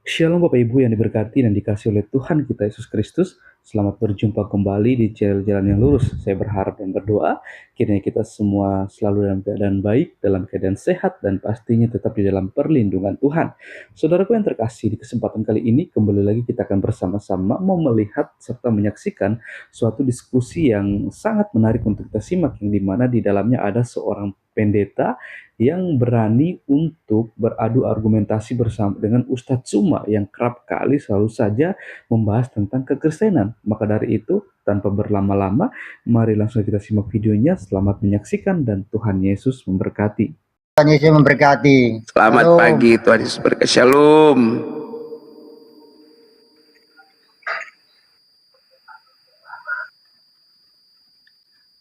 Shalom Bapak Ibu yang diberkati dan dikasihi oleh Tuhan kita Yesus Kristus. Selamat berjumpa kembali di jalan yang lurus. Saya berharap dan berdoa kiranya kita semua selalu dalam keadaan baik, dalam keadaan sehat, dan pastinya tetap di dalam perlindungan Tuhan. Saudaraku yang terkasih, di kesempatan kali ini kembali lagi kita akan bersama-sama mau melihat serta menyaksikan suatu diskusi yang sangat menarik untuk kita simak, yang dimana di dalamnya ada seorang pendeta yang berani untuk beradu argumentasi bersama dengan Ustadz Suma yang kerap kali selalu saja membahas tentang kekristenan. Maka dari itu, tanpa berlama-lama, mari langsung kita simak videonya. Selamat menyaksikan dan Tuhan Yesus memberkati. Tuhan Yesus memberkati. Selamat Shalom. pagi, Tuhan Yesus berkati. Shalom.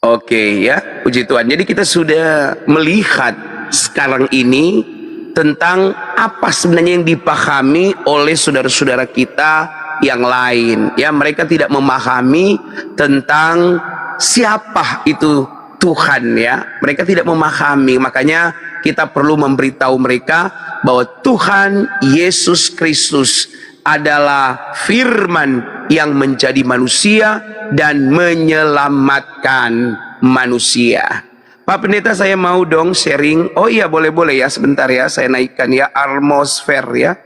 Oke ya, puji Tuhan. Jadi kita sudah melihat sekarang ini tentang apa sebenarnya yang dipahami oleh saudara-saudara kita yang lain. Ya, mereka tidak memahami tentang siapa itu Tuhan ya. Mereka tidak memahami, makanya kita perlu memberitahu mereka bahwa Tuhan Yesus Kristus adalah firman yang menjadi manusia dan menyelamatkan manusia. Pak Pendeta, saya mau dong sharing. Oh iya, boleh-boleh ya, sebentar ya, saya naikkan ya atmosfer ya.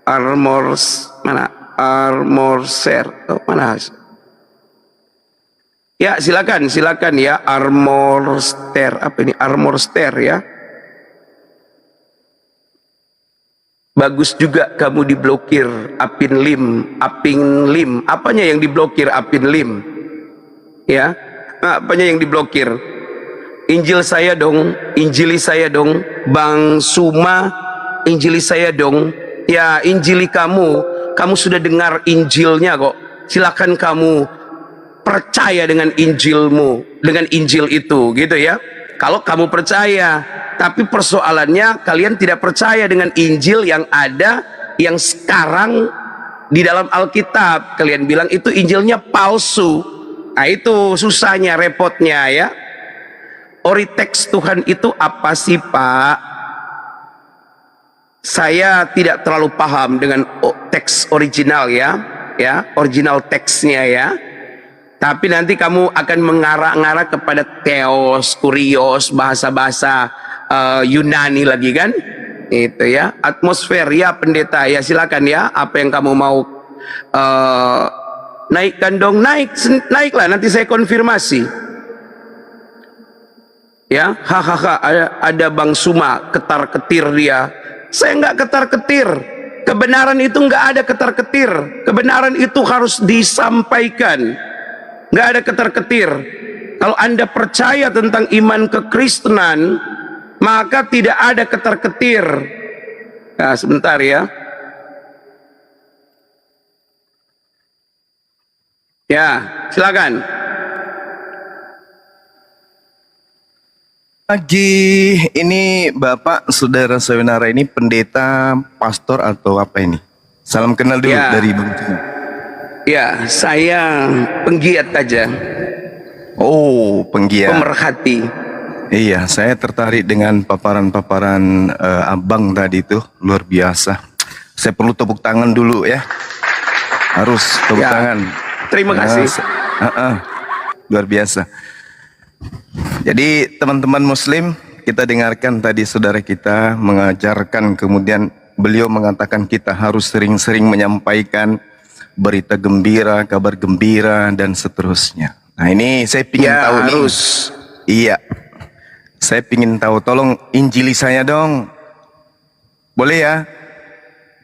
Atmosfer. Oh, mana? Ya, silakan ya, armorster. Apa ini? Armorster ya. Bagus juga kamu diblokir, Apin Lim. Apanya yang diblokir, Apin Lim? Ya, apanya yang diblokir? Injili saya dong, Bang Suma, Injili saya dong. Ya, Injili kamu sudah dengar Injilnya kok. Silakan kamu percaya dengan Injilmu, dengan Injil itu, gitu ya. Kalau kamu percaya, tapi persoalannya kalian tidak percaya dengan Injil yang ada, yang sekarang di dalam Alkitab. Kalian bilang itu Injilnya palsu. Nah, itu susahnya, repotnya ya. Ori teks Tuhan itu apa sih, Pak? Saya tidak terlalu paham dengan teks original ya, original teksnya ya. Tapi nanti kamu akan mengarah-ngarah kepada teos, kurios, bahasa-bahasa Yunani lagi kan? Itu ya, atmosfer ya pendeta ya, silakan ya. Apa yang kamu mau naikkan dong, naiklah, nanti saya konfirmasi. Ya, hahaha, ada Bang Suma ketar-ketir dia. Saya nggak ketar-ketir. Kebenaran itu nggak ada ketar-ketir. Kebenaran itu harus disampaikan. Nggak ada ketar-ketir. Kalau Anda percaya tentang iman kekristenan, maka tidak ada ketar-ketir. Nah, sebentar ya. Ya, silakan. Pagi, ini Bapak, saudara saudara ini pendeta, pastor atau apa ini? Salam kenal dulu Ya. dari Bang Tino. Ya, saya penggiat aja, Oh, penggiat. pemerhati. Iya, saya tertarik dengan paparan-paparan abang tadi itu, luar biasa. Saya perlu tepuk tangan dulu ya. Harus tepuk Ya, tangan. terima kasih. Luar biasa. Jadi teman-teman muslim, kita dengarkan tadi saudara kita mengajarkan, kemudian beliau mengatakan kita harus sering-sering menyampaikan berita gembira, kabar gembira, dan seterusnya. Nah, ini saya ingin Ya, tahu nih. harus. Iya, saya ingin tahu, tolong injili saya dong. Boleh ya?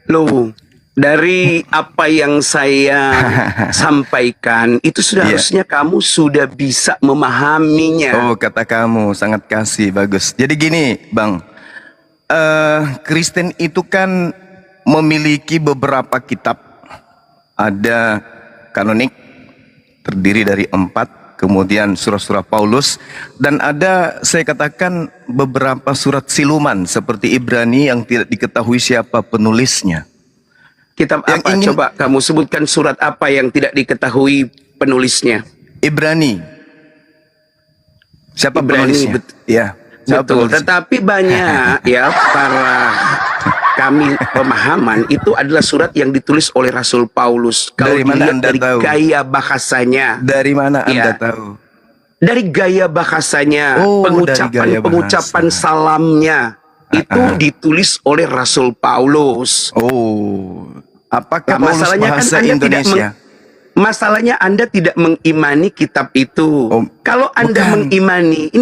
Loh, dari apa yang saya sampaikan itu sudah Iya. harusnya kamu sudah bisa memahaminya. Oh, kata kamu, sangat kasih, bagus. Jadi gini, Bang. Kristen itu kan memiliki beberapa kitab. Ada kanonik, terdiri dari 4, kemudian surat-surat Paulus, dan ada, saya katakan, beberapa surat siluman seperti Ibrani yang tidak diketahui siapa penulisnya. Kitab Yang apa? ingin- Coba kamu sebutkan surat apa yang tidak diketahui penulisnya. Ibrani. Siapa Ibrani, penulisnya? Ya. Siapa Betul, penulisnya? tetapi banyak ya para kami pemahaman itu adalah surat yang ditulis oleh Rasul Paulus. Kalau Dari mana dilihat Anda dari tahu? gaya bahasanya, Dari mana Anda Ya. tahu? dari gaya bahasanya, Oh, dari gaya pengucapan bahasa. salamnya itu ditulis oleh Rasul Paulus. Oh, apakah Nah, Paulus bahasa Anda Indonesia? Masalahnya Anda tidak mengimani kitab itu. Oh, Kalau Anda bukan. mengimani,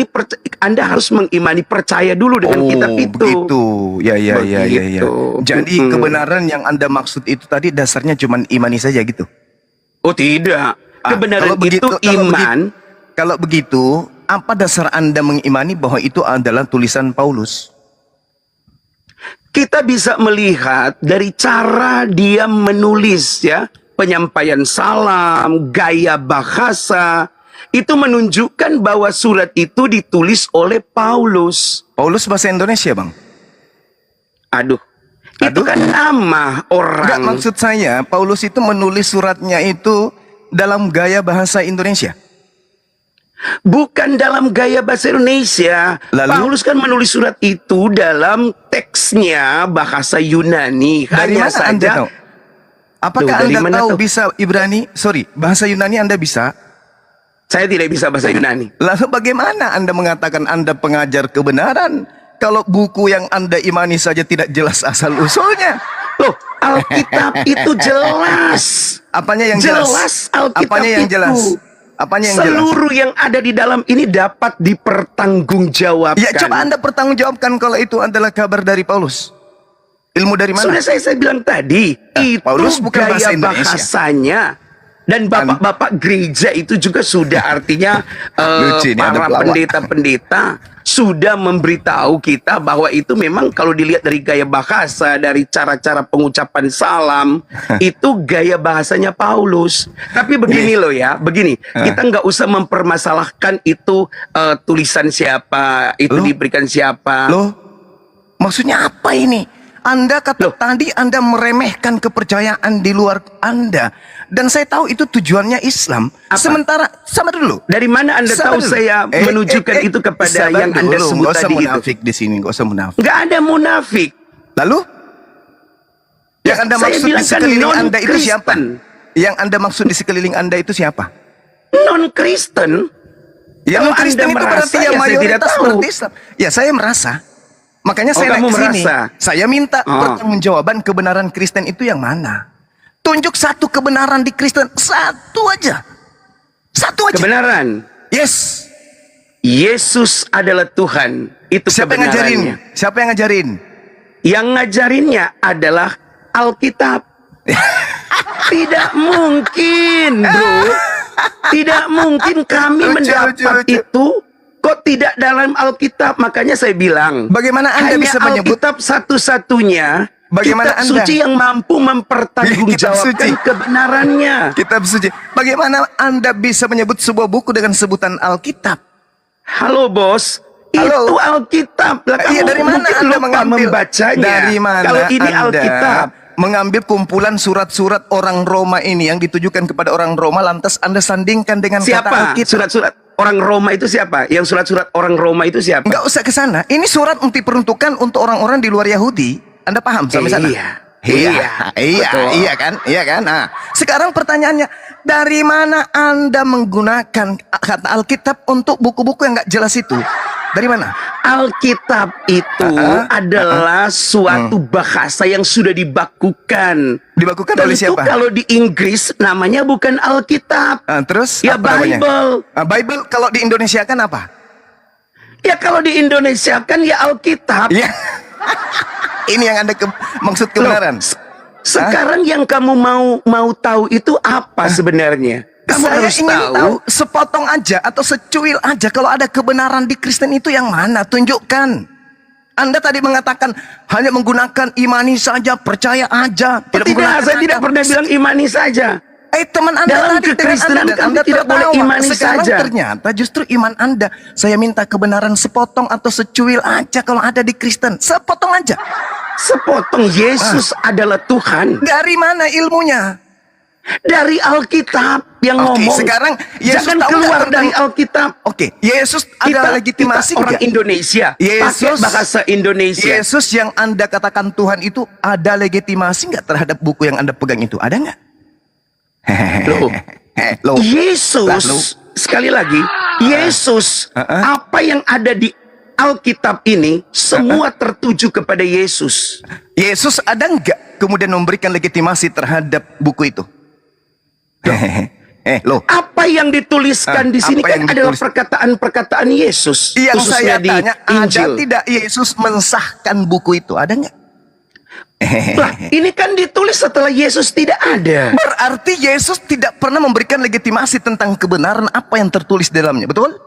Anda harus mengimani, percaya dulu dengan kitab itu. Begitu. Ya. Begitu. Jadi kebenaran yang Anda maksud itu tadi dasarnya cuma imani saja gitu. Oh tidak, kebenaran itu iman. Kalau begitu, apa dasar Anda mengimani bahwa itu adalah tulisan Paulus? Kita bisa melihat dari cara dia menulis, ya, penyampaian salam, gaya bahasa, itu menunjukkan bahwa surat itu ditulis oleh Paulus. Paulus bahasa Indonesia, Bang? Aduh, itu kan nama orang. Enggak, maksud saya Paulus itu menulis suratnya itu dalam gaya bahasa Indonesia. Bukan dalam gaya bahasa Indonesia. Lalu? Paulus kan menulis surat itu dalam teksnya bahasa Yunani. Dari Hanya mana Anda saja, tahu? Apakah Dari Anda mana tahu tahu? bisa Ibrani? Sorry, bahasa Yunani Anda bisa? saya tidak bisa bahasa Yunani. Lalu bagaimana Anda mengatakan Anda pengajar kebenaran kalau buku yang Anda imani saja tidak jelas asal-usulnya? Loh, Alkitab itu jelas. Apanya yang jelas? Jelas Alkitab Apanya yang itu. jelas? Apanya yang jelas? Seluruh yang ada di dalam ini dapat dipertanggungjawabkan. Ya, coba Anda pertanggungjawabkan kalau itu adalah kabar dari Paulus. Ilmu dari mana? Sudah saya bilang tadi, itu Paulus bukan bahasa gaya Indonesia. bahasanya. Dan bapak-bapak gereja itu juga sudah artinya Lucu ini, ada para pelawak. pendeta-pendeta sudah memberitahu kita bahwa itu memang kalau dilihat dari gaya bahasa, dari cara-cara pengucapan salam, itu gaya bahasanya Paulus. Tapi begini loh ya, begini, kita nggak usah mempermasalahkan itu tulisan siapa, itu Loh? diberikan siapa. Loh, maksudnya apa ini? Anda kata tadi Anda meremehkan kepercayaan di luar Anda. Dan saya tahu itu tujuannya Islam. Apa? Sementara, sama dulu. Dari mana Anda Sabar tahu dulu. saya menunjukkan itu kepada sabar yang Anda dulu, sebut nggak usah tadi itu? munafik di sini, nggak usah munafik. Nggak ada munafik. Lalu? Yang Anda saya maksud di bilang kan sekeliling Anda itu siapa? non-Kristen. Yang Anda maksud di sekeliling Anda itu siapa? Non-Kristen. Yang Kalau Kristen Anda itu berarti merasa, yang ya saya tidak mayoritas tahu. berarti Islam. Ya, saya merasa. Makanya saya kamu naik ke sini. merasa? Saya minta pertanggungjawaban kebenaran Kristen itu yang mana? Tunjuk satu kebenaran di Kristen, satu aja. Satu aja. Kebenaran. Yes. Yesus adalah Tuhan. Itu Siapa yang ngajarin? kebenarannya. Siapa yang ngajarin? Yang ngajarinnya adalah Alkitab. Tidak mungkin, bro. Tidak mungkin kami mendapat itu kok tidak dalam Alkitab. Makanya saya bilang, Bagaimana Anda hanya bisa menyebut? Alkitab satu-satunya Bagaimana kitab Anda? suci yang mampu Kitab mempertanggungjawabkan suci. kebenarannya. Kitab suci. Bagaimana Anda bisa menyebut sebuah buku dengan sebutan Alkitab? Halo bos, Halo. itu Alkitab. Lah, Iya, kamu dari mana mungkin Anda lupa mengambil? membacanya? Dari mana Kalau ini Anda Alkitab. mengambil kumpulan surat-surat orang Roma ini yang ditujukan kepada orang Roma, lantas Anda sandingkan dengan kata Siapa? Alkitab? Surat-surat orang Roma itu siapa? Yang surat-surat orang Roma itu siapa? Enggak usah ke sana. Ini surat diperuntukkan untuk orang-orang di luar Yahudi. Anda paham sampai sana? Iya. Betul. Iya kan. Nah, sekarang pertanyaannya, dari mana Anda menggunakan kata Alkitab untuk buku-buku yang nggak jelas itu? Dari mana? Alkitab itu adalah suatu bahasa yang sudah dibakukan. Dibakukan oleh Tentu siapa? kalau di Inggris namanya bukan Alkitab. Terus Ya, apa namanya? Bible. Bible kalau di Indonesia kan apa? Ya kalau di Indonesia kan ya Alkitab. Iya. Ini yang Anda maksud kebenaran. Sekarang yang kamu mau tahu itu apa sebenarnya? Kamu Saya harus ingin tahu. tahu sepotong aja atau secuil aja kalau ada kebenaran di Kristen itu yang mana? Tunjukkan. Anda tadi mengatakan hanya menggunakan imani saja, percaya aja. Tidak, saya tidak pernah bilang imani saja. Teman Anda Dalam tadi dengan kekristenan Anda, dan kami Anda tidak boleh tertawa. imani Sekarang saja. ternyata justru iman Anda. Saya minta kebenaran sepotong atau secuil aja kalau ada di Kristen. Sepotong aja. Sepotong Yesus adalah Tuhan. Dari mana ilmunya? Dari Alkitab yang Oke, ngomong. sekarang Yesus jangan tahu keluar nggak tentang- dari Alkitab. Oke, Yesus ada legitimasi kita orang nggak? Indonesia pakai Yesus- bahasa Indonesia. Yesus yang Anda katakan Tuhan itu ada legitimasi nggak terhadap buku yang Anda pegang itu? Ada nggak? Loh. Loh. Yesus, Lalu? sekali lagi, Yesus, apa yang ada di Alkitab ini semua tertuju kepada Yesus. Yesus ada nggak kemudian memberikan legitimasi terhadap buku itu? Loh. Apa yang dituliskan di sini Apa kan yang adalah ditulis? perkataan-perkataan Yesus. Yang khususnya saya di tanya, Injil. ada tidak Yesus mensahkan buku itu? Ada nggak? Lah, ini kan ditulis setelah Yesus tidak ada. Berarti Yesus tidak pernah memberikan legitimasi tentang kebenaran apa yang tertulis di dalamnya, betul?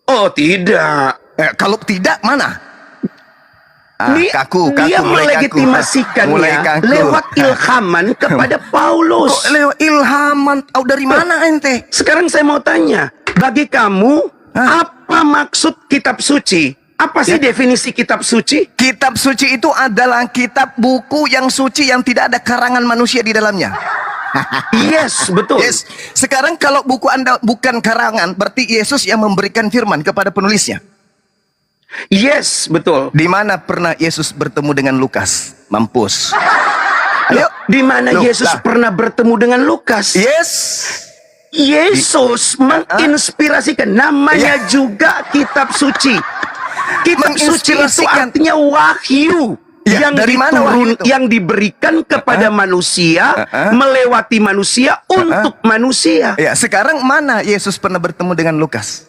Oh, tidak. Kalau tidak, mana? Dia mulai melegitimasikannya Mulai kaku. lewat ilhaman kepada Paulus. Kok lewat ilhaman? Tahu dari mana ente? Sekarang saya mau tanya, bagi kamu, apa maksud kitab suci? Apa sih definisi kitab suci? Kitab suci itu adalah kitab buku yang suci yang tidak ada karangan manusia di dalamnya. Yes, betul. Yes. Sekarang kalau buku Anda bukan karangan, berarti Yesus yang memberikan firman kepada penulisnya. Yes, betul. Di mana pernah Yesus bertemu dengan Lukas? Mampus. Ayo, Di mana Loh, Yesus lah. pernah bertemu dengan Lukas? yes. Yesus menginspirasikan, namanya juga kitab suci. Kitab suci itu Menginspirasikan. artinya wahyu. Ya, yang dari mana wahyu itu? yang diberikan kepada manusia, melewati manusia, untuk manusia. Ya, sekarang mana Yesus pernah bertemu dengan Lukas?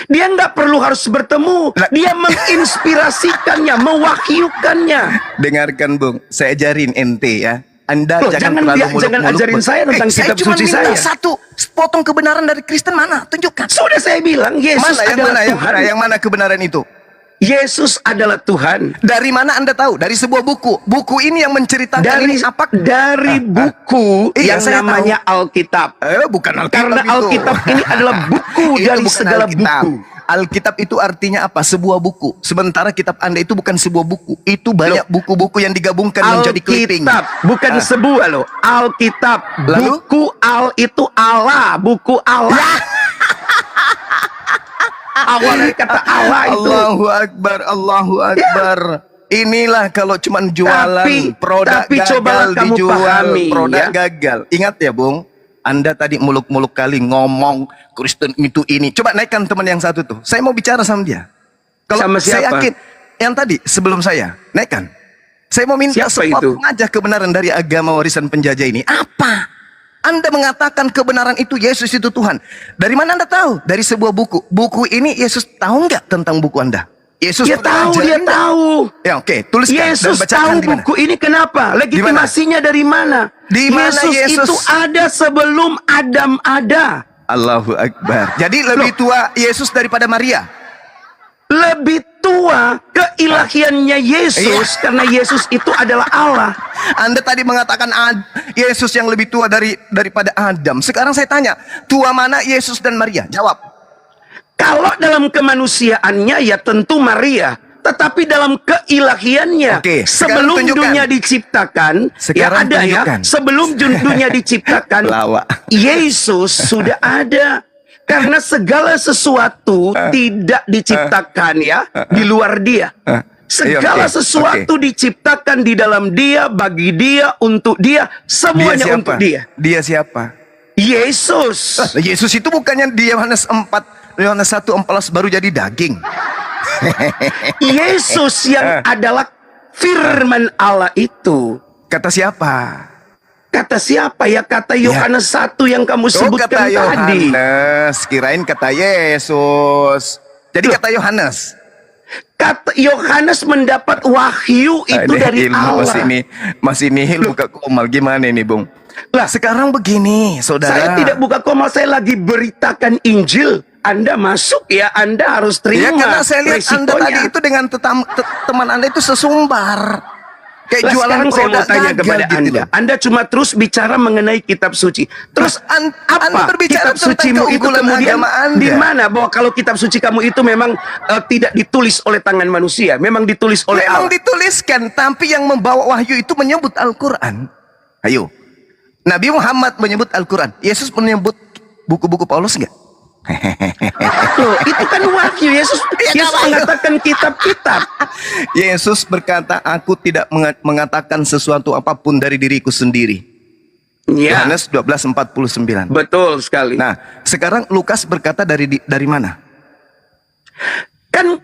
Dia nggak perlu harus bertemu. Lah. Dia menginspirasikannya, mewahyukannya. Dengarkan, Bung, saya ajarin ente ya. Anda Loh, jangan jangan terlalu dia- jangan muluk-muluk, ajarin Bung. saya tentang kitab cuma suci minta saya. satu potong kebenaran dari Kristen, mana? Tunjukkan. Sudah saya bilang, Yesus Mana yang adalah mana Tuhan. yang mana kebenaran itu? Yesus adalah Tuhan. Dari mana Anda tahu? Dari sebuah buku. Buku ini yang menceritakan Dari ini apa? dari buku Iya, yang saya namanya Alkitab. Bukan Alkitab Karena itu. Alkitab ini adalah buku Itu dari bukan segala Alkitab. buku. Alkitab itu artinya apa? Sebuah buku. Sementara kitab Anda itu bukan sebuah buku. Itu banyak buku-buku yang digabungkan menjadi clipping. Alkitab bukan sebuah loh. Alkitab. Lalu? Buku al itu Allah, buku Allah. Awal dari kata Allah itu. Allahu Akbar, Allahu Akbar. Inilah kalau cuman jualan produk tapi gagal cobalah kamu dijual, pahami, produk ya. gagal. Ingat ya, Bung. Anda tadi muluk-muluk kali ngomong Kristen itu ini. Coba naikkan teman yang satu tuh. Saya mau bicara sama dia. Kalau Sama saya siapa? yakin yang tadi sebelum saya naikkan. Saya mau minta Siapa itu? aja kebenaran dari agama warisan penjajah ini. Apa? Anda mengatakan kebenaran itu Yesus itu Tuhan. Dari mana Anda tahu? Dari sebuah buku. Buku ini Yesus tahu nggak tentang buku Anda? Yesus Dia pernah tahu, ajarin dia nggak? tahu. Ya oke, tuliskan Yesus dan bacakan tahu di mana. buku ini kenapa? Legitimasinya dari mana? Di mana Yesus? itu ada sebelum Adam ada. Allahu Akbar. Jadi lebih tua Yesus daripada Maria. Lebih tua keilahiannya Yesus karena Yesus itu adalah Allah. Anda tadi mengatakan Yesus yang lebih tua daripada Adam. Sekarang saya tanya, tua mana Yesus dan Maria? Jawab. Kalau dalam kemanusiaannya ya tentu Maria. Tetapi dalam keilahiannya, Oke, sekarang sebelum tunjukkan. dunia diciptakan, Sekarang ya ada tunjukkan. ya, sebelum dunia diciptakan, Lawak. Yesus sudah ada. Karena segala sesuatu tidak diciptakan ya di luar dia. Segala oke, sesuatu diciptakan di dalam dia, bagi dia, untuk dia, semuanya siapa? untuk dia. Dia siapa? Yesus. Yesus itu bukannya di Yohanes 1:14 baru jadi daging. Yesus yang adalah firman Allah itu. Kata siapa? Kata siapa ya? Kata Yohanes 1 yang kamu Oh, sebutkan kata tadi. Yohanes. Kirain kata Yesus. Jadi kata Yohanes. Kata Yohanes mendapat wahyu itu dari ilmu Allah. masih nihil buka komal. Gimana ini, Bung? Lah, Sekarang begini, saudara. saya tidak buka komal, saya lagi beritakan Injil. Anda masuk ya, Anda harus terima Ya karena saya lihat Anda resikonya. tadi itu dengan teman Anda itu sesumbar. Kayak Lah, jualan sekarang saya mau produk tanya gagal kepada gitu Anda. loh. Anda cuma terus bicara mengenai kitab suci. Terus Anda apa berbicara kitab tentang sucimu itu keunggulan kemudian agama Anda. di mana bahwa kalau kitab suci kamu itu memang tidak ditulis oleh tangan manusia, memang ditulis oleh Memang Allah. dituliskan, tapi yang membawa wahyu itu menyebut Al-Quran. Ayo. Nabi Muhammad menyebut Al-Quran. Yesus menyebut buku-buku Paulus enggak? Loh, itu kan wahyu. Yesus mengatakan kitab-kitab. Yesus berkata, aku tidak mengatakan sesuatu apapun dari diriku sendiri. Ya, Yohanes 12:49. betul sekali. Nah, sekarang Lukas berkata dari mana? Kan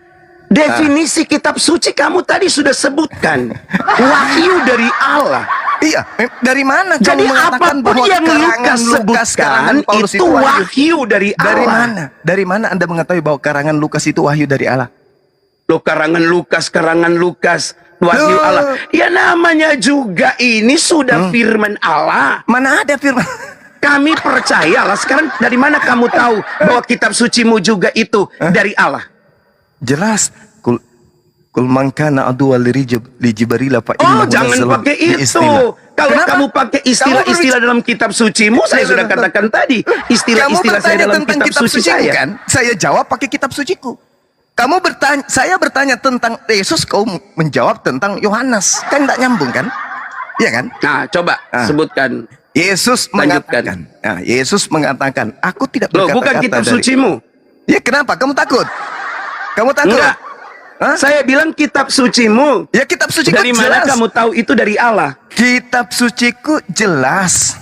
definisi kitab suci kamu tadi sudah sebutkan. Wahyu dari Allah. Iya, dari mana Jadi kamu mengatakan apapun bahwa yang karangan Lukas karangan sebutkan Paulus itu wahyu dari Allah. Dari mana? Dari mana Anda mengetahui bahwa karangan Lukas itu wahyu dari Allah? Loh, karangan Lukas, wahyu Loh. Allah. Ya namanya juga ini sudah firman Allah. Mana ada firman? Kami percayalah. Sekarang dari mana kamu tahu bahwa kitab sucimu juga itu dari Allah? Jelas. Kul man kana aduwwan li Jibril fa Oh, innahu jangan nazzala pakai bi itu. iznillah. Kalau Kenapa? kamu pakai istilah-istilah dalam kitab sucimu, saya sudah katakan tadi. Istilah-istilah saya dalam tentang kitab suci suciku, saya. kan? Saya jawab pakai kitab suciku. Kamu bertanya, saya bertanya tentang Yesus, kau menjawab tentang Yohanes. Kan tidak nyambung kan? Iya kan? Nah, coba sebutkan. Yesus Lanjutkan. mengatakan, nah, Yesus mengatakan, aku tidak Loh, berkata-kata bukan kitab dari... sucimu. Ya kenapa? Kamu takut? Kamu takut? Enggak. Hah? Saya bilang kitab sucimu. Ya kitab suciku Dari mana jelas. kamu tahu itu dari Allah? Kitab suciku jelas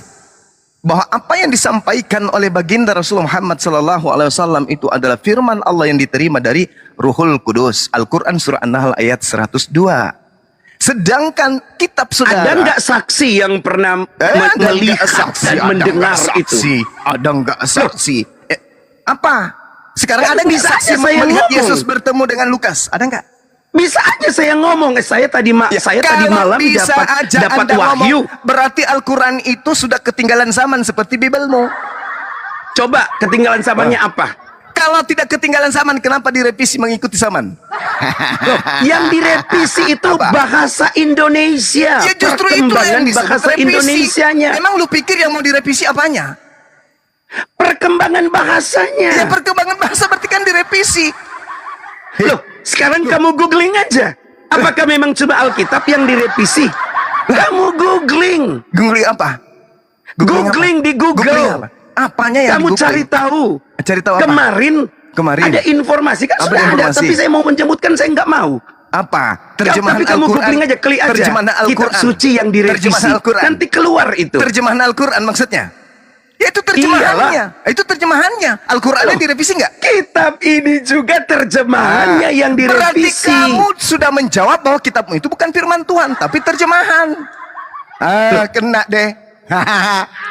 bahwa apa yang disampaikan oleh baginda Rasulullah Muhammad SAW itu adalah firman Allah yang diterima dari Ruhul Kudus. Al-Quran surah An-Nahl ayat 102. Sedangkan kitab saudara, Ada nggak saksi yang pernah ada melihat nggak saksi, dan ada mendengar nggak itu? saksi, ada nggak saksi? Apa? Sekarang Kan ada nggak bisa saksi aja saya melihat ngomong. Yesus bertemu dengan Lukas? Ada nggak? Bisa aja saya ngomong. Saya tadi Ya, tadi kalau malam bisa aja dapat Anda wahyu. ngomong, berarti Al-Quran itu sudah ketinggalan zaman seperti Bibelmu. Coba ketinggalan zamannya apa? Kalau tidak ketinggalan zaman, kenapa direvisi mengikuti zaman? Loh, yang direvisi itu Apa? bahasa Indonesia. Ya justru itu Perkembangan yang disebut bahasa revisi. Indonesianya. Emang lu pikir yang mau direvisi apanya? Perkembangan bahasanya. Ya perkembangan bahasa berarti kan direvisi. Loh, sekarang kamu googling aja. Apakah memang cuma Alkitab yang direvisi? Kamu googling. Googling apa? Googling apa? di Google. Googling apa? Apanya yang Kamu di-googling? cari tahu. Cari tahu apa? Kemarin ada informasi kan Apa sudah ada, informasi? tapi saya mau menyebutkan saya nggak mau. Apa? Terjemahan Tapi kamu Al-Quran. googling aja, klik aja. Terjemahan Al-Quran. Kitab suci yang direvisi. Terjemahan Al-Quran. Nanti keluar itu. Terjemahan Al-Quran maksudnya? Ya itu terjemahannya. Itu terjemahannya. Al-Qurannya Loh, direvisi nggak? Kitab ini juga terjemahannya yang Berarti direvisi. kamu sudah menjawab bahwa kitabmu itu bukan firman Tuhan, tapi terjemahan. Kena deh.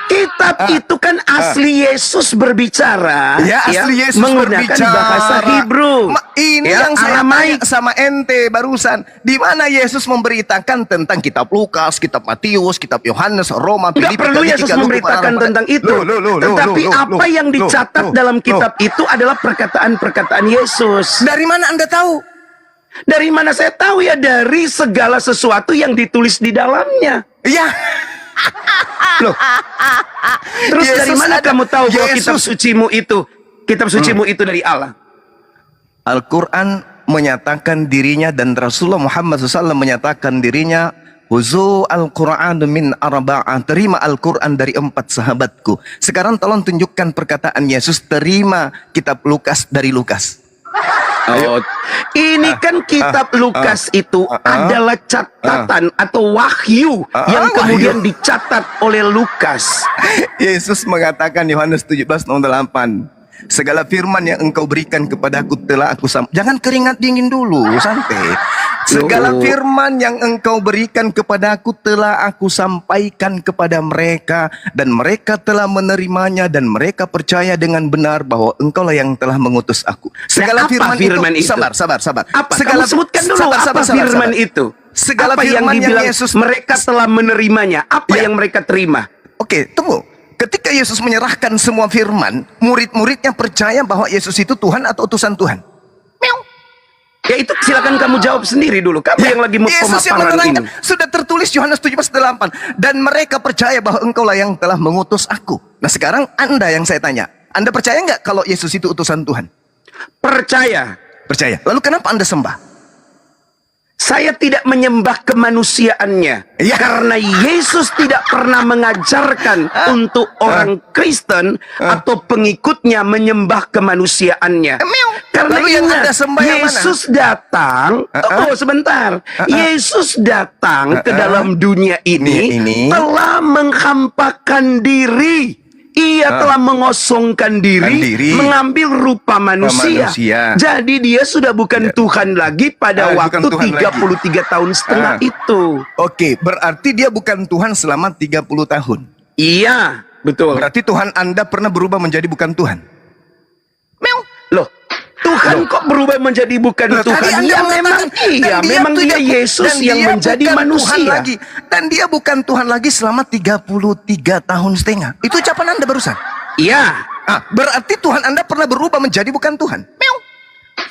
Kitab itu kan asli Yesus berbicara. Ya asli Yesus menggunakan berbicara. bahasa Hebrew. Ini Ya, yang saya Aramaik. tanya sama ente barusan. Di mana Yesus memberitakan tentang kitab Lukas, kitab Matius, kitab Yohanes, Roma, Tidak Filipi, perlu Yesus Galatia, memberitakan Lukas, tentang itu. Tetapi apa yang dicatat dalam kitab itu adalah perkataan-perkataan Yesus. Dari mana Anda tahu? Dari mana saya tahu ya? Dari segala sesuatu yang ditulis di dalamnya. Ya. Loh. Terus Yesus dari mana ada- kamu tahu bahwa Yesus- kitab sucimu itu dari Allah? Al-Quran menyatakan dirinya dan Rasulullah Muhammad SAW menyatakan dirinya, Huzu Al-Quran min arba'ah, terima Al-Quran dari 4 sahabatku. Sekarang tolong tunjukkan perkataan Yesus, terima kitab Lukas dari Lukas. Oh, ini kan kitab Lukas itu adalah catatan atau wahyu yang kemudian dicatat oleh Lukas. Yesus mengatakan Yohanes 17:8, segala firman yang engkau berikan kepadaku telah aku jangan keringat dingin dulu, santai. Segala firman yang engkau berikan kepadaku telah aku sampaikan kepada mereka, dan mereka telah menerimanya, dan mereka percaya dengan benar bahwa engkaulah yang telah mengutus aku. Segala apa firman itu? Sabar. Apa? Segala Kamu sebutkan dulu apa firman itu? Segala apa yang firman yang dibilang Yesus mereka telah menerimanya? Apa Ya. yang mereka terima? Oke, tunggu. Ketika Yesus menyerahkan semua firman, murid-muridnya percaya bahwa Yesus itu Tuhan atau utusan Tuhan? Ya itu silakan kamu jawab sendiri dulu. Kamu yang lagi Yesus yang pemaparan menerangkan, ini. sudah tertulis Yohanes 17:8, dan mereka percaya bahwa engkaulah yang telah mengutus aku. Nah sekarang Anda yang saya tanya, Anda percaya nggak kalau Yesus itu utusan Tuhan? Percaya. Percaya. Lalu kenapa Anda sembah? Saya tidak menyembah kemanusiaannya. Ya. Karena Yesus tidak pernah mengajarkan untuk orang Kristen atau pengikutnya menyembah kemanusiaannya. Karena Lalu yang Anda ingat, sembah yang mana? Yesus datang, tunggu sebentar. Yesus datang ke dalam dunia ini Ini. telah menghampakan diri. Ia telah mengosongkan diri, mengambil rupa manusia. Jadi dia sudah bukan Tuhan lagi pada waktu bukan Tuhan 33 tahun setengah itu. Oke, berarti dia bukan Tuhan selama 30 tahun. Iya, betul. Berarti Tuhan Anda pernah berubah menjadi bukan Tuhan. Loh, Tuhan kok berubah menjadi bukan Loh, tadi Tuhan? Anda Ya memang mengatakan, iya, dan memang dia tidak- Yesus dan yang dia menjadi bukan Tuhan manusia. lagi. Dan dia bukan Tuhan lagi selama 33 tahun setengah. Itu ucapan Anda barusan. Iya, Berarti Tuhan Anda pernah berubah menjadi bukan Tuhan.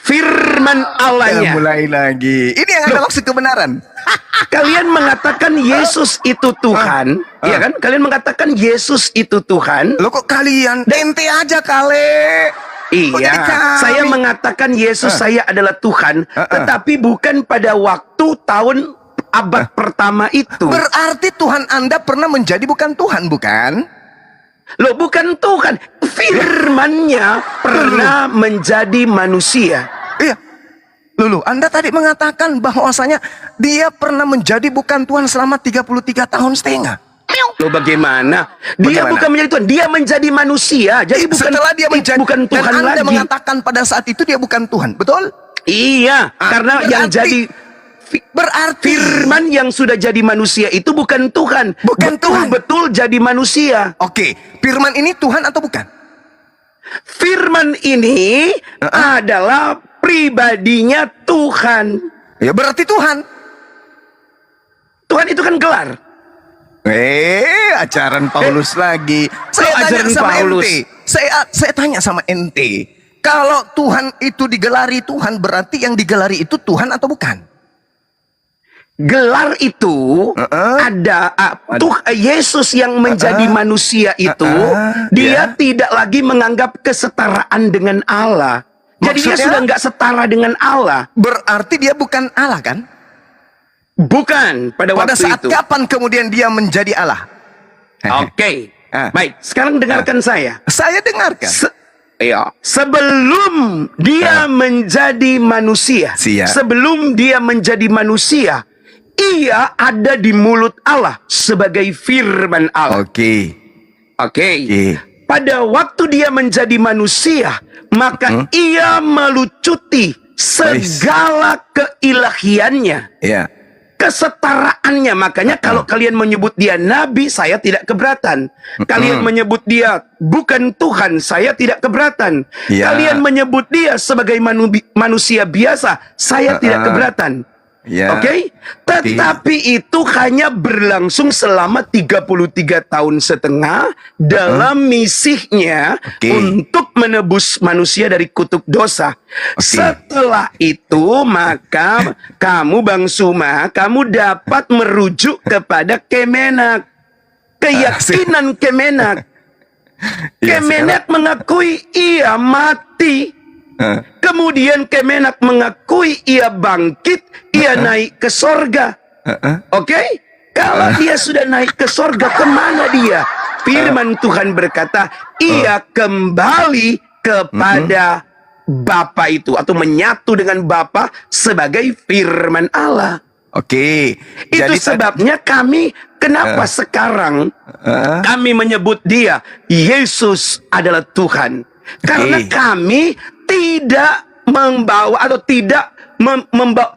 firman Allahnya. Mulai lagi. Ini yang Anda maksud kebenaran. Kalian mengatakan Yesus itu Tuhan, ya kan? Kalian mengatakan Yesus itu Tuhan. Loh kok kalian? Ente aja kali. Kok jadi Iya, kami? saya mengatakan Yesus saya adalah Tuhan, tetapi bukan pada waktu tahun abad pertama itu. Berarti Tuhan Anda pernah menjadi bukan Tuhan, bukan? Loh, bukan Tuhan. Firman-Nya pernah menjadi manusia. Iya. Lulu, Anda tadi mengatakan bahwasanya dia pernah menjadi bukan Tuhan selama 33 tahun setengah. Loh, bagaimana? Dia Bagaimana? bukan menjadi Tuhan, dia menjadi manusia. Jadi bukan Setelah dia menjadi bukan Tuhan dan Anda lagi. mengatakan pada saat itu dia bukan Tuhan, betul? Iya, karena yang berarti- jadi Berarti firman yang sudah jadi manusia itu bukan Tuhan. Bukan Tuhan. Betul jadi manusia. Oke, firman ini Tuhan atau bukan? Firman ini adalah pribadinya Tuhan. Ya berarti Tuhan. Tuhan itu kan gelar. Ajaran Paulus lagi. Saya tanya ajaran sama Paulus. ente. Saya tanya sama ente. Kalau Tuhan itu digelari Tuhan, berarti yang digelari itu Tuhan atau bukan? Gelar itu ada Yesus yang menjadi manusia itu dia tidak lagi menganggap kesetaraan dengan Allah. Jadi dia Maksudnya? sudah nggak setara dengan Allah. Berarti dia bukan Allah kan? Bukan pada Pada waktu saat itu. kapan kemudian dia menjadi Allah? Oke. Ah. Baik, sekarang dengarkan saya. Saya dengarkan. Sebelum dia menjadi manusia, Siap. sebelum dia menjadi manusia, ia ada di mulut Allah sebagai firman Allah. Oke. Oke. Oke. Pada waktu dia menjadi manusia, maka ia melucuti segala keilahiannya, Ya. kesetaraannya. Makanya kalau kalian menyebut dia nabi, saya tidak keberatan. Kalian menyebut dia bukan Tuhan, saya tidak keberatan. Ya. Kalian menyebut dia sebagai manusia biasa, saya tidak keberatan. Ya. Oke? Tetapi itu hanya berlangsung selama 33 tahun setengah dalam misinya untuk menebus manusia dari kutuk dosa. Setelah itu maka kamu Bang Suma, kamu dapat merujuk kepada Kemenak. Keyakinan Kemenak. Kemenak mengakui ia mati. Kemudian Kemenak mengakui ia bangkit, ia naik ke sorga. Oke? Kalau dia sudah naik ke sorga, kemana dia? Firman Tuhan berkata, ia kembali kepada Bapa itu, atau menyatu dengan Bapa sebagai firman Allah. Oke. Itu sebabnya kami, kenapa sekarang kami menyebut dia Yesus adalah Tuhan. Karena kami tidak membawa atau tidak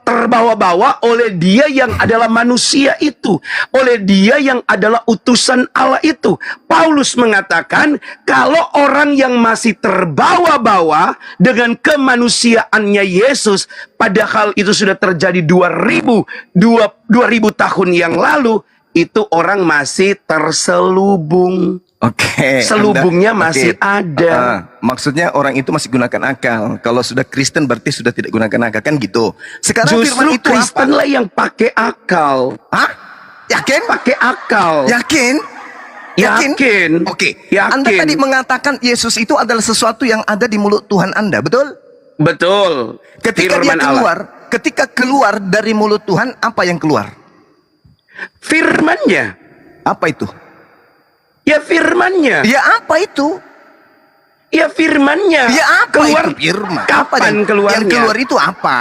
terbawa-bawa oleh dia yang adalah manusia itu, oleh dia yang adalah utusan Allah itu. Paulus mengatakan kalau orang yang masih terbawa-bawa dengan kemanusiaannya Yesus, padahal itu sudah terjadi 2000 tahun yang lalu, itu orang masih terselubung. Oke. Selubungnya masih ada. Maksudnya orang itu masih gunakan akal. Kalau sudah Kristen berarti sudah tidak gunakan akal, kan gitu. Sekarang firman Justru itu Kristen apa? lah yang pakai akal. Hah? Yakin? Pakai akal. Yakin? Yakin. Oke. Yakin. Anda tadi mengatakan Yesus itu adalah sesuatu yang ada di mulut Tuhan Anda, betul? Betul. Ketika Firman dia keluar, Allah. ketika keluar dari mulut Tuhan, apa yang keluar? Firman-Nya. Apa itu? Ya firman-Nya. Ya apa itu? Ya firman-Nya. Ya apa keluar itu firman? Kapan Apa keluarnya? yang keluar itu apa?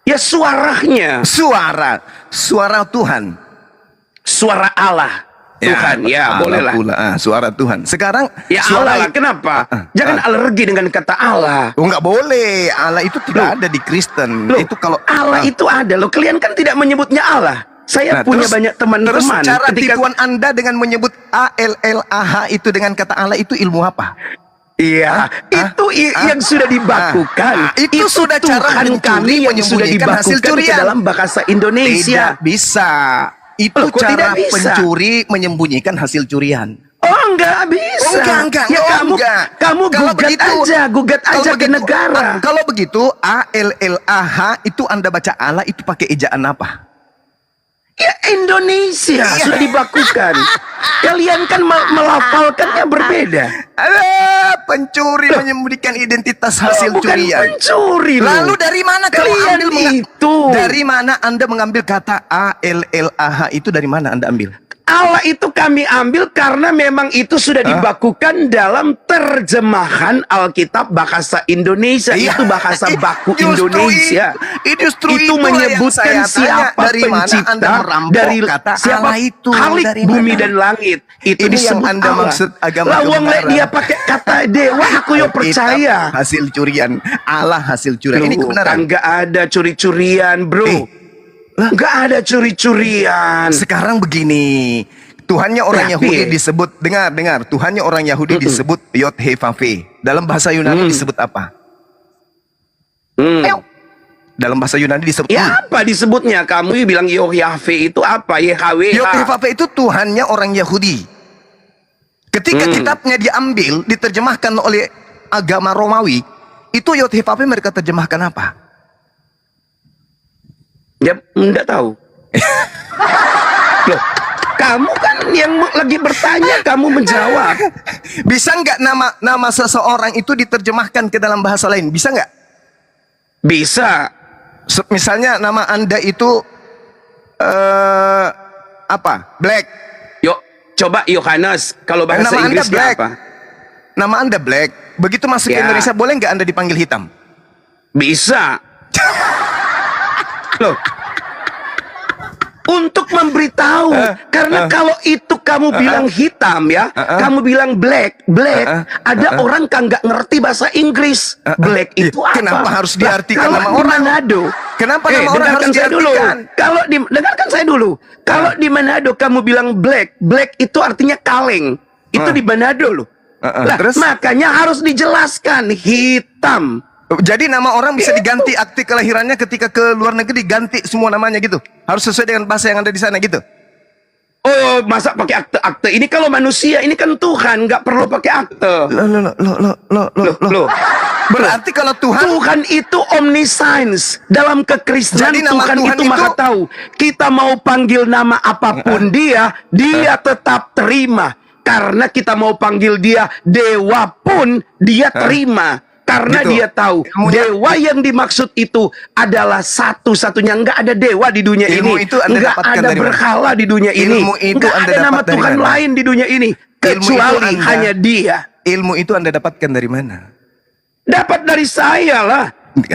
Ya suaranya. Suara Tuhan. Suara Allah. Tuhan, ya bolehlah. Suara Tuhan. Sekarang Ya suara Allah lah, kenapa? Jangan alergi dengan kata Allah. Oh, nggak boleh. Allah itu tidak ada di Kristen. Loh, Itu kalau Allah itu ada loh. Kalian kan tidak menyebutnya Allah. Saya punya banyak Terus teman-teman. cara Ketika tipuan Anda dengan menyebut ALLAH itu dengan kata Allah itu ilmu apa? Iya, itu yang sudah dibakukan. Itu sudah cara Tuhan kami yang sudah menyembunyikan hasil dibakukan ke curian. dalam bahasa Indonesia. Tidak bisa. Itu Loh, kok cara tidak bisa? pencuri menyembunyikan hasil curian. Oh, enggak bisa. Oh, enggak. Ya Oh, kamu enggak. kamu Kalau gugat aja ke negara. Kalau begitu ALLAH itu Anda baca Allah itu pakai ejaan apa? Ya Indonesia sudah dibakukan. Kalian kan melafalkannya berbeda. Pencuri menyembunyikan identitas hasil Bukan curian. pencuri loh. Lalu dari mana Kalian itu? Dari mana Anda mengambil kata ALLAH itu dari mana Anda ambil? Allah itu kami ambil karena memang itu sudah dibakukan dalam terjemahan Alkitab bahasa Indonesia. Iya. Itu bahasa baku Justru Indonesia. Justru Itu itulah menyebutkan yang saya tanya. siapa Dari mana pencipta Anda merampok dari kata siapa Allah itu? Khalik Dari bumi mana? dan langit. Itu Ini yang disebut Anda Allah. maksud agama Lawang kebenaran. dia pakai kata dewa, aku yo percaya. Alkitab hasil curian, Allah hasil curian. Ini Loh, kebenaran. kan nggak ada curi-curian, bro. Nggak ada curi-curian. Sekarang begini, Tuhannya orang Tapi- Yahudi disebut, dengar, Tuhannya orang Yahudi disebut Yod-He-Vav-He. Dalam bahasa Yunani disebut apa? Dalam bahasa Yunani disebut Ya apa disebutnya? Kamu bilang Yahweh itu apa? YHWH. Yod-He-Vav-He itu Tuhannya orang Yahudi. Ketika kitabnya diambil, diterjemahkan oleh agama Romawi, itu Yod-He-Vav-He mereka terjemahkan apa? Ya enggak tahu. Loh, kamu kan yang lagi bertanya, kamu menjawab. Bisa nggak nama seseorang itu diterjemahkan ke dalam bahasa lain? Bisa nggak? Bisa. Misalnya nama Anda itu apa? Black. Yuk, coba Yohanes. Kalau bahasa Nama Anda Inggrisnya Black. apa? Nama Anda Black. Begitu masuk ke Ya. Indonesia, boleh nggak Anda dipanggil hitam? Bisa. Loh. Untuk memberitahu, karena kalau itu kamu bilang hitam ya, kamu bilang black, ada orang kan nggak ngerti bahasa Inggris. Black itu apa? Kenapa harus diartikan Kalau nama di orang? Manado, Kenapa nama orang dengarkan harus saya dulu. diartikan? Kalau dengarkan saya dulu. Kalau di Manado kamu bilang black itu artinya kaleng. Itu di Manado loh. Lah, Terus? makanya harus dijelaskan hitam. Jadi nama orang bisa diganti akte kelahirannya ketika ke luar negeri, diganti semua namanya gitu. Harus sesuai dengan bahasa yang ada di sana gitu. Oh, masa pakai akte-akte? Ini kalau manusia, ini kan Tuhan, nggak perlu pakai akte. Loh. Berarti kalau Tuhan itu omniscience. Dalam kekristenan Jadi nama Tuhan, Tuhan itu maha itu- tahu. Kita mau panggil nama apapun dia tetap terima. Karena kita mau panggil dia dewa pun dia terima. Karena Gitu. dia tahu Ilmunya- dewa yang dimaksud itu adalah satu-satunya. Nggak ada dewa di dunia Ilmu ini. itu Anda Nggak dapatkan ada dari mana? berhala di dunia ini. Ilmu itu Nggak Anda ada nama dapat dari Tuhan mana? lain di dunia ini. Kecuali Anda- hanya dia. Ilmu itu Anda dapatkan dari mana? Dapat dari saya lah.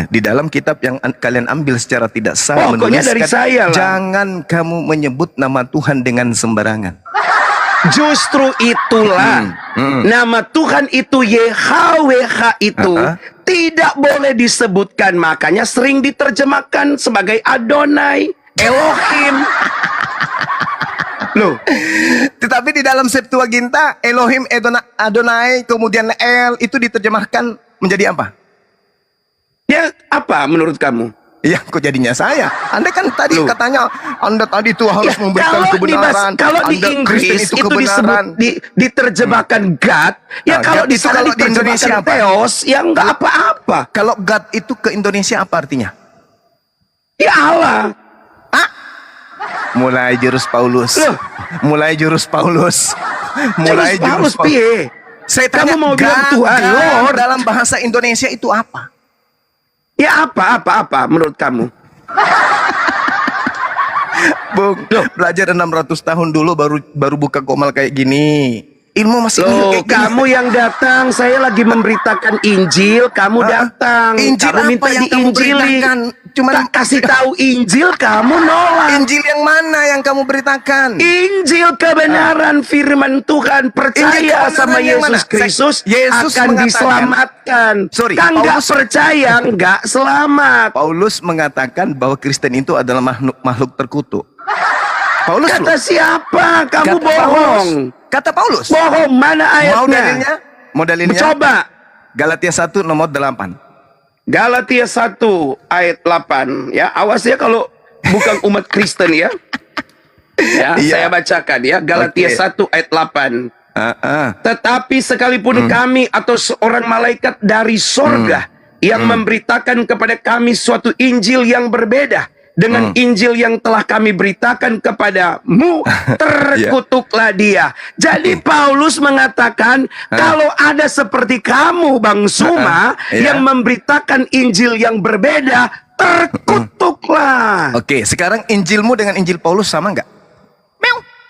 Di dalam kitab yang kalian ambil secara tidak sah Pokoknya dari saya lah. jangan kamu menyebut nama Tuhan dengan sembarangan. Justru itulah nama Tuhan itu YHWH itu tidak boleh disebutkan. Makanya sering diterjemahkan sebagai Adonai, Elohim. Loh, Tetapi di dalam Septuaginta Elohim, Adonai, kemudian El itu diterjemahkan menjadi apa? ya apa menurut kamu? Ya, kok jadinya saya? Anda kan tadi Loh. katanya Anda tadi itu harus Ya, memberikan kebenaran. kalau di Anda Inggris Kristen itu kebenaran. disebut diterjemahkan God. Ya Nah, kalau God di itu sana kalau di Indonesia diterjemahkan apa? Theos, ya nggak apa-apa. Kalau God itu ke Indonesia apa artinya? Ya Allah. Mulai jurus Paulus. Loh. Mulai jurus Paulus. Mulai Paulus jurus Paulus. piye? Saya Kamu tanya, mau bilang Tuhan, Lord. dalam bahasa Indonesia itu apa? Ya apa menurut kamu? Bung, belajar 600 tahun dulu baru buka komal kayak gini. Ilmu masih Loh, kayak gini. kamu yang datang, saya lagi memberitakan Injil, kamu datang. Injil kamu apa minta yang kamu diinjili. beritakan? Cuman Tak kasih tahu Injil, kamu nolak. Injil yang mana yang kamu beritakan? Injil kebenaran firman Tuhan, Injil percaya kebenaran sama yang Yesus mana? Kristus Yesus akan mengatakan- diselamatkan. Sorry, Kan nggak Paulus- percaya, nggak selamat. Paulus mengatakan bahwa Kristen itu adalah makhluk terkutuk. Paulus Kata loh. siapa? Kamu Kata bohong. Paulus. Kata Paulus. Bohong, mana Mau ayatnya? dalilnya? Mau dalilnya? Coba. Galatia 1 nomor 8. Galatia 1 ayat 8 ya. Awas ya kalau bukan umat Kristen ya. Ya, Iya. saya bacakan ya. Galatia Oke. 1 ayat 8. Ah. Tetapi sekalipun kami atau seorang malaikat dari sorga yang memberitakan kepada kami suatu Injil yang berbeda dengan Injil yang telah kami beritakan kepadamu, terkutuklah dia. Jadi Paulus mengatakan, kalau ada seperti kamu, Bang Suma, yang memberitakan Injil yang berbeda, terkutuklah. Oke, sekarang Injilmu dengan Injil Paulus sama nggak?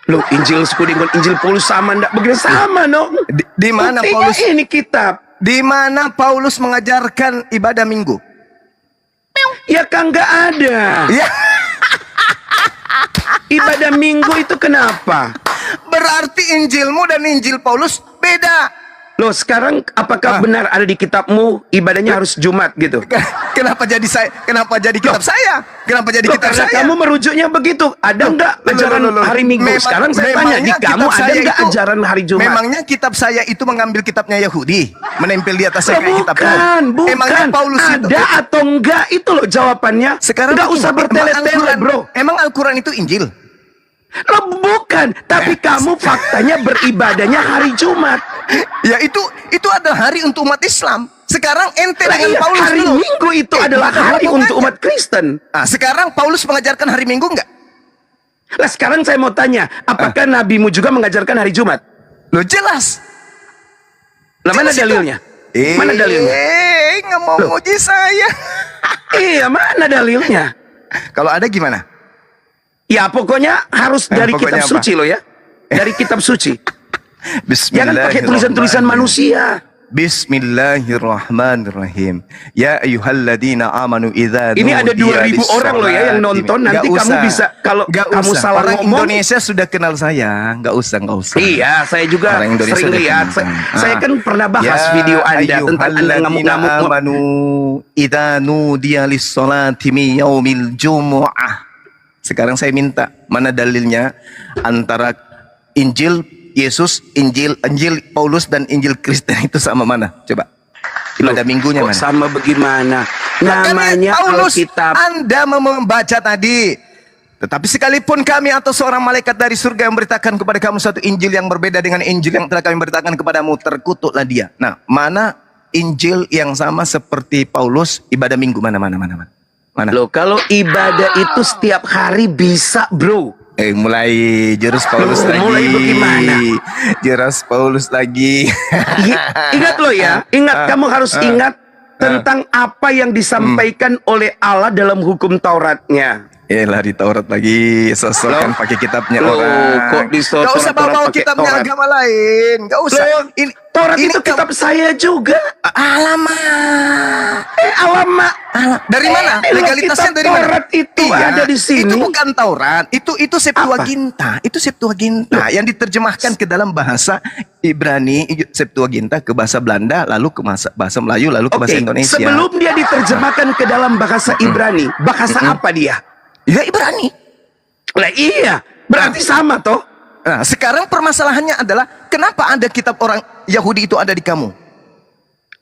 Loh, Injilku dengan Injil Paulus sama enggak? Begini sama, no? Di mana Buktinya Paulus? ini kitab. Di mana Paulus mengajarkan ibadah Minggu? Ya kan nggak ada. Ya, Ibadah Minggu itu kenapa? berarti Injilmu dan Injil Paulus beda. Loh, sekarang apakah benar ada di kitabmu ibadahnya harus Jumat gitu? Kenapa jadi saya? Kenapa jadi kitab saya? Kenapa jadi Loh, kitab karena saya? kamu merujuknya begitu. Ada nggak ajaran hari Minggu? Sekarang saya tanya, di kamu ada nggak ajaran hari Jumat? Memangnya kitab saya itu mengambil kitabnya Yahudi, menempel di atasnya Loh, kayak kitabmu? bukan. Emangnya Paulus itu ada atau enggak itu loh jawabannya. sekarang nggak begini, usah bertele-tele, bro. Emang Al-Quran itu Injil? Loh, bukan, tapi kamu faktanya beribadahnya hari Jumat. Ya itu adalah hari untuk umat Islam. Sekarang ente Lah dengan iya, Paulus hari dulu. Minggu itu adalah ada hari hubungannya. untuk umat Kristen. Nah, sekarang Paulus mengajarkan hari Minggu enggak? Lah sekarang saya mau tanya, apakah nabimu juga mengajarkan hari Jumat? Loh jelas. Lah mana Jelas itu. dalilnya? Mana dalilnya? Nggak mau muji saya. Iya, mana dalilnya? Kalau ada gimana? Ya pokoknya harus dari Pokoknya kitab apa? suci loh ya. Dari kitab suci. Jangan pakai Bismillahirrahmanirrahim. tulisan-tulisan manusia. Bismillahirrahmanirrahim. Ya ayyuhalladzina amanu idza Ini ada 2.000 orang loh ya yang nonton. Nanti kamu bisa, kalau kamu salah orang ngomong. Indonesia sudah kenal saya. Nggak usah. Iya, saya juga Orang Indonesia sering udah lihat. kenal. Saya kan pernah bahas video Anda tentang Anda ngamuk-ngamuk. amanu idza nudiya lis-salati min yaumil jumu'ah. Sekarang saya minta, mana dalilnya antara Injil Yesus, Injil Paulus dan Injil Kristen itu sama mana? Coba. Ibadah minggunya Kok mana? sama bagaimana? Namanya Paulus, Alkitab. Anda membaca tadi. Tetapi sekalipun kami atau seorang malaikat dari surga yang memberitakan kepada kamu satu Injil yang berbeda dengan Injil yang telah kami beritakan kepadamu, terkutuklah dia. Nah, mana Injil yang sama seperti Paulus, ibadah minggu mana? Mana? Loh, kalau ibadah itu setiap hari bisa, bro. Mulai jurus Paulus Loh, lagi. mulai bagaimana? Jurus Paulus lagi. Ingat loh ya, kamu harus ingat tentang apa yang disampaikan oleh Allah dalam hukum Tauratnya. Lah di Taurat lagi sosokan pakai kitabnya Loh, orang. kok di Gak usah Taurat bawa pakai kitabnya Taurat? agama lain. Gak usah. Loh, Taurat itu kitab saya juga. Alamak. Alamak. Dari mana? Loh, Legalitasnya kitab dari mana? Taurat itu ada di sini. Itu bukan Taurat, itu Septuaginta. Itu Septuaginta yang diterjemahkan ke dalam bahasa Ibrani, Septuaginta ke bahasa Belanda, lalu ke bahasa Melayu, lalu ke bahasa Indonesia. Sebelum dia diterjemahkan ke dalam bahasa Ibrani, bahasa apa dia? Ya Ibrani. Lah iya, berarti sama toh. Nah, sekarang permasalahannya adalah kenapa ada kitab orang Yahudi itu ada di kamu?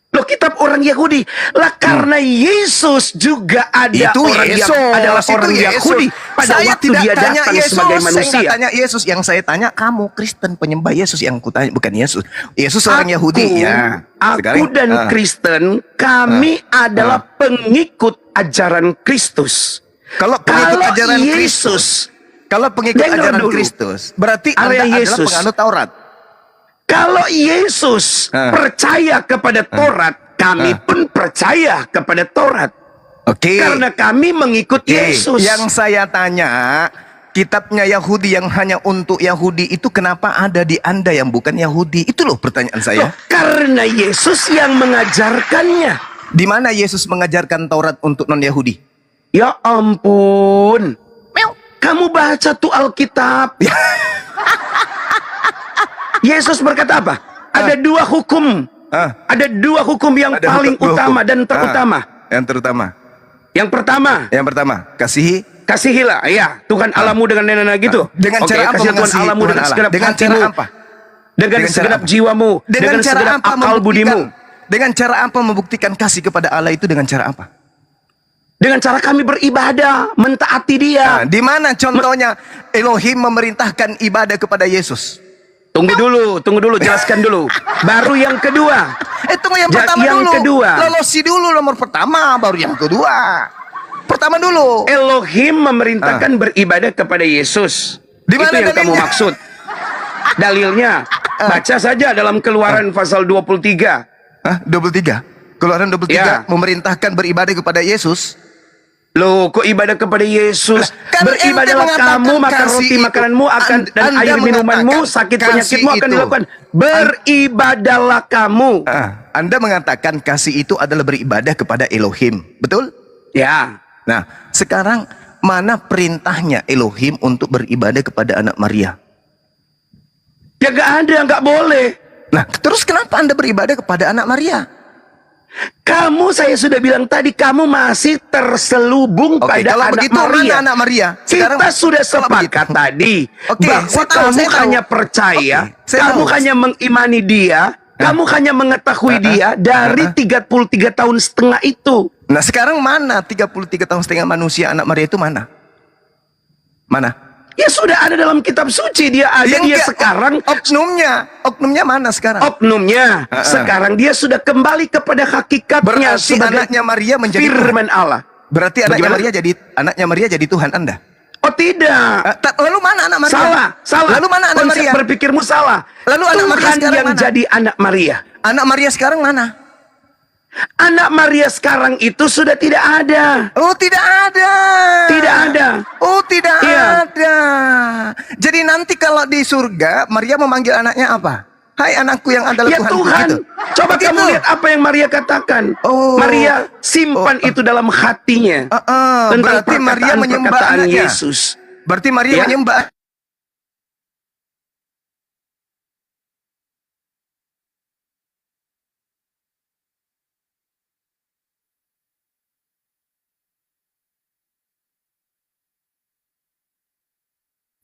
Loh, kitab orang Yahudi. Lah karena Yesus juga ada Itu orang Yesus, adalah itu orang Yesus. Yahudi pada Saya waktu tidak dia tanya datang Yesus, sebagai Saya manusia. nggak tanya Yesus, yang saya tanya kamu Kristen penyembah Yesus yang kutanya bukan Yesus. Yesus orang Yahudi ya. Aku dan Kristen, kami adalah pengikut ajaran Kristus. Kalau pengikut Kalau ajaran Yesus, Kristus, kalau pengikut dengar ajaran dulu. Kristus, berarti Area Anda Yesus. adalah penganut Taurat. Kalau Yesus percaya kepada Taurat, kami pun percaya kepada Taurat. Oke. Karena kami mengikut Yesus. Yang saya tanya, kitabnya Yahudi yang hanya untuk Yahudi itu kenapa ada di Anda yang bukan Yahudi? Itu loh pertanyaan saya. Loh, karena Yesus yang mengajarkannya. Di mana Yesus mengajarkan Taurat untuk non-Yahudi? Ya ampun. Kamu baca tuh Alkitab. Yesus berkata apa? Ada dua hukum. Ada dua hukum yang Ada paling dua utama hukum. dan terutama. Yang terutama. Yang pertama, kasihilah ya Tuhan Allahmu dengan nenek gitu. Dengan Oke, cara apa kasihi Tuhan mengasihi Allahmu Tuhan dengan Allah? segenap Dengan hatimu, cara apa? dengan Dengan segenap cara apa? jiwamu, dengan cara segenap apa akal budimu. Dengan cara apa membuktikan kasih kepada Allah itu dengan cara apa? Dengan cara kami beribadah, mentaati Dia. Di mana contohnya Elohim memerintahkan ibadah kepada Yesus? Tunggu dulu, jelaskan dulu. Baru yang kedua. Tunggu yang pertama yang dulu. kedua. Lolosi dulu nomor pertama, baru yang kedua. Pertama dulu. Elohim memerintahkan beribadah kepada Yesus. Di mana itu yang kamu dalilnya? maksud. Dalilnya, baca saja dalam Keluaran pasal 23. 23. Keluaran 23 Ya. memerintahkan beribadah kepada Yesus. Loh, kok ibadah kepada Yesus? Kan Beribadahlah ente kamu, mengatakan makan kasih roti itu. makananmu akan dan Anda air minumanmu, mengatakan sakit kasih penyakitmu akan itu. dilakukan. Beribadahlah kamu. Anda mengatakan kasih itu adalah beribadah kepada Elohim. Betul? Ya. Nah, sekarang mana perintahnya Elohim untuk beribadah kepada anak Maria? Ya gak ada, gak boleh. Nah, terus kenapa Anda beribadah kepada anak Maria? Kamu, saya sudah bilang tadi, kamu masih terselubung Oke, pada kalau anak begitu Maria. mana anak Maria? Sekarang, Kita sudah kalau sepakat begitu. tadi Oke, bahwa saya tahu, kamu saya tahu. hanya percaya, Oke, saya kamu tahu. hanya mengimani Dia, kamu hanya mengetahui Dia dari 33 tahun setengah itu. Nah, sekarang mana 33 tahun setengah manusia anak Maria itu mana? Mana? Ya sudah ada dalam kitab suci, dia ada, dia enggak, sekarang oknumnya mana sekarang? oknumnya sekarang dia sudah kembali kepada hakikatnya Berarti sebagai anaknya Maria menjadi firman Allah. Berarti Bagaimana? anaknya Maria jadi Tuhan Anda. Oh tidak. Lalu mana anak Maria? Salah. Lalu mana anak Konsep Maria? berpikirmu salah. Lalu anak Maria Tuhan sekarang yang mana? jadi anak Maria. Anak Maria sekarang mana? Anak Maria sekarang itu sudah tidak ada. Oh, tidak ada. Tidak ada. Oh, tidak Iya. ada. Jadi nanti kalau di surga, Maria memanggil anaknya apa? Hai anakku yang adalah Ya Tuhanku, Tuhan, gitu. coba Begitu. kamu lihat apa yang Maria katakan. Oh. Maria simpan itu dalam hatinya. Tentang berarti Maria menyembah perkataan anaknya. Yesus. Berarti Maria Ya. menyembah.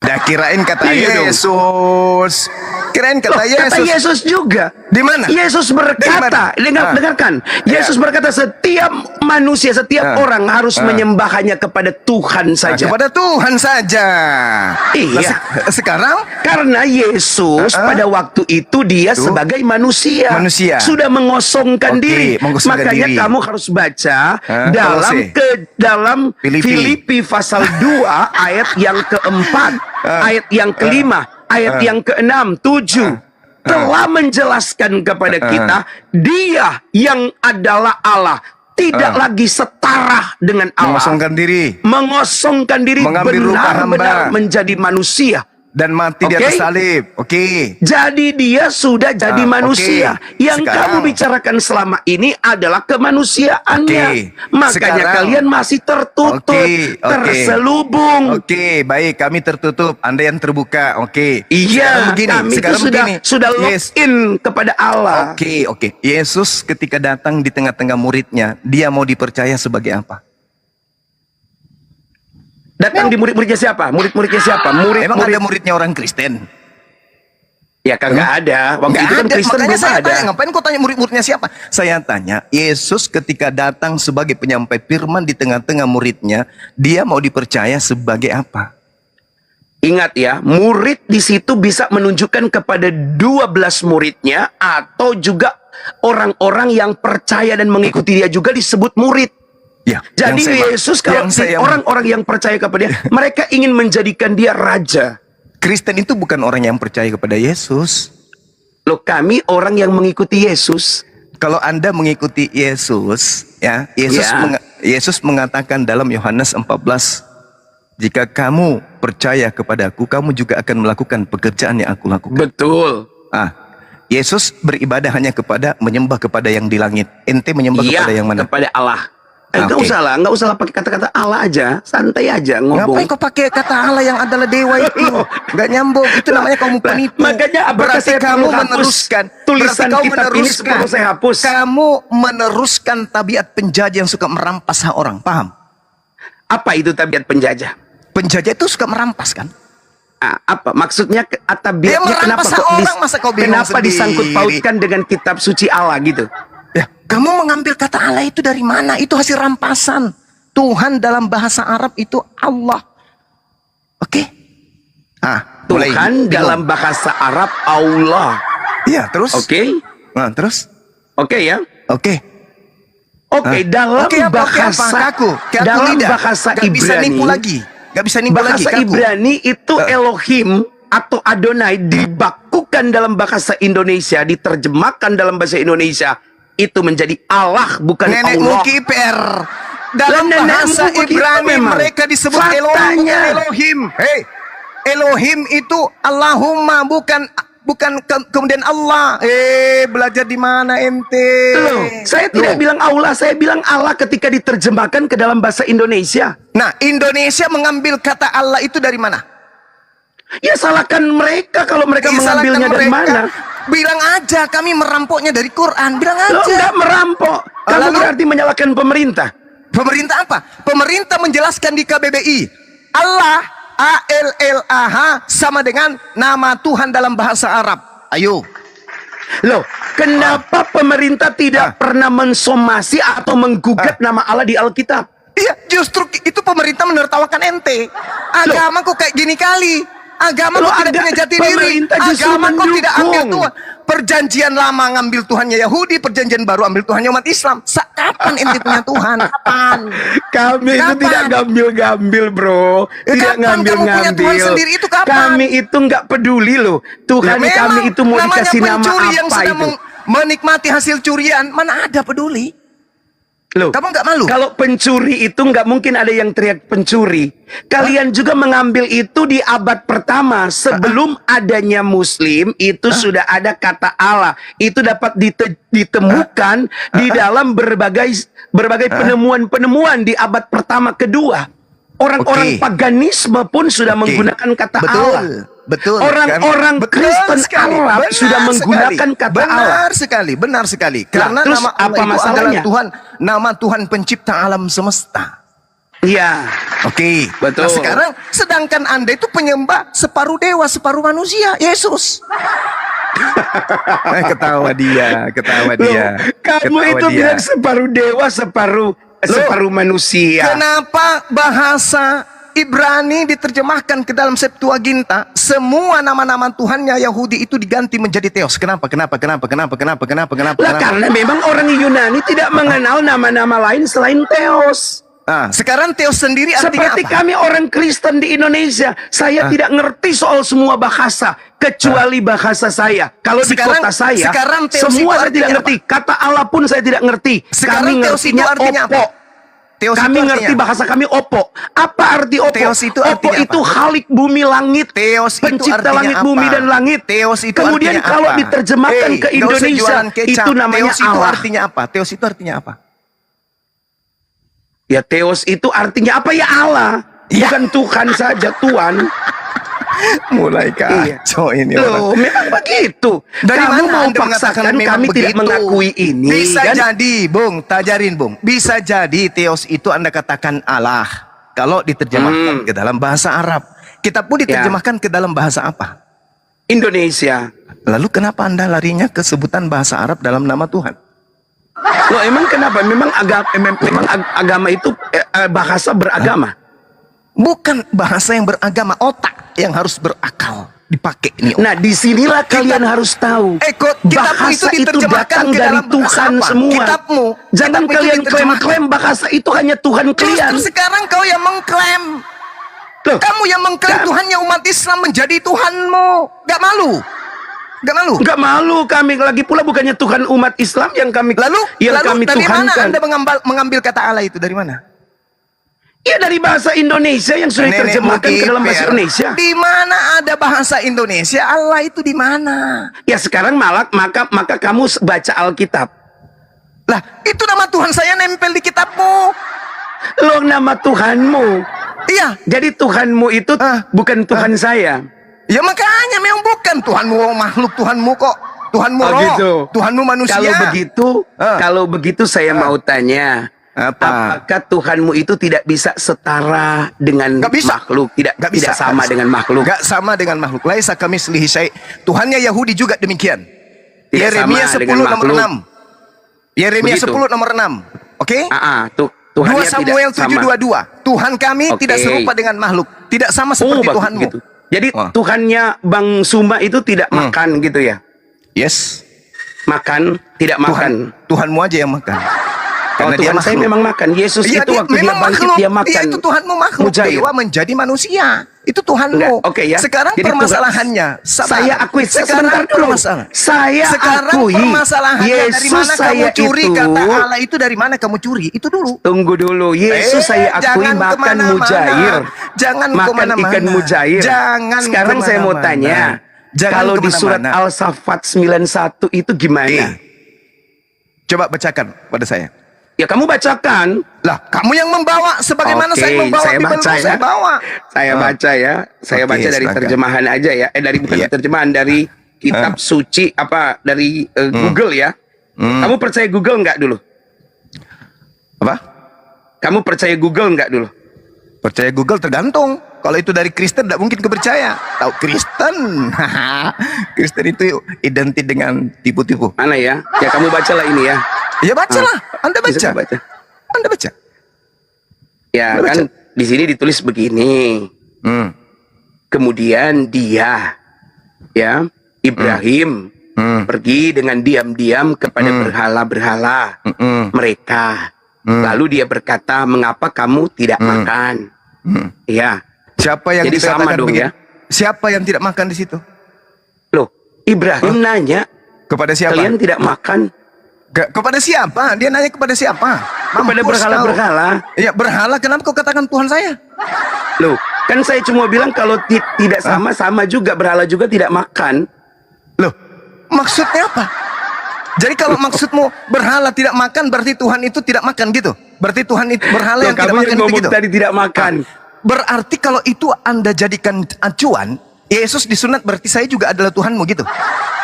Dah kirain kata Iya dong. Yesus. Kirain kata Loh, kata Yesus. Yesus juga. Di mana? Yesus berkata, Di mana? dengarkan. Yesus Ya. berkata setiap manusia, setiap orang harus menyembah hanya kepada Tuhan saja. Kepada Tuhan saja. Iya. Nah, sekarang Karena Yesus pada waktu itu dia sebagai manusia. Manusia. Sudah mengosongkan Oke, diri. mengosongkan Makanya diri. kamu harus baca Kolose. dalam Filipi. Filipi pasal 2 ayat yang keempat, ayat yang kelima, ayat yang keenam, 7. Telah menjelaskan kepada kita Dia yang adalah Allah tidak lagi setara dengan Allah. mengosongkan diri, Mengambil rupa benar-benar hamba. menjadi manusia. Dan mati di Oke. atas salib. Oke. Jadi dia sudah jadi manusia. oke. Yang Sekarang- kamu bicarakan selama ini adalah kemanusiaannya. Oke. Makanya Sekarang- kalian masih tertutup, Oke. terselubung. Oke, baik, kami tertutup, Anda yang terbuka. Oke. Iya, Sekarang begini, kami itu sekarang begini. sudah lock Yes. in kepada Allah. Oke. Yesus ketika datang di tengah-tengah muridnya, dia mau dipercaya sebagai apa? Datang di murid-muridnya siapa? Murid-muridnya siapa? Emang ada muridnya orang Kristen? Ya kagak ada. Waktu Nggak itu kan ada, Kristen makanya belum saya ada. tanya, ngapain kau tanya murid-muridnya siapa? Saya tanya, Yesus ketika datang sebagai penyampai firman di tengah-tengah muridnya, dia mau dipercaya sebagai apa? Ingat ya, murid di situ bisa menunjukkan kepada 12 muridnya atau juga orang-orang yang percaya dan mengikuti dia juga disebut murid. Ya, Jadi yang saya- Yesus kalau yang saya- orang-orang yang percaya kepada dia, mereka ingin menjadikan dia raja. Kristen itu bukan orang yang percaya kepada Yesus. Loh, kami orang yang mengikuti Yesus. Kalau Anda mengikuti Yesus, ya, Yesus mengatakan dalam Yohanes 14, jika kamu percaya kepadaku, kamu juga akan melakukan pekerjaan yang aku lakukan. Betul. Yesus beribadah hanya menyembah kepada yang di langit. Ente menyembah kepada yang mana? Kepada Allah. Nggak usah lah pakai kata-kata Allah aja, santai aja ngomong. Ngapain kau pakai kata Allah yang adalah dewa itu? Nggak nyambung, itu namanya kamu penipu. Makanya berarti kamu meneruskan tulisan kitab ini perlu saya hapus. Kamu meneruskan tabiat penjajah yang suka merampas hak orang, paham? Apa itu tabiat penjajah? Penjajah itu suka merampas kan? Apa maksudnya tabiatnya? Kenapa disangkut pautkan dengan kitab suci Allah gitu? Ya, kamu mengambil kata Allah itu dari mana? Itu hasil rampasan. Tuhan dalam bahasa Arab itu Allah. Oke? Tuhan dalam bahasa Arab Allah. Iya, terus? Oke. Nah, terus? Oke ya? Oke. Dalam bahasa dalam bahasa Ibrani. Bisa nipu lagi. Gak bisa nipu lagi. Bahasa Ibrani itu Elohim atau Adonai dibakukan dalam bahasa Indonesia, diterjemahkan dalam bahasa Indonesia. Itu menjadi Allah, bukan Allah. Kiper. Dalam bahasa Ibrani mereka disebut Elohim. Hei, Elohim itu Allahumma, bukan kemudian Allah. Belajar di mana ente? Loh, saya tidak bilang Allah, saya bilang Allah ketika diterjemahkan ke dalam bahasa Indonesia. Nah, Indonesia mengambil kata Allah itu dari mana? Ya salahkan mereka kalau mereka mengambilnya dari mana. Bilang aja kami merampoknya dari Quran. Bilang aja. Lo nggak merampok. Kamu berarti menyalahkan pemerintah. Pemerintah apa? Pemerintah menjelaskan di KBBI. Allah, A-L-L-A-H, sama dengan nama Tuhan dalam bahasa Arab. Ayo. Loh, kenapa pemerintah tidak pernah mensomasi atau menggugat nama Allah di Alkitab? Iya, justru itu pemerintah menertawakan ente. Agama kok kayak gini kali. Agama kok tidak punya jati diri. Agama kok tidak ambil Tuhan. Perjanjian lama ngambil Tuhannya Yahudi, perjanjian baru ambil Tuhannya umat Islam. Kapan ente punya Tuhan? Kapan? Kami itu tidak ngambil-ngambil, bro. Tidak ngambil-ngambil. Kami itu nggak peduli loh. Tuhan kami itu mau dikasih nama apa itu? Menikmati hasil curian, mana ada peduli? Loh, kamu nggak malu? Kalau pencuri itu nggak mungkin ada yang teriak pencuri. Kalian juga mengambil itu di abad pertama. Sebelum adanya Muslim, itu sudah ada kata Allah. Itu dapat ditemukan di dalam berbagai penemuan-penemuan di abad pertama kedua. Orang-orang paganisme pun sudah menggunakan kata Allah. Betul. Orang-orang Kristen Arab sudah menggunakan kata Allah. Benar sekali. Karena terus nama apa Allah masalahnya? Adalah Tuhan, nama Tuhan pencipta alam semesta. Iya. Oke. Betul. Nah, sekarang sedangkan Anda itu penyembah separuh dewa, separuh manusia, Yesus. Ketawa dia. Kamu itu bilang separuh dewa, separuh manusia. Kenapa bahasa Ibrani diterjemahkan ke dalam Septuaginta? Semua nama-nama Tuhannya Yahudi itu diganti menjadi Theos. Kenapa? Karena memang orang Yunani tidak mengenal nama-nama lain selain Theos. Sekarang Theos sendiri artinya seperti apa? kami orang Kristen di Indonesia, saya tidak ngerti soal semua bahasa kecuali bahasa saya. Kalau di kota saya, semua saya tidak ngerti. Kata Allah pun saya tidak ngerti. Sekarang kami Theos itu artinya Oppo. apa? Kami ngerti bahasa kami Oppo. Apa arti Oppo? Theos itu Oppo itu Khalik bumi langit, pencipta langit bumi dan langit. Theos itu kemudian kalau apa? diterjemahkan ke Indonesia, itu namanya Theos itu Allah. artinya apa? Theos itu artinya apa? Ya Theos itu artinya apa ya? Allah. Bukan Tuhan saja, Tuhan. Mulai kacau ini loh, memang begitu. Dari kamu mana mau Anda paksakan kami tidak mengakui ini? Bisa kan? jadi, Bung, tajarin, Bung. Bisa jadi Theos itu Anda katakan Allah. Kalau diterjemahkan ke dalam bahasa Arab. Kitab pun diterjemahkan ke dalam bahasa apa? Indonesia. Lalu kenapa Anda larinya ke sebutan bahasa Arab dalam nama Tuhan? Loh, emang kenapa? Memang agama itu bahasa beragama. Bukan bahasa yang beragama, otak yang harus berakal dipakai ini. Nah, disinilah kalian harus tahu. Bahasa itu datang dari Tuhan semua. Kitabmu. Jangan kalian klaim-klaim bahasa itu hanya Tuhan kalian. Justru sekarang kau yang mengklaim. Kamu yang mengklaim Tuhannya umat Islam menjadi Tuhanmu. Gak malu? Nggak malu? Nggak malu kami. Lagi pula bukannya Tuhan umat Islam yang kami Lalu kami dari mana tuhankan. Anda mengambil kata Allah itu dari mana? Ya dari bahasa Indonesia yang sudah Nenek diterjemahkan ke dalam bahasa Kiper. Indonesia. Di mana ada bahasa Indonesia? Allah itu di mana? Ya sekarang maka kamu baca Alkitab. Lah, itu nama Tuhan saya nempel di kitabmu. Loh, nama Tuhanmu. Iya. Jadi Tuhanmu itu bukan Tuhan saya. Ya makanya memang bukan Tuhanmu makhluk, Tuhanmu kok. Tuhanmu roh, gitu. Tuhanmu manusia. Kalau begitu saya mau tanya. Apakah Tuhanmu itu tidak bisa setara dengan makhluk? Tidak sama dengan makhluk. Gak sama dengan makhluk. Laisa kamitslihi syai'. Tuhannya Yahudi juga demikian. Tidak Yeremia sama 10 dengan nomor makhluk. 6. Yeremia Begitu. 10 nomor 6. Oke? Tuhannya 2 Samuel tidak sama. 7:22. Tuhan kami tidak serupa dengan makhluk. Tidak sama seperti Tuhanmu. Gitu. Jadi Tuhannya Bang Suma itu tidak makan gitu ya? Yes. Makan, tidak makan. Tuhanmu aja yang makan. Karena dia Tuhan saya makhluk. memang makan. Yesus Iya, itu waktu dia memang bangkit makhluk. dia makan. Iya, itu Tuhanmu makhluk. Mujair. Dewa menjadi manusia. Itu Tuhanmu. Enggak, oke ya. Sekarang Jadi permasalahannya. saya akui. Sekarang Sekarang Sekarang akui. permasalahannya dari Yesus mana kamu saya curi itu. kata Allah itu dari mana kamu curi? Itu dulu. Tunggu dulu. Yesus saya akui jangan makan kemana-mana. mujair. Jangan makan kemana-mana. ikan mujair. Jangan Sekarang saya mau kemana-mana. tanya. Jangan Kalau di surat kemana-mana. Al-Saffat 91 itu gimana? Coba bacakan pada saya. Ya kamu bacakan. Lah, kamu yang membawa sebagaimana Oke, saya membawa saya Bible baca ya. saya bawa. Saya baca ya. Saya Oke, baca dari silakan. terjemahan aja ya. Dari bukan terjemahan, dari kitab suci dari Google ya. Kamu percaya Google nggak dulu? Apa? Kamu percaya Google nggak dulu? Percaya Google tergantung. Kalau itu dari Kristen tidak mungkin kepercaya. Tahu Kristen? Kristen itu identik dengan tipu-tipu. Mana ya? Ya kamu bacalah ini ya. Ya bacalah. Anda Bisa baca. baca. Anda baca. Ya Anda kan di sini ditulis begini. Kemudian dia, ya Ibrahim pergi dengan diam-diam kepada berhala-berhala mereka. Lalu dia berkata, mengapa kamu tidak makan? Ya. Siapa yang Jadi sama dikatakan dong begitu? ya. Siapa yang tidak makan di situ? Loh, Ibrahim nanya, Kepada siapa? kalian tidak makan? Kepada siapa? Dia nanya kepada siapa? Kepada Mampus berhala-berhala. kau. Iya, berhala. Kenapa kau katakan Tuhan saya? Loh, kan saya cuma bilang kalau tidak sama juga, berhala juga tidak makan. Loh, maksudnya apa? Jadi kalau maksudmu berhala tidak makan, berarti Tuhan itu tidak makan gitu? Berarti Tuhan itu berhala yang tidak kamu makan yang itu ngomong gitu? tadi tidak makan. Berarti kalau itu Anda jadikan acuan, Yesus disunat berarti saya juga adalah Tuhanmu gitu?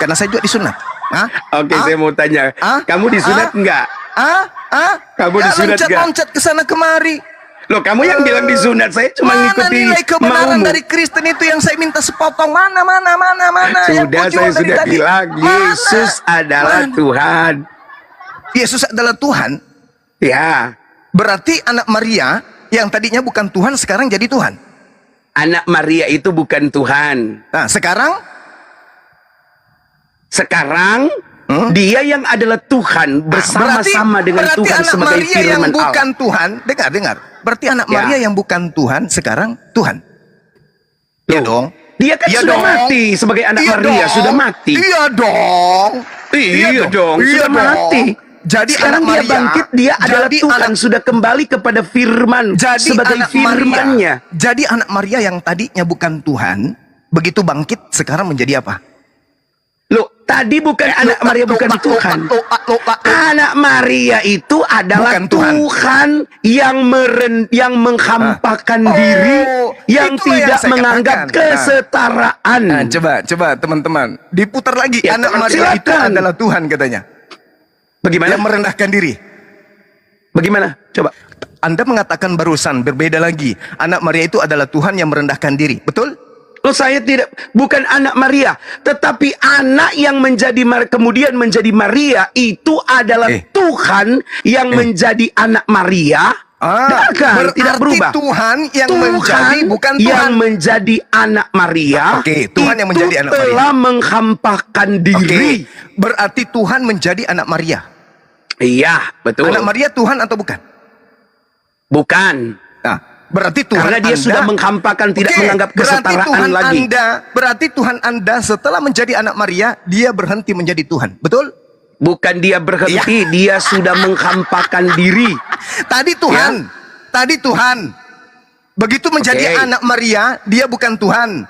Karena saya juga disunat. Hah? Oke, saya mau tanya, kamu disunat enggak? Kamu disunat enggak? Loncat ke sana kemari. Loh, kamu yang bilang disunat, saya cuma Mana ngikuti nilai kebenaran maumu. dari Kristen itu yang saya minta sepotong? Mana? Yang Sudah, kau jual saya dari sudah tadi? bilang, Yesus adalah Mana? Tuhan. Yesus adalah Tuhan. Ya, Berarti anak Maria yang tadinya bukan Tuhan sekarang jadi Tuhan. anak Maria itu bukan Tuhan. Nah, sekarang Dia yang adalah Tuhan bersama-sama dengan berarti Tuhan anak sebagai Maria yang firman bukan Allah. Tuhan. Dengar. Berarti anak Ya. Maria yang bukan Tuhan sekarang Tuhan. Iya dong. Dia kan Iya sudah dong. mati sebagai anak Iya Maria, dong. sudah mati. Iya dong. Iya dong, sudah mati. Jadi Sekarang anak dia Maria, bangkit, dia adalah jadi Tuhan, sudah kembali kepada firman sebagai anak firman-Nya. Maria, jadi anak Maria yang tadinya bukan Tuhan, begitu bangkit sekarang menjadi apa? Loh, tadi bukan anak Maria bukan Tuhan. Anak Maria itu adalah Bukan Tuhan. Tuhan yang menghampakan diri, yang itulah yang tidak saya menganggap katakan. kesetaraan. Nah, coba teman-teman, diputar lagi. Ya, anak Maria itu silakan. adalah Tuhan katanya. Bagaimana? Yang merendahkan diri. Bagaimana? Coba. Anda mengatakan barusan berbeda lagi. Anak Maria itu adalah Tuhan yang merendahkan diri. Betul? Loh, saya bukan anak Maria, tetapi anak yang kemudian menjadi Maria itu adalah Tuhan yang menjadi anak Maria. Benar kan? Tidak berubah. Tuhan yang menjadi bukan Tuhan. yang menjadi anak Maria. Oke, Tuhan yang menjadi anak Maria. telah menghampakan diri. Berarti Tuhan menjadi anak Maria. Iya, betul. Anak Maria Tuhan atau bukan? Bukan. Nah, Berarti Tuhan karena dia sudah menghampakan, tidak menganggap kesetaraan lagi. Berarti Tuhan Anda setelah menjadi anak Maria, dia berhenti menjadi Tuhan. Betul? Bukan dia berhenti, dia sudah menghampakan diri. Tadi Tuhan. Begitu menjadi anak Maria, dia bukan Tuhan.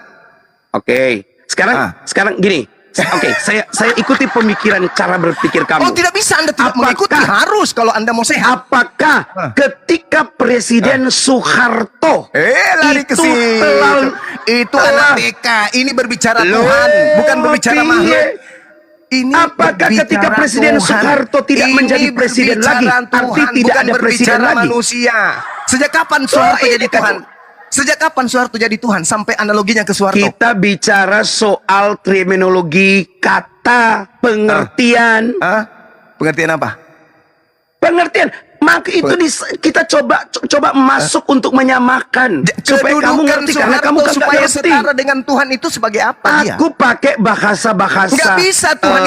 Oke. Sekarang gini. Oke, saya ikuti pemikiran cara berpikir kamu. Oh, tidak bisa Anda tidak mengikuti, harus kalau Anda mau sehat. Apakah ketika Presiden Soeharto lari ke situ. Itu anak TK, ini berbicara Tuhan, bukan berbicara makhluk. Ini apakah ketika Presiden Soeharto tidak menjadi presiden lagi, arti tidak ada presiden lagi? Manusia. Sejak kapan Soeharto jadi Tuhan? Sejak kapan Soeharto jadi Tuhan? Sampai analoginya ke Soeharto. Kita bicara soal terminologi, kata, pengertian. Pengertian apa? Pengertian. Maka itu kita coba masuk untuk menyamakan supaya kamu ngerti, karena kamu kan supaya ngerti. Setara dengan Tuhan itu sebagai apa dia? Aku pakai bahasa-bahasa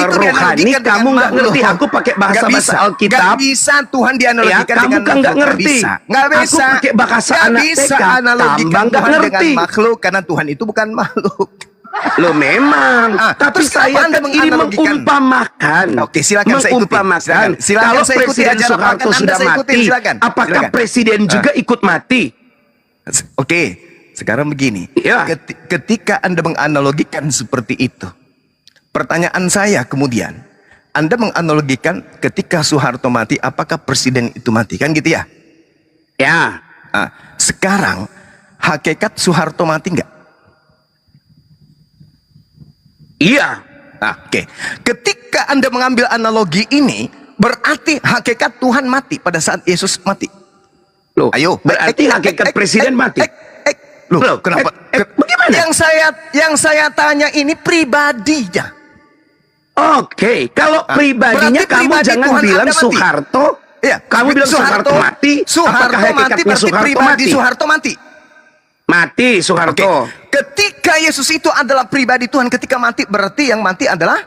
rohani, kamu nggak ngerti. Aku pakai bahasa-bahasa Alkitab. Nggak bisa Tuhan dianalogikan dengan kamu kan nggak ngerti. Nggak bisa. Aku pakai bahasa anak TK, tambah nggak ngerti. Dengan makhluk, karena Tuhan itu bukan makhluk. Loh memang, tapi saya kan ini mengumpamakan. Oke, silakan saya ikuti. Kalau Presiden Soeharto sudah mati, apakah Presiden juga ikut mati? Oke, sekarang begini. Ketika Anda menganalogikan seperti itu, pertanyaan saya kemudian, Anda menganalogikan ketika Soeharto mati, apakah Presiden itu mati? Kan gitu ya? Ya. Sekarang, hakikat Soeharto mati nggak? Iya. Oke. Ketika Anda mengambil analogi ini, berarti hakikat Tuhan mati pada saat Yesus mati. Loh, ayo. Berarti hakikat presiden mati. Loh, kenapa? Bagaimana? Yang saya tanya ini pribadinya. Oke, kalau pribadinya kamu jangan Tuhan bilang Soeharto. Ya, kamu bilang Soeharto mati. Soeharto mati berarti pribadi Soeharto mati. Mati Soeharto. Ketika Yesus itu adalah pribadi Tuhan, ketika mati berarti yang mati adalah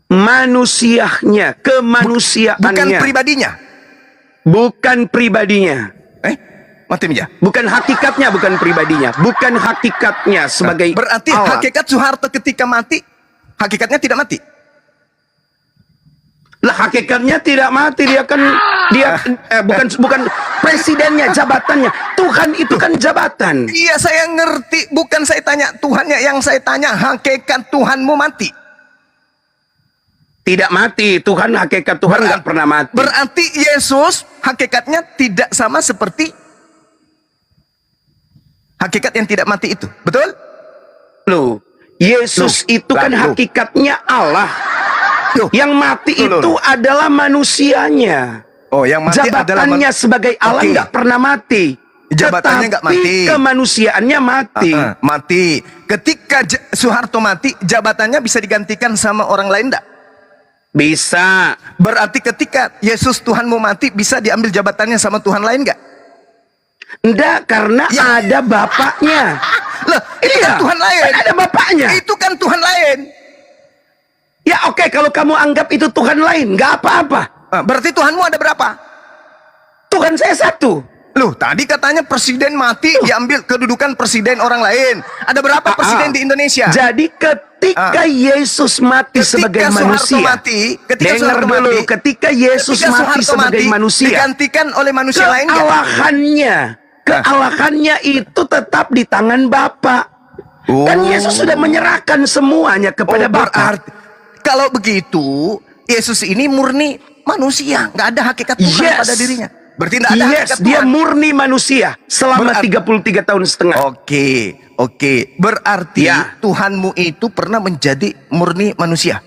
manusianya, kemanusiaannya. Bukan pribadinya. Bukan pribadinya. Mati aja. Bukan hakikatnya, bukan pribadinya. Bukan hakikatnya sebagai berarti Allah. Hakikat Soeharto ketika mati, hakikatnya tidak mati. Lah hakikatnya tidak mati, bukan presidennya, jabatannya. Tuhan itu kan jabatan. Iya, saya ngerti, bukan saya tanya Tuhannya, yang saya tanya hakikat Tuhanmu mati. Tidak mati, Tuhan hakikat Tuhan nggak pernah mati. Berarti Yesus hakikatnya tidak sama seperti hakikat yang tidak mati itu, betul? Loh, Yesus itu kan hakikatnya Allah. Yang mati itu adalah manusianya. Oh, yang mati jabatannya sebagai Allah nggak pernah mati. Jabatannya nggak mati. Kemanusiaannya mati. Mati. Ketika Soeharto mati, jabatannya bisa digantikan sama orang lain nggak? Bisa. Berarti ketika Yesus Tuhanmu mati, bisa diambil jabatannya sama Tuhan lain nggak? Enggak, karena ada bapaknya. Loh, itu kan Tuhan lain. Ada bapaknya. Itu kan Tuhan lain. Ya oke, kalau kamu anggap itu Tuhan lain, nggak apa-apa. Berarti Tuhanmu ada berapa? Tuhan saya satu. Loh, tadi katanya presiden mati, diambil kedudukan presiden orang lain. Ada berapa presiden di Indonesia? Jadi ketika Yesus mati sebagai manusia, dengar dulu, ketika Yesus mati sebagai manusia, digantikan oleh manusia lain. Kealahannya itu tetap di tangan Bapa. Kan Yesus sudah menyerahkan semuanya kepada Bapa. Kalau begitu, Yesus ini murni manusia, nggak ada hakikat Tuhan pada dirinya. Berarti tidak ada hakikat Tuhan. Dia murni manusia selama 33 tahun setengah. Oke. Berarti Tuhanmu itu pernah menjadi murni manusia.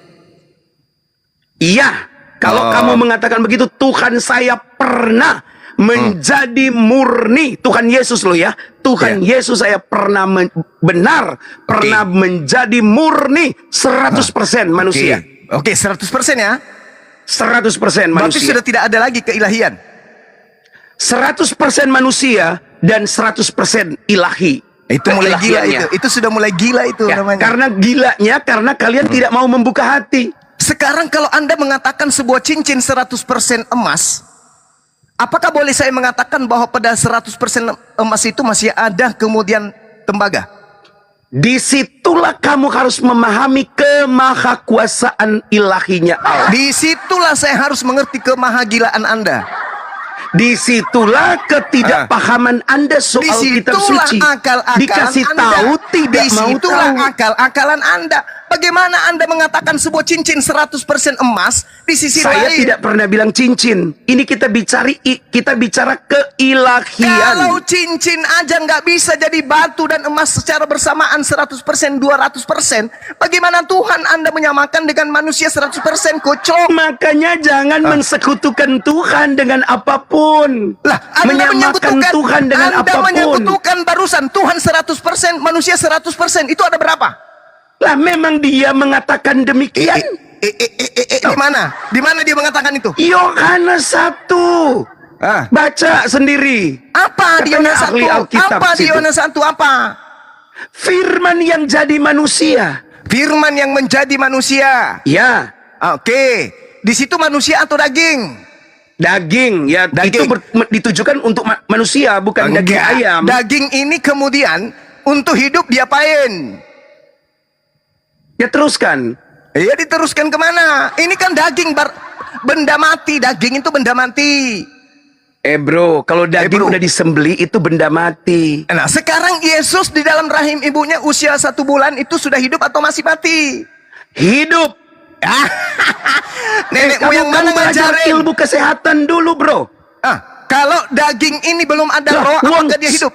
Iya. Kalau kamu mengatakan begitu, Tuhan saya pernah menjadi murni. Tuhan Yesus loh ya. Tuhan Yesus saya pernah pernah menjadi murni 100% manusia. Oke, 100% ya. 100% manusia. Berarti sudah tidak ada lagi keilahian. 100% manusia dan 100% ilahi. Itu mulai gila itu. Itu sudah mulai gila itu namanya. Karena gilanya karena kalian tidak mau membuka hati. Sekarang kalau Anda mengatakan sebuah cincin 100% emas, Apakah boleh saya mengatakan bahwa pada 100% emas itu masih ada kemudian tembaga? Disitulah kamu harus memahami kemahakuasaan ilahinya Allah. Disitulah saya harus mengerti kemahagilaan Anda. Disitulah ketidakpahaman Anda soal kitab suci. Dikasih tahu tidak mau Disitulah tahu. akal-akalan Anda. Bagaimana Anda mengatakan sebuah cincin 100% emas di sisi Saya lain? tidak pernah bilang cincin. Ini kita bicara keilahian. Kalau cincin aja nggak bisa jadi batu dan emas secara bersamaan 100%, 200%. Bagaimana Tuhan Anda menyamakan dengan manusia 100% kocok? Makanya jangan mensekutukan Tuhan dengan apapun. Lah, Anda menyamakan Tuhan dengan Anda apapun. menyekutukan barusan Tuhan 100%, manusia 100%. Itu ada berapa? Lah memang dia mengatakan demikian. Di mana? Di mana dia mengatakan itu? Yohanes 1. Baca sendiri. Apa di Katanya Yohanes 1? ahli Alkitab Apa di situ. Yohanes 1? Apa? Firman yang jadi manusia. Firman yang menjadi manusia. Ya, Oke. Di situ manusia atau daging? daging. Ya, Daging. itu ditujukan untuk manusia, bukan daging Enggak. ayam. Daging ini kemudian untuk hidup diapain? Ya teruskan. Ya diteruskan kemana? Ini kan daging benda mati. Daging itu benda mati. Bro, kalau daging bro. udah disembeli itu benda mati. Nah sekarang Yesus di dalam rahim ibunya usia 1 bulan itu sudah hidup atau masih mati? Hidup. Nenek Kamu moyang kan mana belajar ngajarin? ilmu kesehatan dulu, bro. Kalau daging ini belum ada Lah, roh, uang- apakah dia hidup?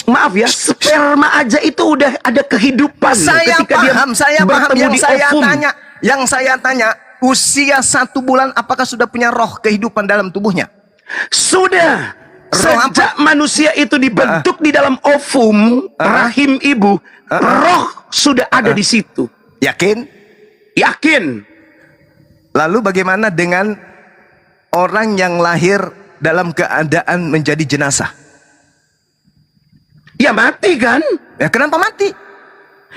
Maaf ya, sperma aja itu udah ada kehidupan. Saya ketika dia paham. bertemu Yang di saya ovum. tanya, usia 1 bulan apakah sudah punya roh kehidupan dalam tubuhnya? Sudah. Roh Sejak manusia itu dibentuk di dalam ovum rahim ibu, roh sudah ada di situ. Yakin? Yakin? Lalu bagaimana dengan orang yang lahir dalam keadaan menjadi jenazah? Ya mati kan? Ya kenapa mati?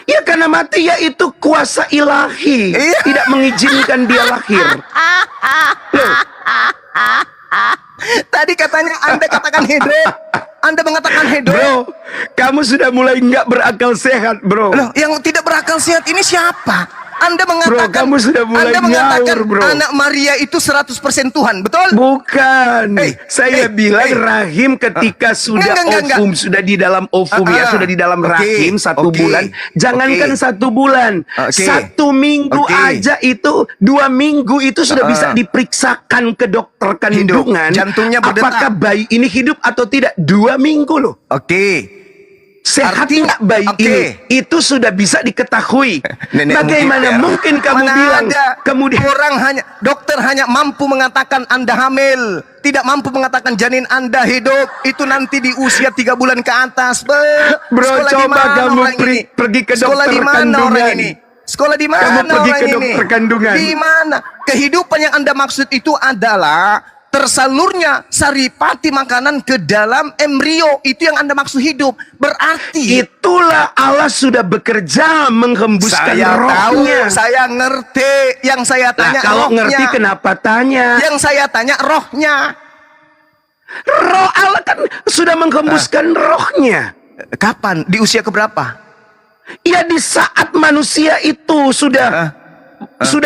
Ya karena mati yaitu kuasa ilahi. Iya. Tidak mengizinkan dia lahir. Loh, Tadi katanya Anda katakan hidup. Anda mengatakan hidup. bro, kamu sudah mulai nggak berakal sehat, bro. Loh, yang tidak berakal sehat ini siapa? Anda mengatakan, kamu sudah mulai Anda mengatakan ngawur, bro. anak Maria itu 100% Tuhan, betul? Bukan. Saya bilang rahim ketika sudah Enggak. ovum, sudah di dalam ovum ya, sudah di dalam Oke, rahim 1 oke, bulan. Jangankan oke. 1 bulan, Oke. 1 minggu Oke. aja itu, 2 minggu itu sudah bisa diperiksakan ke dokter kandungan. Jantungnya berdetak. Apakah bayi ini hidup atau tidak? 2 minggu loh. Oke. Sehat Artinya- nggak bayi oke. ini? Itu sudah bisa diketahui. Nenek Bagaimana mungkin kamu Mana bilang ada kemudian dokter hanya mampu mengatakan Anda hamil, tidak mampu mengatakan janin Anda hidup. Itu nanti di usia 3 bulan ke atas. Bro, Sekolah di coba mana kamu orang ini? pergi ke Sekolah dokter di mana kandungan. orang ini? Sekolah di mana Kamu pergi orang ke ini? dokter kandungan. Di mana? Kehidupan yang Anda maksud itu adalah tersalurnya saripati makanan ke dalam embrio. Itu yang Anda maksud hidup. Berarti itulah Allah sudah bekerja menghembuskan saya tahu, rohnya. saya ngerti. Yang saya Nah, tanya kalau rohnya. ngerti kenapa tanya? Yang saya tanya rohnya. Roh Allah kan sudah menghembuskan rohnya. Kapan? Di usia keberapa? Ya di saat manusia itu sudah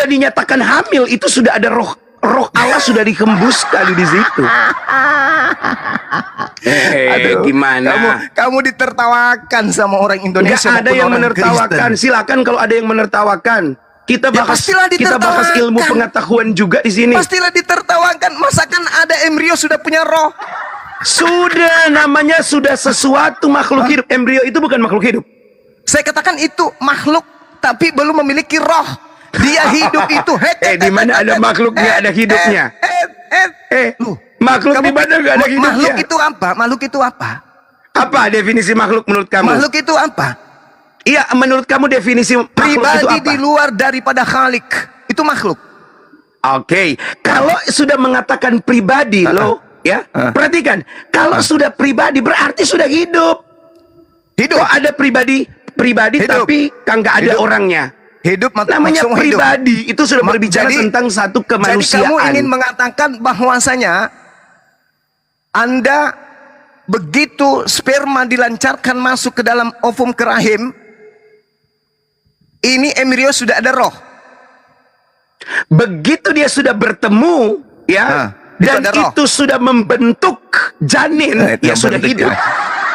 dinyatakan hamil, itu sudah ada roh Allah sudah dihembuskan di situ. Kamu ditertawakan sama orang Indonesia. Nggak ada maupun yang orang menertawakan. Kristen. Silakan kalau ada yang menertawakan. Kita Ya, bahas pastilah kita bahas ditertawakan. ilmu pengetahuan juga di sini. Pastilah ditertawakan. Masakan ada embrio sudah punya roh? Sudah, namanya sudah sesuatu makhluk hidup. Embrio itu bukan makhluk hidup. Saya katakan itu makhluk tapi belum memiliki roh. Dia hidup itu. Di mana ada makhluknya ada hidupnya. Makhluk di mana nggak ada hidupnya? Makhluk itu apa? Makhluk itu apa? Apa definisi makhluk menurut kamu? Makhluk itu apa? Iya, menurut kamu definisi makhluk itu Pribadi apa? di luar daripada Khalik. Itu makhluk. Oke, kalau sudah mengatakan pribadi loh, ya, perhatikan. Kalau sudah pribadi berarti sudah hidup. Hidup. Kok ada pribadi Hidup. tapi kan nggak ada Hidup. orangnya. Hidup Namanya maksudmu hidup. pribadi itu sudah berbicara Jadi- tentang satu Jadi kemanusiaan. kamu ingin mengatakan bahwasanya Anda begitu sperma dilancarkan masuk ke dalam ovum ke rahim, ini embrio sudah ada roh. Begitu dia sudah bertemu, ya, dan ada roh. itu sudah membentuk janin, ya sudah hidup.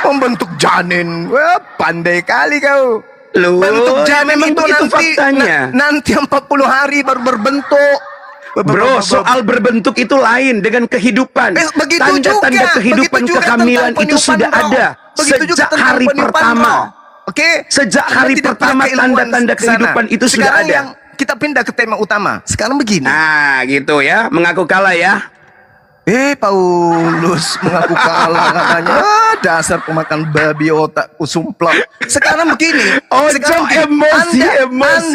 Membentuk janin. Wah, pandai kali kau. Loh, Bentuk ya janin memang itu begitu nanti faktanya. nanti 40 hari baru berbentuk. Bro, soal berbentuk itu lain dengan kehidupan. Begitu Tanda-tanda juga, kehidupan begitu juga kehamilan tentang itu sudah peniupan roh. ada Begitu juga sejak tentang hari peniupan pertama. roh. Oke. Sejak Anda hari tidak pertama punya keilmuan tanda-tanda ke sana. kehidupan itu sudah Sekarang ada. yang kita pindah ke tema utama. Sekarang begini. Nah, gitu ya, mengaku kalah ya. Paulus mengaku kalah katanya. Dasar pemakan babi otakku sumplang. Sekarang begini. Sekarang begini.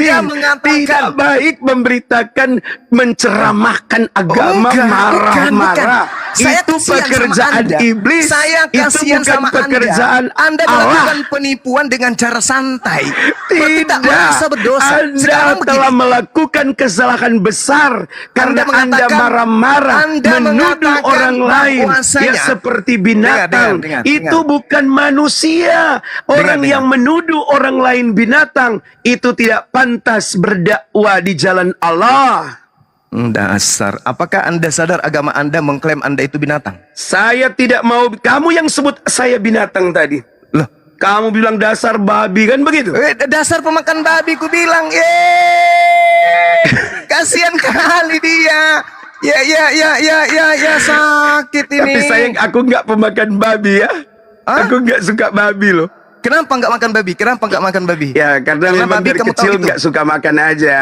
Anda mengatakan tidak baik memberitakan, menceramahkan agama, bukan. marah-marah. Saya Itu kasihan sama pekerjaan Anda. iblis. Saya Itu kasihan bukan sama pekerjaan Anda Allah. melakukan penipuan dengan cara santai. Tidak merasa berdosa. Anda Sekarang telah begini. melakukan kesalahan besar karena Anda mengatakan- marah-marah, Anda menuduh mengatakan orang lain bahwasanya- ya seperti binatang. Dengar. Itu bukan manusia. Orang Dengar. yang menuduh orang lain binatang itu tidak pantas berdakwah di jalan Allah. Dasar. Apakah Anda sadar agama Anda mengklaim Anda itu binatang? Saya tidak mau. Kamu yang sebut saya binatang tadi. Loh, Kamu bilang dasar babi kan begitu? dasar pemakan babi ku bilang. Kasihan kali dia. Ya sakit ini. Tapi sayang aku nggak pemakan babi ya. Hah? Aku nggak suka babi loh. Kenapa nggak makan babi? Kenapa nggak makan babi? Ya karena memang babi dari kamu tahu kecil itu. nggak suka makan aja.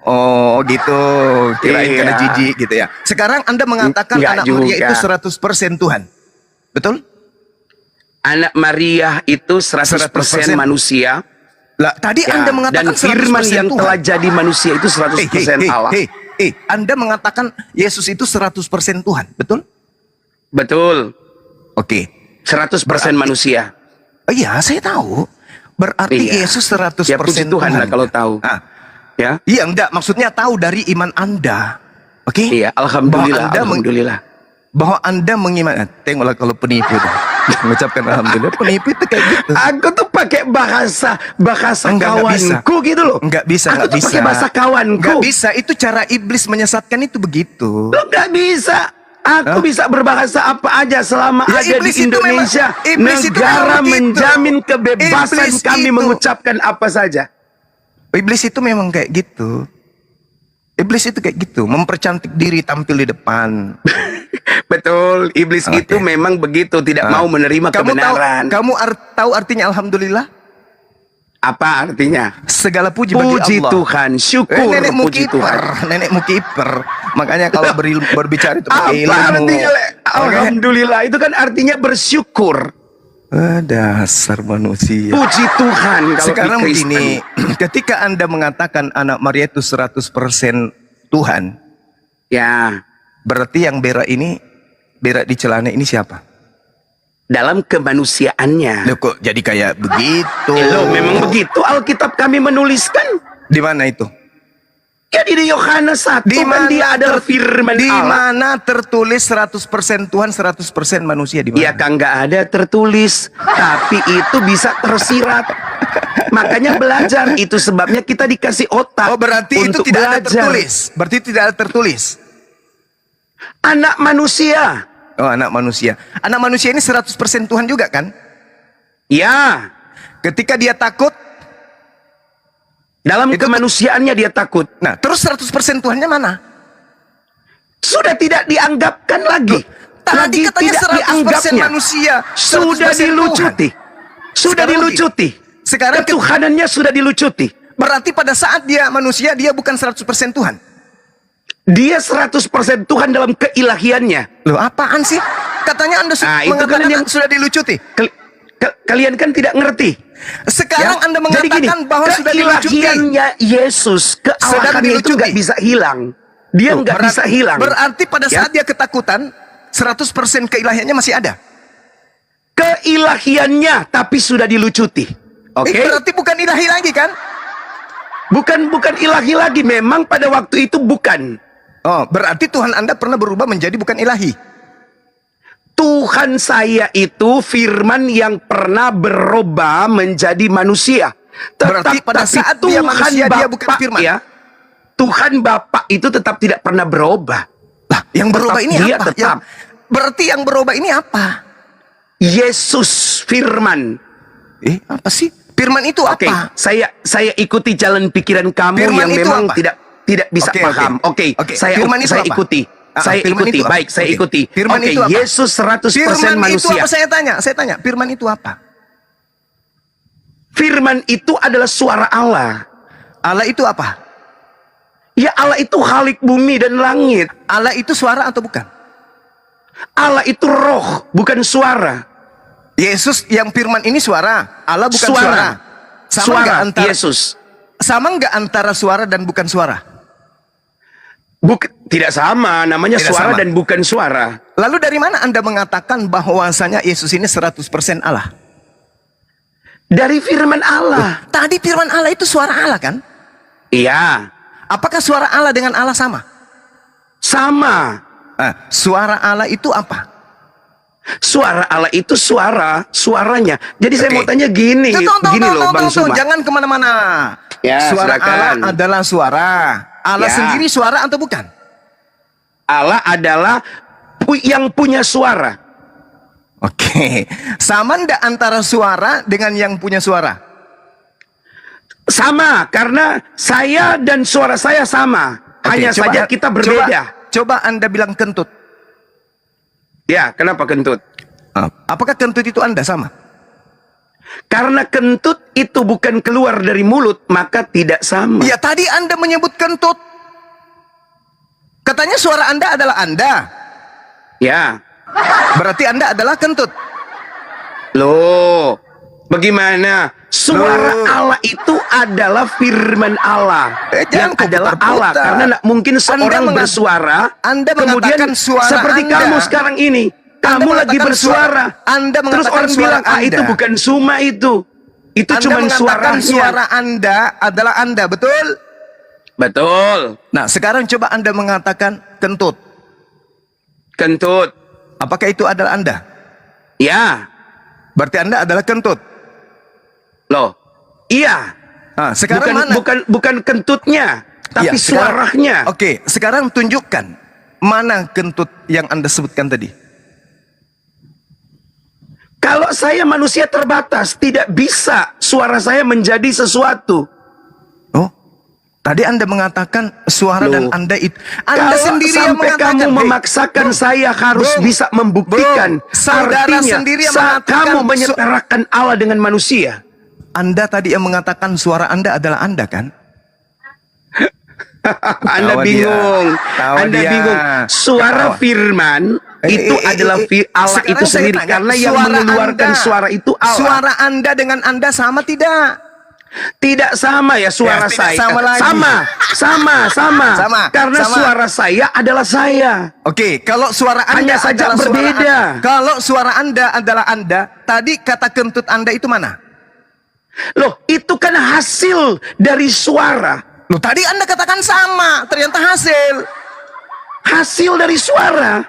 Oh gitu. Kirain Iya. karena jijik gitu ya. Sekarang Anda mengatakan Nggak anak Maria juga. itu 100% Tuhan. Betul? Anak Maria itu 100% 100%. manusia. Lah, tadi Ya, Anda mengatakan dan firman 100% yang Tuhan. telah jadi manusia itu 100% Allah. Anda mengatakan Yesus itu 100% Tuhan, betul? Betul. Oke. 100% manusia. Iya, saya tahu. Berarti Iya. Yesus 100% Ya puji Tuhan lah kalau tahu. Ah, Ya. iya, enggak. Maksudnya tahu dari iman Anda. Oke? Iya, alhamdulillah, Bahwa Anda alhamdulillah. bahwa Anda mengimani. Tengoklah kalau penipu tuh. Mengucapkan alhamdulillah. Penipu itu kayak gitu. Aku tuh pakai bahasa Enggak bisa. kawanku gitu loh. Enggak bisa, Aku enggak tuh bisa. pakai bahasa kawanku. Enggak bisa. Itu cara iblis menyesatkan itu begitu. Lo nggak bisa. Aku bisa berbahasa apa aja selama Ya, ada di iblis itu Indonesia. memang- iblis itu Negara memang begitu. menjamin kebebasan Iblis kami itu- mengucapkan apa saja. Iblis itu memang kayak gitu. Iblis itu kayak gitu, mempercantik diri tampil di depan. Betul, iblis Oke. itu memang begitu, tidak mau menerima kebenaran. Kamu tahu artinya alhamdulillah? Apa artinya? Segala puji bagi Puji Allah. Tuhan, syukur, Nenekmu puji Tuhan. kiper, nenekmu kiper. Makanya kalau berbicara itu pakai Apa ilmu. artinya? Le? Oke? Alhamdulillah, itu kan artinya bersyukur. Dasar manusia. Puji Tuhan kalau Sekarang di Kristen. begini, ketika Anda mengatakan anak Maria itu 100% Tuhan, Ya, berarti yang berak di celana ini siapa? dalam kemanusiaannya. Loh, kok jadi kayak begitu? Loh, memang begitu Alkitab kami menuliskan. Di mana itu? Ya di Yohanes 1 kan dia adalah firman Di Allah. mana tertulis 100% Tuhan, 100% manusia di mana? Ya kan nggak ada tertulis, tapi itu bisa tersirat. Makanya belajar, itu sebabnya kita dikasih otak. Oh, berarti itu untuk tidak ada belajar. tertulis. Berarti tidak ada tertulis. Anak manusia. Oh, anak manusia. Anak manusia ini 100% Tuhan juga kan? Ya, Ketika dia takut, dalam Itu- kemanusiaannya dia takut. nah terus 100% Tuhannya mana? Sudah tidak dianggapkan lagi. Tadi Lagi katanya tidak 100% dianggapnya. manusia. Sudah 100% dilucuti. Sudah Sekarang dilucuti. Sekarang Ketuhanannya sudah dilucuti. berarti pada saat dia manusia, dia bukan 100% Tuhan. Dia 100% Tuhan dalam keilahiannya. Loh, apaan sih? Katanya Anda Nah, itu mengatakan kan yang- sudah dilucuti. Kalian kan tidak ngerti. Sekarang Ya, Anda jadi gini, mengatakan bahwa sudah dilucuti. keilahiannya Yesus, kealahannya itu dilucuti. nggak bisa hilang. Dia nggak bisa hilang. Berarti pada Ya. saat dia ketakutan, 100% keilahiannya masih ada. Keilahiannya, tapi sudah dilucuti. Oke? Berarti bukan ilahi lagi kan? Bukan ilahi lagi. Memang pada waktu itu bukan. Oh, berarti Tuhan Anda pernah berubah menjadi bukan ilahi. Tuhan saya itu firman yang pernah berubah menjadi manusia. Berarti pada saat dia manusia, dia bukan firman. Ya, Tuhan Bapa itu tetap tidak pernah berubah. Lah, yang berubah Tetap ini dia apa? tetap. Berarti yang berubah ini apa? Yesus firman. Apa sih? Firman itu Oke, apa? saya ikuti jalan pikiran kamu Firman yang itu memang apa? tidak bisa Oke, paham. Oke, saya Firman itu apa? ikuti. Saya Firman ikuti. itu apa? Baik, saya Oke. ikuti. Firman Oke, itu apa? Yesus 100% Firman itu manusia. apa? Saya tanya. Firman itu apa? Firman itu adalah suara Allah. Allah itu apa? Ya, Allah itu khalik bumi dan langit. Allah itu suara atau bukan? Allah itu roh, bukan suara. Yesus yang firman ini suara, Allah bukan suara. Sama Suara nggak antara Yesus. Sama nggak antara suara dan bukan suara? Tidak sama, namanya Tidak suara sama. dan bukan suara. Lalu dari mana Anda mengatakan bahwasanya Yesus ini 100% Allah? Dari firman Allah. Tadi firman Allah itu suara Allah kan? Iya, Apakah suara Allah dengan Allah sama? sama. Suara Allah itu apa? Suara Allah itu suaranya. Jadi saya Oke. mau tanya gini loh Bang Suma. Jangan kemana-mana. Ya, Suara silakan. Allah adalah suara. Allah Ya. sendiri suara atau bukan? Allah adalah yang punya suara. Oke. Sama ndak antara suara dengan yang punya suara? Sama, karena saya dan suara saya sama. Oke, Hanya coba- saja kita berbeda. Coba Anda bilang kentut. Ya, kenapa kentut? Apakah kentut itu Anda sama? Karena kentut itu bukan keluar dari mulut, maka tidak sama. Ya tadi Anda menyebut kentut. Katanya suara Anda adalah Anda. Ya. Berarti Anda adalah kentut. Loh, bagaimana? Suara Loh. Allah itu adalah firman Allah. Jangan Yang adalah putar-putar. Allah. Karena tidak mungkin seorang mengat- bersuara. Anda kemudian mengatakan suara seperti Anda. kamu sekarang ini. Anda Kamu lagi mengatakan bersuara. Anda Terus mengatakan orang suara bilang, itu Anda. bukan Suma itu. Itu Anda cuma mengatakan suaranya. suara Anda adalah Anda, betul? Betul. Nah, sekarang coba Anda mengatakan kentut. Kentut. Apakah itu adalah Anda? Ya. Berarti Anda adalah kentut. Loh. Iya. Nah, sekarang mana? Bukan kentutnya, tapi Ya, sekarang- suaranya. Oke, sekarang tunjukkan mana kentut yang Anda sebutkan tadi. Kalau saya manusia terbatas, tidak bisa suara saya menjadi sesuatu. Oh, tadi Anda mengatakan suara dan Loh. Anda itu. Anda Kalau sendiri yang sampai mengatakan. kamu memaksakan saya harus Bung, bisa membuktikan. Bung, saudara Artinya, sendiri yang saat mengatakan kamu menyetarakan Allah dengan manusia. Anda tadi yang mengatakan suara Anda adalah Anda kan? Anda Tahu bingung. dia. Tahu Anda dia. bingung. Suara Tahu. firman itu adalah Allah Sekarang itu saya sendiri. tanya, Karena yang suara mengeluarkan Anda- suara itu Allah. Suara Anda dengan Anda sama tidak? Tidak sama ya suara Ya, tidak saya. sama lagi. Sama. Sama, Karena sama. suara saya adalah saya. Oke, kalau suara Anda Hanya saja adalah suara berbeda. Anda. Kalau suara Anda adalah Anda, tadi kata kentut Anda itu mana? Loh, itu kan hasil dari suara. Loh, tadi Anda katakan sama, ternyata hasil. Hasil dari suara.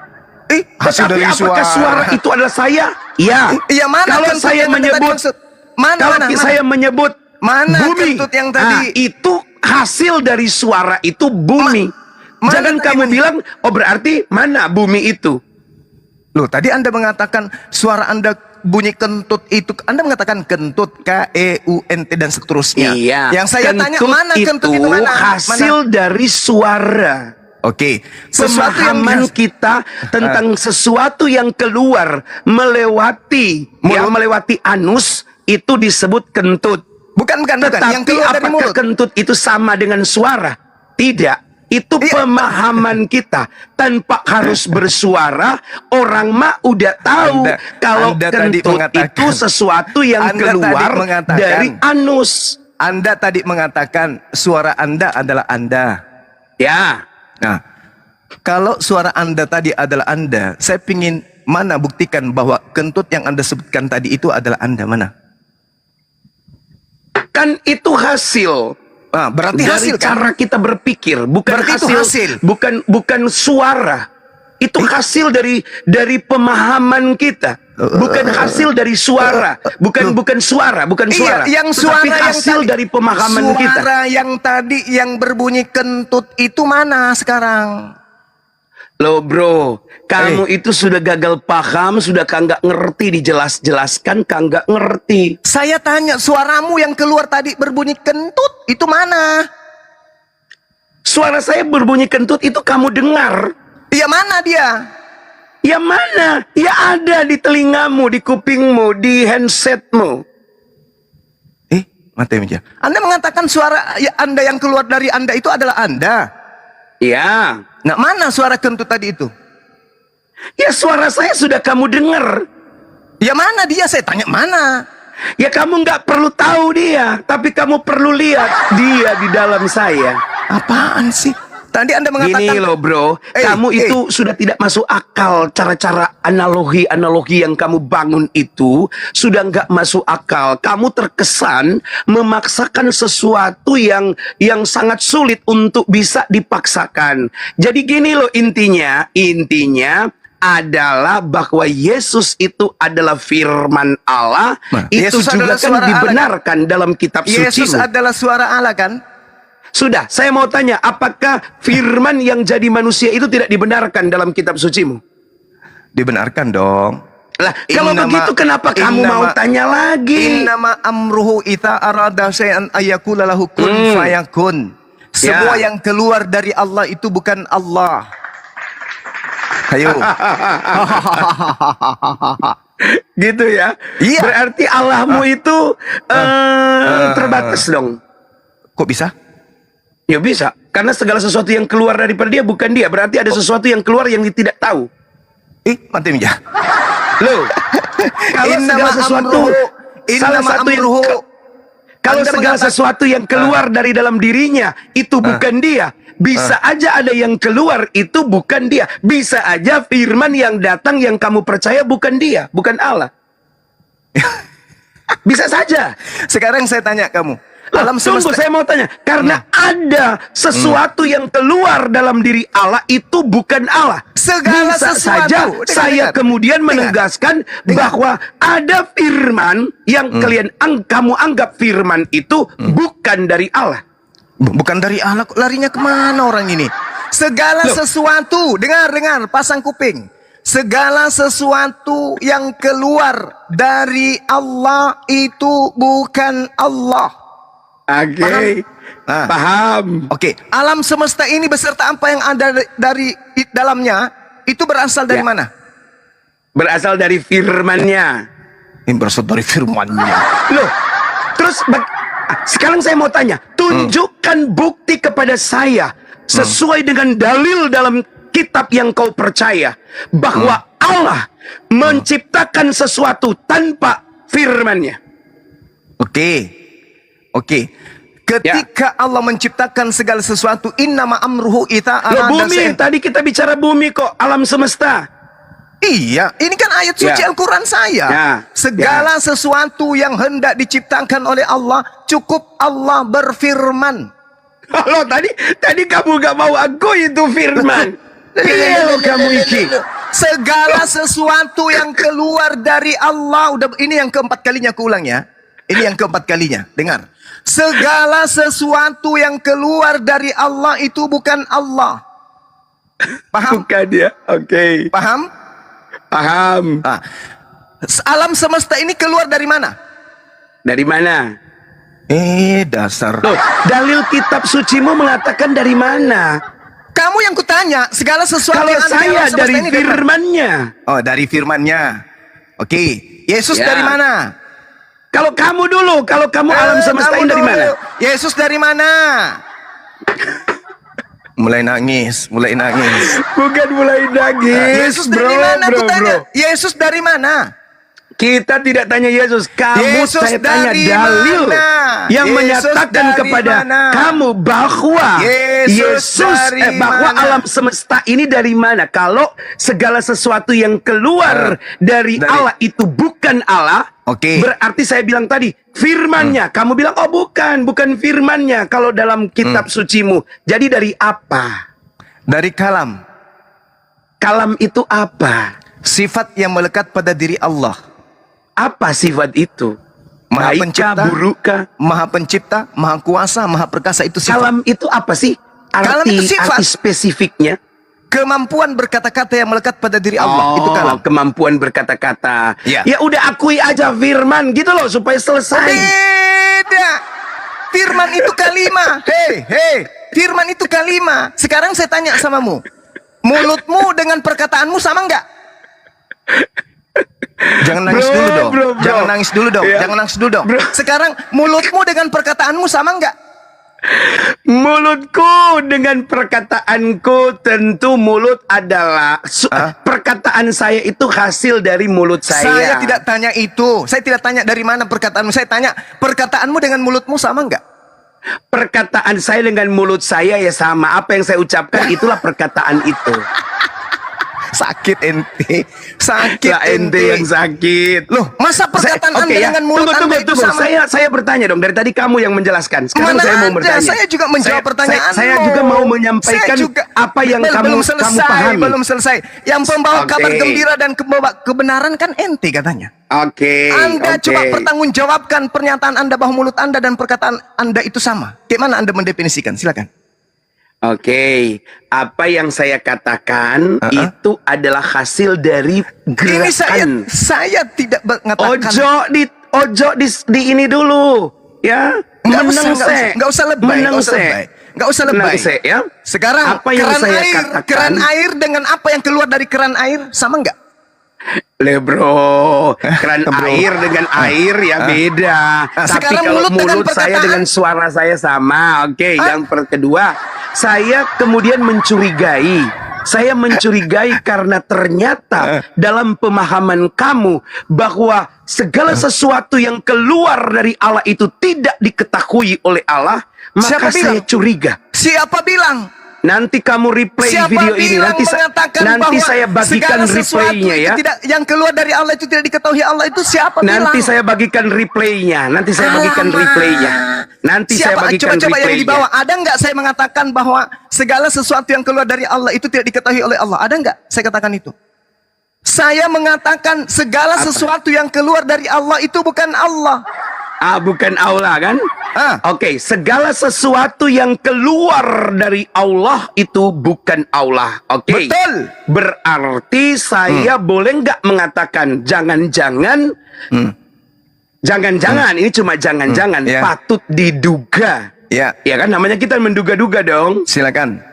Hasil Tetapi dari apakah suara itu adalah saya? Ya. Iya, mana Kalau kentut saya yang Anda tadi menyebut, maksud? Mana, kalau mana? saya menyebut Mana bumi, kentut yang tadi? itu hasil dari suara itu bumi. Mana Jangan tadi kamu mana? bilang, oh berarti mana bumi itu? Loh, tadi Anda mengatakan suara Anda bunyi kentut itu. Anda mengatakan kentut, KEUNT dan seterusnya. Iya. Yang saya tanya, mana kentut itu mana? hasil dari suara. Oke. Sesuatu yang Pemahaman kita tentang sesuatu yang keluar melewati anus itu disebut kentut. Bukan. Yang Tetapi keluar dari apakah mulut. kentut itu sama dengan suara? Tidak. Itu Iya. pemahaman kita. Tanpa harus bersuara, orang mah udah tahu kalau Anda tadi kentut mengatakan- itu sesuatu yang Anda tadi keluar mengatakan- dari anus. Anda tadi mengatakan suara Anda adalah Anda. Ya. Nah, kalau suara Anda tadi adalah Anda, saya ingin mana buktikan bahwa kentut yang Anda sebutkan tadi itu adalah Anda, mana? Kan itu hasil. Berarti dari hasil kan? cara kita berpikir, bukan Berarti itu hasil. bukan suara. Itu hasil dari pemahaman kita. Bukan hasil dari suara, bukan suara. Iya, yang Tetapi suara yang hasil tadi, dari pemahaman kita. suara yang tadi yang berbunyi kentut itu mana sekarang? Loh bro, kamu itu sudah gagal paham, sudah kagak ngerti, dijelas-jelaskan kagak ngerti. Saya tanya, suaramu yang keluar tadi berbunyi kentut itu mana? Suara saya berbunyi kentut itu kamu dengar. Ya mana dia? Ya mana? Ya ada di telingamu, di kupingmu, di handsetmu. Mati meja. Anda mengatakan suara Anda yang keluar dari Anda itu adalah Anda. Ya. Nah, mana suara kentut tadi itu? Ya suara saya sudah kamu dengar. Ya mana dia? Saya tanya mana? Ya kamu nggak perlu tahu dia, tapi kamu perlu lihat dia di dalam saya. Apaan sih? Tadi Anda mengatakan Gini loh bro, kamu itu sudah tidak masuk akal. Cara-cara analogi yang kamu bangun itu sudah nggak masuk akal. Kamu terkesan memaksakan sesuatu yang sangat sulit untuk bisa dipaksakan. Jadi gini loh intinya adalah bahwa Yesus itu adalah firman Allah. Itu Yesus juga adalah kan suara dibenarkan dalam kitab suci. Yesus adalah suara Allah kan? Sudah, saya mau tanya, apakah firman yang jadi manusia itu tidak dibenarkan dalam kitab sucimu? Dibenarkan dong. Lah, kalau begitu kenapa kamu mau tanya lagi? Innama amruhu ita arada syai'an ayyakula lahu kun fayakun. Semua yang keluar dari Allah itu bukan Allah. Ayo. Gitu ya? Iya. Berarti Allahmu itu terbatas dong. Kok bisa? Ya bisa, karena segala sesuatu yang keluar daripada dia bukan dia. Berarti ada sesuatu yang keluar yang dia tidak tahu. Mati meja. Loh, kalau segala sesuatu kalau segala sesuatu yang keluar dari dalam dirinya itu bukan dia, bisa aja ada yang keluar itu bukan dia. Bisa aja firman yang datang yang kamu percaya bukan dia, bukan Allah. Bisa saja. Sekarang saya tanya kamu, Alam tunggu, saya mau tanya. Karena ada sesuatu yang keluar dalam diri Allah itu bukan Allah. Segala Bisa sesuatu. saja saya kemudian menegaskan bahwa ada firman yang kamu anggap firman itu bukan dari Allah. Bukan dari Allah, kok larinya kemana orang ini? Segala sesuatu, dengar, pasang kuping. Segala sesuatu yang keluar dari Allah itu bukan Allah. Oke, paham. Oke, alam semesta ini beserta apa yang ada dari dalamnya itu berasal dari mana? Berasal dari firman-Nya. Ini berasal dari firman-Nya. Loh, terus sekarang saya mau tanya, tunjukkan bukti kepada saya sesuai dengan dalil dalam kitab yang kau percaya bahwa Allah menciptakan sesuatu tanpa firman-Nya. Oke. Ketika Allah menciptakan segala sesuatu, innama amruhu ita bumi, tadi kita bicara bumi kok, alam semesta. Iya, ini kan ayat suci Al-Quran saya. Segala sesuatu yang hendak diciptakan oleh Allah, cukup Allah berfirman. Halo, tadi kamu gak mau aku itu firman. Iya kamu iki. Segala sesuatu yang keluar dari Allah, ini yang keempat kalinya aku ulang ya. Ini yang keempat kalinya, dengar. Segala sesuatu yang keluar dari Allah itu bukan Allah. Paham? Bukan dia, oke. Paham? Paham. Alam semesta ini keluar dari mana? Dari mana? Dasar. Loh, dalil kitab sucimu mengatakan dari mana? Kamu yang kutanya, segala sesuatu Kalau yang ada di saya alam semesta dari ini firman-Nya. Oh, dari firman-Nya. Oke. Yesus dari mana? Kalau kamu dulu, kalau kamu alam semesta ini dari mana? Yesus dari mana? Mulai nangis. Bukan mulai nangis. Yesus dari mana? Aku tanya. Yesus dari mana? Kita tidak tanya Yesus, kamu Yesus saya tanya dari dalil mana? yang Yesus menyatakan dari kepada mana? kamu bahwa Yesus dari bahwa mana? alam semesta ini dari mana? Kalau segala sesuatu yang keluar dari Allah itu bukan Allah, Oke. berarti saya bilang tadi firman-Nya. Kamu bilang oh bukan firman-Nya kalau dalam kitab sucimu. Jadi dari apa? Dari kalam. Kalam itu apa? Sifat yang melekat pada diri Allah. Apa sifat itu? Maha Baikkah, pencipta, burukkah? Maha pencipta, maha kuasa, maha perkasa, itu sifat. Kalam itu apa sih? Kalam itu sifat. Arti spesifiknya? Kemampuan berkata-kata yang melekat pada diri Allah. Itu kalam. Kemampuan berkata-kata. Ya. Ya udah akui aja firman gitu loh supaya selesai. Beda. Firman itu kalimah. Hei. Firman itu kalimah. Sekarang saya tanya samamu. Mulutmu dengan perkataanmu sama enggak? Jangan nangis dulu dong. Bro. Jangan nangis dulu dong. Ya. Jangan nangis dulu dong. Bro. Sekarang mulutmu dengan perkataanmu sama enggak? Mulutku dengan perkataanku, tentu mulut adalah perkataan saya itu hasil dari mulut saya. Saya tidak tanya itu. Saya tidak tanya dari mana perkataanmu. Saya tanya perkataanmu dengan mulutmu sama enggak? Perkataan saya dengan mulut saya ya sama. Apa yang saya ucapkan itulah perkataan itu. Sakit ente. Sakit Lah ente yang sakit. Loh, masa perkataan Anda dengan mulut Anda itu tunggu. sama? Saya bertanya dong. Dari tadi kamu yang menjelaskan. Sekarang Mana saya mau ada? bertanya. Saya juga menjawab pertanyaan. Saya juga mau menyampaikan apa yang kamu pahami. Belum selesai. Yang pembawa kabar gembira dan pembawa kebenaran kan ente katanya. Oke. Anda coba pertanggungjawabkan pernyataan Anda bahwa mulut Anda dan perkataan Anda itu sama. Bagaimana Anda mendefinisikan? Silakan. Oke, apa yang saya katakan itu adalah hasil dari gerakan. Ini saya tidak mengatakan. Ojo di ini dulu, ya. Nggak usah lebay. Ya. Sekarang apa yang saya katakan? Keran air dengan apa yang keluar dari keran air sama nggak? Bro, keran air dengan air ya beda. Tapi kalau mulut saya dengan suara saya sama. Oke, yang kedua, saya kemudian mencurigai. Saya mencurigai karena ternyata dalam pemahaman kamu bahwa segala sesuatu yang keluar dari Allah itu tidak diketahui oleh Allah, maka saya curiga. Siapa bilang? Nanti kamu replay video ini. Nanti saya bagikan replaynya ya. Yang keluar dari Allah itu tidak diketahui Allah itu siapa bilang? Nanti saya bagikan replaynya. Coba yang di bawah. Ada nggak saya mengatakan bahwa segala sesuatu yang keluar dari Allah itu tidak diketahui oleh Allah? Ada nggak saya katakan itu? Saya mengatakan segala sesuatu yang keluar dari Allah itu bukan Allah. Bukan Allah kan? Oke, segala sesuatu yang keluar dari Allah itu bukan Allah. Oke. Betul. Berarti saya boleh nggak mengatakan jangan-jangan ini cuma jangan-jangan patut diduga. Ya kan, namanya kita menduga-duga dong. Silakan.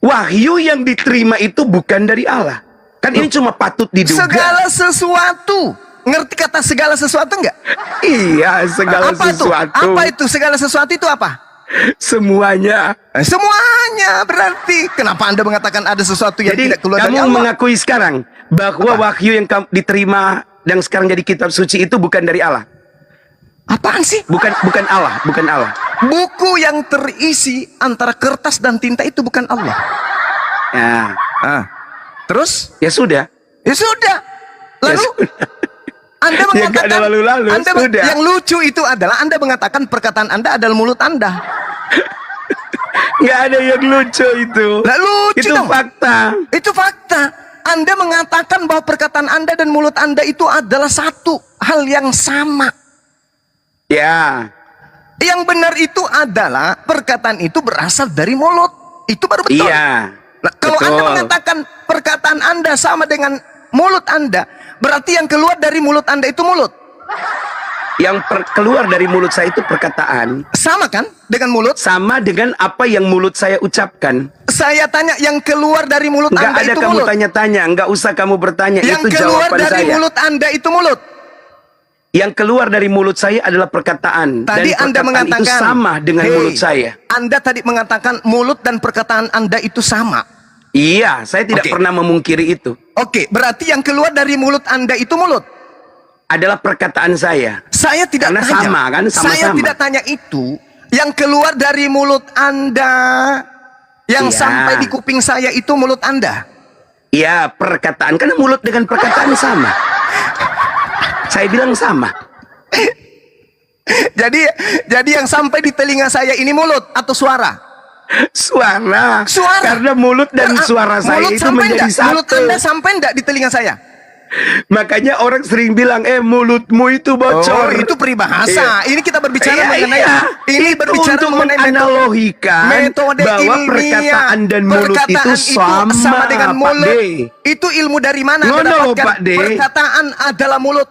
Wahyu yang diterima itu bukan dari Allah. Kan ini cuma patut diduga. Segala sesuatu. Ngerti kata segala sesuatu enggak? Iya, segala sesuatu. Apa itu segala sesuatu itu apa? Semuanya. Semuanya berarti. Kenapa Anda mengatakan ada sesuatu yang tidak keluar dari Allah? Kamu mengakui sekarang bahwa wahyu yang kamu diterima dan sekarang jadi kitab suci itu bukan dari Allah. Apaan sih? Bukan Allah. Buku yang terisi antara kertas dan tinta itu bukan Allah. Ya. Terus? Ya sudah. Lalu Anda mengatakan lalu-lalu. Yang lucu itu adalah Anda mengatakan perkataan Anda adalah mulut Anda. Nggak ada yang lucu itu. Lucu itu dong. Itu fakta. Anda mengatakan bahwa perkataan Anda dan mulut Anda itu adalah satu hal yang sama. Ya. Yang benar itu adalah perkataan itu berasal dari mulut. Itu baru betul. Iya. Nah, kalau Anda mengatakan perkataan Anda sama dengan mulut Anda, berarti yang keluar dari mulut Anda itu mulut. Yang keluar dari mulut saya itu perkataan. Sama kan dengan mulut? Sama dengan apa yang mulut saya ucapkan. Saya tanya, yang keluar dari mulut Anda itu mulut. Nggak ada kamu tanya-tanya, nggak usah kamu bertanya. Yang itu keluar jawaban dari saya. mulut Anda itu mulut. Yang keluar dari mulut saya adalah perkataan. Tadi dan Anda mengatakan itu sama dengan mulut saya. Anda tadi mengatakan mulut dan perkataan Anda itu sama. Iya, saya tidak pernah memungkiri itu. Oke, berarti yang keluar dari mulut Anda itu mulut. adalah perkataan saya. Saya tidak Karena tanya. sama kan, sama-sama. Saya tidak tanya itu. Yang keluar dari mulut Anda, yang Iya. sampai di kuping saya itu mulut Anda. Ya, perkataan, karena mulut dengan perkataan sama. Saya bilang sama. Jadi yang sampai di telinga saya ini mulut atau suara? Suara. Suara. Karena mulut dan suara saya mulut itu sampai menjadi enggak? satu. Mulut Anda sampai enggak di telinga saya? Makanya orang sering bilang, mulutmu itu bocor. Oh, itu peribahasa. Iya. Ini kita berbicara Iya, mengenai iya. ini Itu berbicara untuk mengenai menganalogikan metode bahwa ilmiah. perkataan dan mulut itu Perkataan sama dengan Pak mulut. D. Itu ilmu dari mana Anda Ngono, dapatkan? Pak D. Perkataan adalah mulut.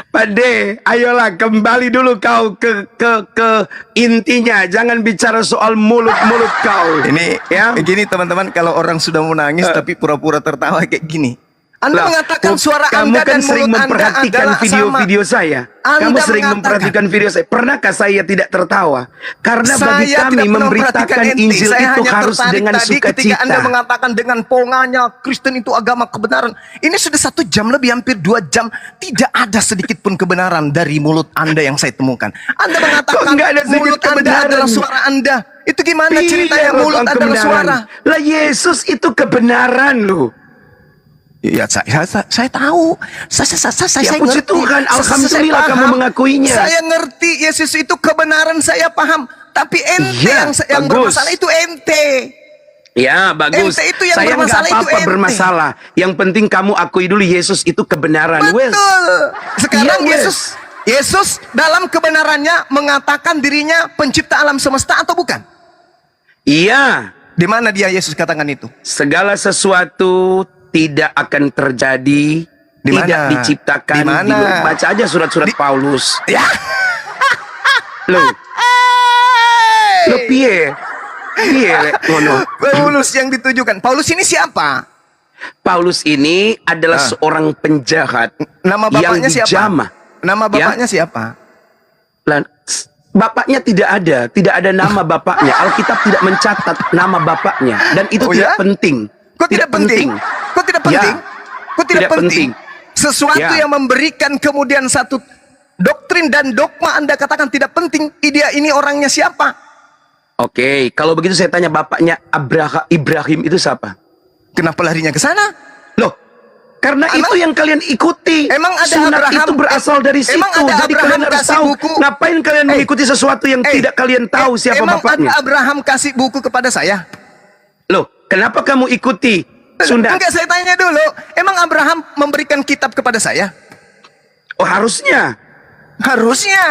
Pak D, ayolah kembali dulu kau ke intinya. Jangan bicara soal mulut-mulut kau. Ini ya. Gini teman-teman, kalau orang sudah mau nangis tapi pura-pura tertawa kayak gini. Anda Lah, mengatakan suara kamu Anda kan dan sering mulut Anda memperhatikan adalah video-video sama. saya. Anda Kamu sering mengatakan. memperhatikan video saya. Pernahkah saya tidak tertawa? Karena bagi Saya kami tidak pernah memberitakan memperhatikan ente. Injil Saya itu hanya harus tertarik dengan tadi ketika sukacita. Anda mengatakan dengan ponganya Kristen itu agama kebenaran. Ini sudah 1 jam lebih, hampir 2 jam. Tidak ada sedikit pun kebenaran dari mulut Anda yang saya temukan. Anda mengatakan Kok nggak ada sedikit mulut Anda kebenaran? adalah suara Anda. Itu gimana ceritanya Iya, mulut Bang, adalah kebenaran. suara? Lah Yesus itu kebenaran loh. Ya, saya tahu. Saya puji ngerti. Tuhan, alhamdulillah Saya kamu paham. mengakuinya. Saya ngerti Yesus itu kebenaran, saya paham. Tapi ente Iya, yang bagus. bermasalah itu ente. Ya bagus. Ente itu yang Saya nggak bermasalah, itu apa-apa ente. bermasalah. Yang penting kamu akui dulu Yesus itu kebenaran. Wes. Betul. Sekarang Iya, Yesus dalam kebenarannya mengatakan dirinya pencipta alam semesta atau bukan? Iya. Di mana dia Yesus katakan itu? Segala sesuatu tidak akan terjadi, Di tidak mana? diciptakan. Di mana? Baca aja surat-surat Paulus. Ya. Loh, lo piye? Piye rek ngono? Paulus yang ditujukan. Paulus ini siapa? Paulus ini adalah seorang penjahat Nama bapaknya yang siapa? dijamah. Nama bapaknya siapa? Lah, bapaknya tidak ada nama bapaknya. Alkitab tidak mencatat nama bapaknya dan itu Oh, tidak ya? penting. Kok tidak penting? Kok tidak penting? Ya. Kok tidak Tidak penting? penting. Sesuatu Ya. yang memberikan kemudian satu doktrin dan dogma Anda katakan tidak penting. Dia ini orangnya siapa? Oke, kalau begitu saya tanya bapaknya Ibrahim itu siapa? Kenapa larinya ke sana? Loh, karena Emang- itu yang kalian ikuti. Emang ada Sunat Abraham- itu berasal dari situ. emang ada Jadi Abraham kalian harus kasih tahu. buku? Ngapain kalian mengikuti sesuatu yang tidak kalian tahu siapa emang bapaknya? ada Abraham kasih buku kepada saya? Loh, kenapa kamu ikuti sunat? Enggak, saya tanya dulu. Emang Abraham memberikan kitab kepada saya? Oh, harusnya. Harusnya.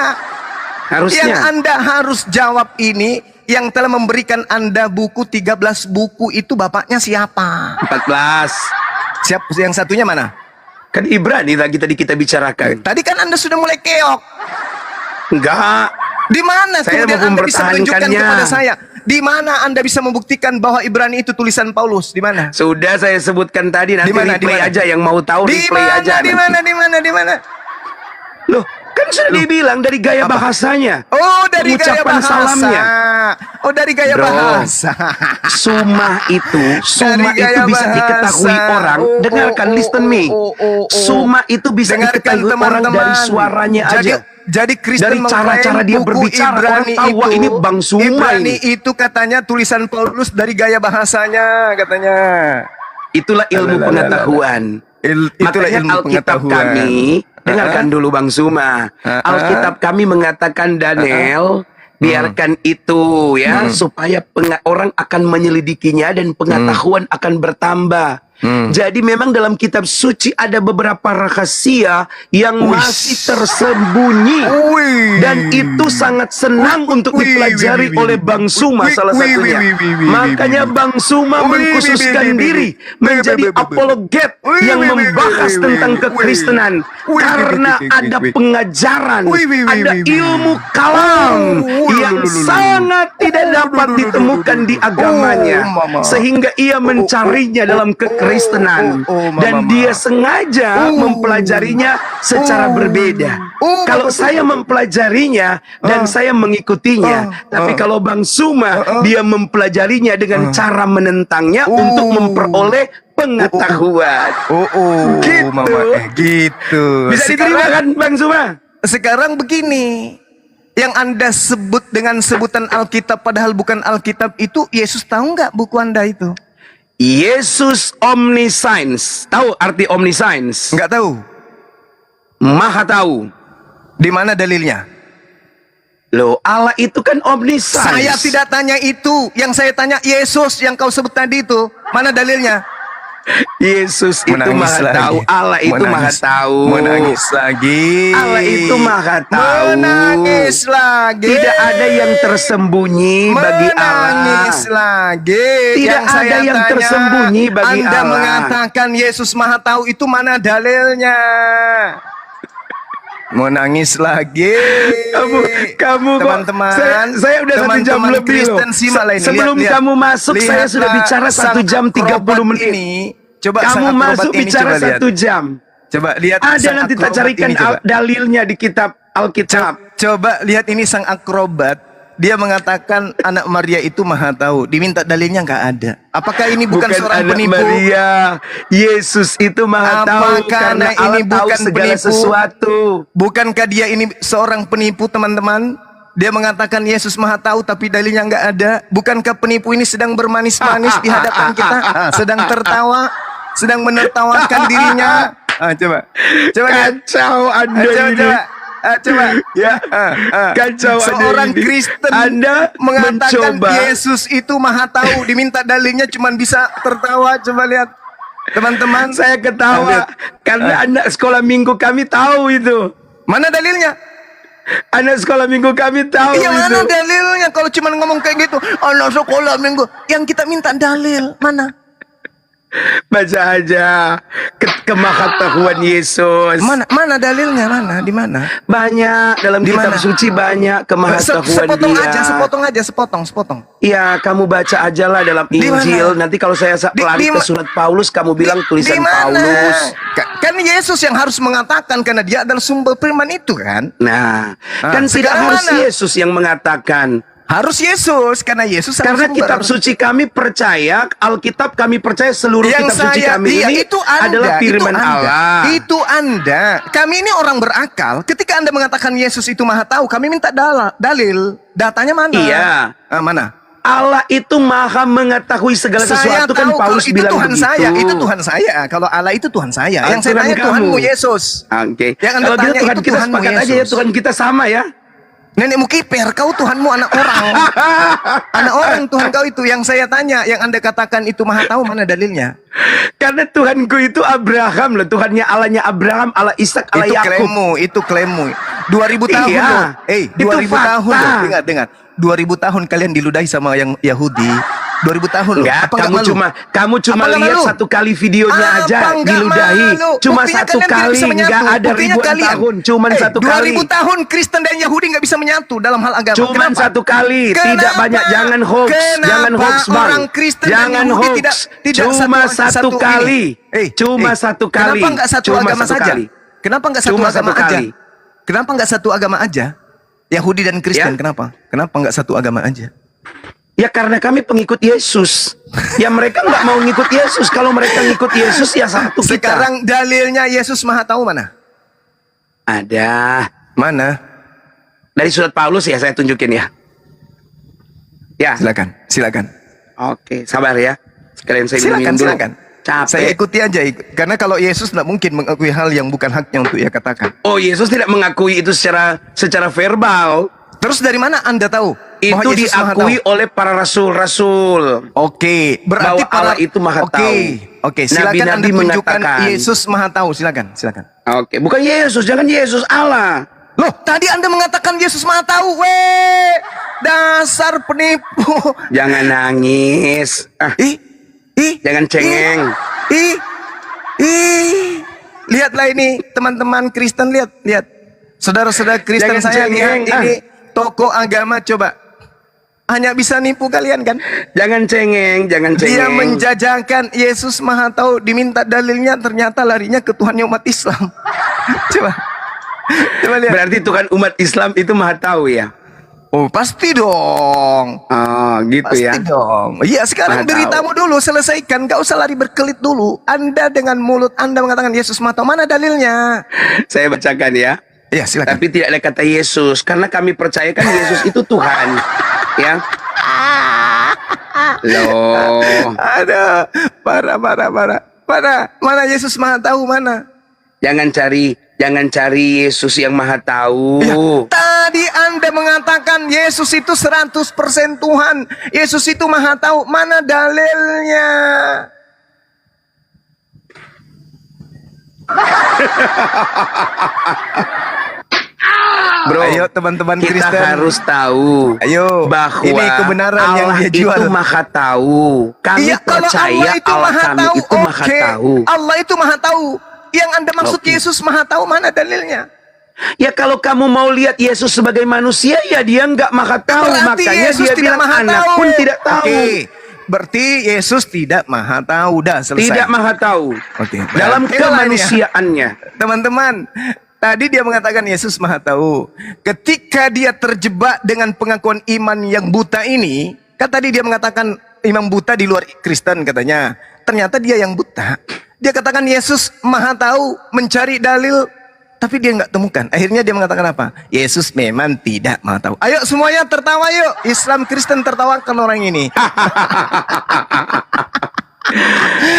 Yang Harusnya. Anda harus jawab ini, yang telah memberikan Anda buku 13 buku itu bapaknya siapa? 14. Siap, yang satunya mana? Kan Ibrani lagi tadi kita bicarakan. Tadi kan Anda sudah mulai keok. Enggak. Di mana Saya kemudian mau Anda bisa menunjukkan mempertahankannya. kepada saya? Di mana Anda bisa membuktikan bahwa Ibrani itu tulisan Paulus? Di mana? Sudah saya sebutkan tadi, nanti Di mana? Di replay mana? aja yang mau tahu Di replay mana? aja. Di mana? Di mana? Di mana? Loh, kan sudah dibilang dari gaya bahasanya. Oh, dari gaya Pengucapan bahasa. salamnya. Oh, dari gaya Bro. bahasa. Sumah itu Dari gaya bisa bahasa. diketahui orang. Dengarkan, listen me. Sumah itu bisa Dengarkan diketahui orang teman-teman. dari suaranya aja. Jadi Kristen Dari cara-cara mengklaim dia buku berbicara, Ibrani orang tahu, wah, ini Bang Suma Ibrani ini. itu katanya tulisan Paulus dari gaya bahasanya katanya. Itulah ilmu pengetahuan. Itulah Makanya ilmu Alkitab pengetahuan. kami, dengarkan dulu Bang Suma. Alkitab kami mengatakan Daniel, biarkan itu ya, supaya orang akan menyelidikinya dan pengetahuan akan bertambah. Jadi memang dalam kitab suci ada beberapa rahasia yang masih tersembunyi. Dan itu sangat senang untuk dipelajari oleh Bang Suma salah satunya. Makanya Bang Suma mengkhususkan diri menjadi apologet yang membahas tentang kekristenan. Karena ada pengajaran, ada ilmu kalam yang sangat tidak dapat ditemukan di agamanya. Sehingga ia mencarinya dalam kekristenan. Dan dia sengaja mempelajarinya secara berbeda. Kalau saya mempelajarinya dan saya mengikutinya, tapi kalau Bang Suma dia mempelajarinya dengan cara menentangnya untuk memperoleh pengetahuan. Gitu. Mama, gitu. Bisa diterima kan Bang Suma? Sekarang begini, yang Anda sebut dengan sebutan Alkitab padahal bukan Alkitab itu, Yesus tahu nggak buku Anda itu? Yesus omniscience. Tahu arti omniscience? Nggak tahu. Maha tahu. Di mana dalilnya? Loh, Allah itu kan omniscience. Saya tidak tanya itu. Yang saya tanya Yesus yang kau sebut tadi itu. Mana dalilnya? Yesus itu Menangis maha lagi. tahu. Allah itu maha tahu. Menangis lagi. Allah itu maha tahu. Menangis lagi. Tidak ada yang tersembunyi bagi Allah. Menangis lagi. Tidak ada yang tersembunyi bagi Anda Allah. mengatakan Yesus maha tahu, itu mana dalilnya? Menangis lagi. Kamu kok, teman-teman. saya udah 1 jam teman-teman lebih loh. Kristen simak lah ini. Sebelum Lihat, kamu masuk, saya lihatlah sudah bicara 1 jam 30 menit. Ini. Coba Kamu sang akrobat masuk ini, bicara coba lihat. 1 jam. Coba lihat. Ada sang nanti kita akrobat carikan ini, coba. dalilnya di kitab Alkitab. Coba lihat ini sang akrobat. Dia mengatakan anak Maria itu maha tahu. Diminta dalilnya nggak ada. Apakah ini bukan seorang anak penipu? Maria. Yesus itu maha tahu karena ini Allah tahu bukan segala penipu? sesuatu. Bukankah dia ini seorang penipu, teman-teman? Dia mengatakan Yesus maha tahu tapi dalilnya nggak ada. Bukankah penipu ini sedang bermanis-manis di hadapan kita? Sedang tertawa, sedang menertawakan dirinya. Coba lihat. Kacau Anda ini. Coba Ya, kacau seorang Anda ini. Kristen Anda mengatakan mencoba. Yesus itu maha tahu, diminta dalilnya cuman bisa tertawa. Coba lihat teman-teman, Saya ketawa karena anak sekolah minggu kami tahu itu. mana dalilnya? Anak sekolah minggu kami tahu Iya, itu. mana dalilnya? Kalau cuman ngomong kayak gitu, anak sekolah minggu, yang kita minta dalil mana? Baca aja kemahatauan Yesus. Mana dalilnya? Mana? Di mana? Banyak dalam Di kitab mana? suci, banyak kemahatauan dia. Sepotong. Iya, kamu baca aja lah dalam Di Injil. mana? Nanti kalau saya lari ke surat Paulus, kamu bilang tulisan Di mana? Paulus. Kan Yesus yang harus mengatakan karena dia adalah sumber firman itu kan? Nah, kan tidak sekarang harus mana? Yesus yang mengatakan. Harus Yesus karena Yesus Karena sumber. kitab suci kami percaya, Alkitab kami percaya, seluruh Yang kitab suci saya, kami iya, ini itu Anda, adalah firman Allah. Itu Anda. Kami ini orang berakal. Ketika Anda mengatakan Yesus itu maha tahu, kami minta dalil. Datanya mana? Iya. Mana? Allah itu maha mengetahui segala sesuatu, kan Paulus itu bilang Tuhan begitu. saya, itu Tuhan saya. Kalau Allah itu Tuhan saya. Yang saya Tuhan tanya kamu. Tuhanmu Yesus. Oke. Yang Anda Kalau gitu tanya Tuhan itu kita Tuhanmu sepakat aja ya, Yesus. Tuhan kita sama ya. Nenekmu kiper, kau Tuhanmu anak orang. Anak orang Tuhan kau itu. Yang saya tanya, yang Anda katakan itu maha tahu, mana dalilnya? Karena Tuhanku itu Abraham loh, Tuhannya Allahnya Abraham, Allah Ishak, Allah Yakub. Itu klaimmu. 2000 tahun Iya, loh. itu 2000 tahun fakta. loh. Dengar. 2000 tahun kalian diludahi sama yang Yahudi. 2000 tahun loh. Enggak, Apa kamu malu? cuma Apa nggak lihat malu? satu kali videonya Apa aja nggak diludahi. malu? Cuma Buktinya satu kalian tidak kali, bisa menyatu. enggak ada Buktinya ribuan kalian. tahun, cuma satu kali. 2000 tahun Kristen dan Yahudi nggak bisa menyatu dalam hal agama. Cuma Kenapa? satu kali, tidak Kenapa? banyak. Jangan hoax, Kenapa jangan hoax bang. orang Kristen dan Jangan Yahudi hoax. tidak Cuma satu ini? kali. Cuma satu kali. Kenapa nggak satu Cuma agama satu saja? kali. Kenapa nggak satu Cuma agama satu aja? kali. Kenapa nggak satu agama aja? Yahudi dan Kristen, Ya. kenapa? Kenapa nggak satu agama aja? Ya karena kami pengikut Yesus. Ya mereka nggak mau ngikut Yesus. Kalau mereka ngikut Yesus ya satu kita. Sekarang dalilnya Yesus maha tahu mana? Ada. Mana? Dari surat Paulus ya saya tunjukin ya. Ya. Silakan. Oke, sabar ya. Sekalian saya minum dulu. Silakan. Capek. Saya ikuti aja. Karena kalau Yesus tidak mungkin mengakui hal yang bukan haknya untuk ia katakan. Oh, Yesus tidak mengakui itu secara verbal. Terus dari mana Anda tahu? bahwa Itu Yesus maha diakui tahu? oleh para rasul-rasul. Oke, berarti Bahwa Allah itu maha tahu. Oke, silakan Nabi-nabi Anda tunjukkan mengatakan. Yesus maha tahu. Silakan. Oke, bukan Yesus, jangan Yesus, Allah. Loh, tadi Anda mengatakan Yesus maha tahu. Weh, dasar penipu. Jangan nangis. Ih, Jangan cengeng. Ih. Lihatlah ini teman-teman Kristen, lihat. Saudara-saudara Kristen Jangan saya cengeng, lihat ini tokoh agama, coba. Hanya bisa nipu kalian kan? Jangan cengeng. Dia menjajakan Yesus maha tahu, diminta dalilnya ternyata larinya ke Tuhannya umat Islam. Coba. Coba lihat. Berarti Tuhan umat Islam itu maha tahu ya? Oh, pasti dong. Oh, gitu Pasti ya. dong. Iya, sekarang Maha deritamu dulu, selesaikan. Gak usah lari berkelit dulu. Anda dengan mulut Anda mengatakan Yesus maha tahu. Mana dalilnya? Saya bacakan ya. Iya, silakan. Tapi tidak ada kata Yesus, karena kami percayakan Yesus itu Tuhan. Ya. Loh. Ada. Parah. Mana Yesus maha tahu, mana? Jangan cari Yesus yang maha tahu. Ya, tadi Anda mengatakan Yesus itu 100% Tuhan. Yesus itu maha tahu. Mana dalilnya? Bro, Ayo teman-teman kita Kristen. harus tahu Ayo, bahwa ini kebenaran yang Allah dia jual. itu maha tahu. Kami Iya, kalau percaya Allah itu maha kami tahu, itu maha oke. tahu. Allah itu maha tahu. Yang Anda maksud Oke. Yesus maha tahu, mana dalilnya? Ya kalau kamu mau lihat Yesus sebagai manusia, ya dia nggak maha tahu. Berarti Makanya Yesus dia tidak bilang maha anak tahu. pun tidak tahu. Oke. Berarti Yesus tidak maha tahu. Dah selesai. Tidak maha tahu. Oke. Dalam Berarti lah ini ya. kemanusiaannya. Teman-teman, tadi dia mengatakan Yesus maha tahu. Ketika dia terjebak dengan pengakuan iman yang buta ini, kan tadi dia mengatakan imam buta di luar Kristen katanya. Ternyata dia yang buta. Dia katakan Yesus maha tahu, mencari dalil, tapi dia nggak temukan. Akhirnya dia mengatakan apa? Yesus memang tidak maha tahu. Ayo semuanya tertawa yuk. Islam Kristen tertawakan orang ini.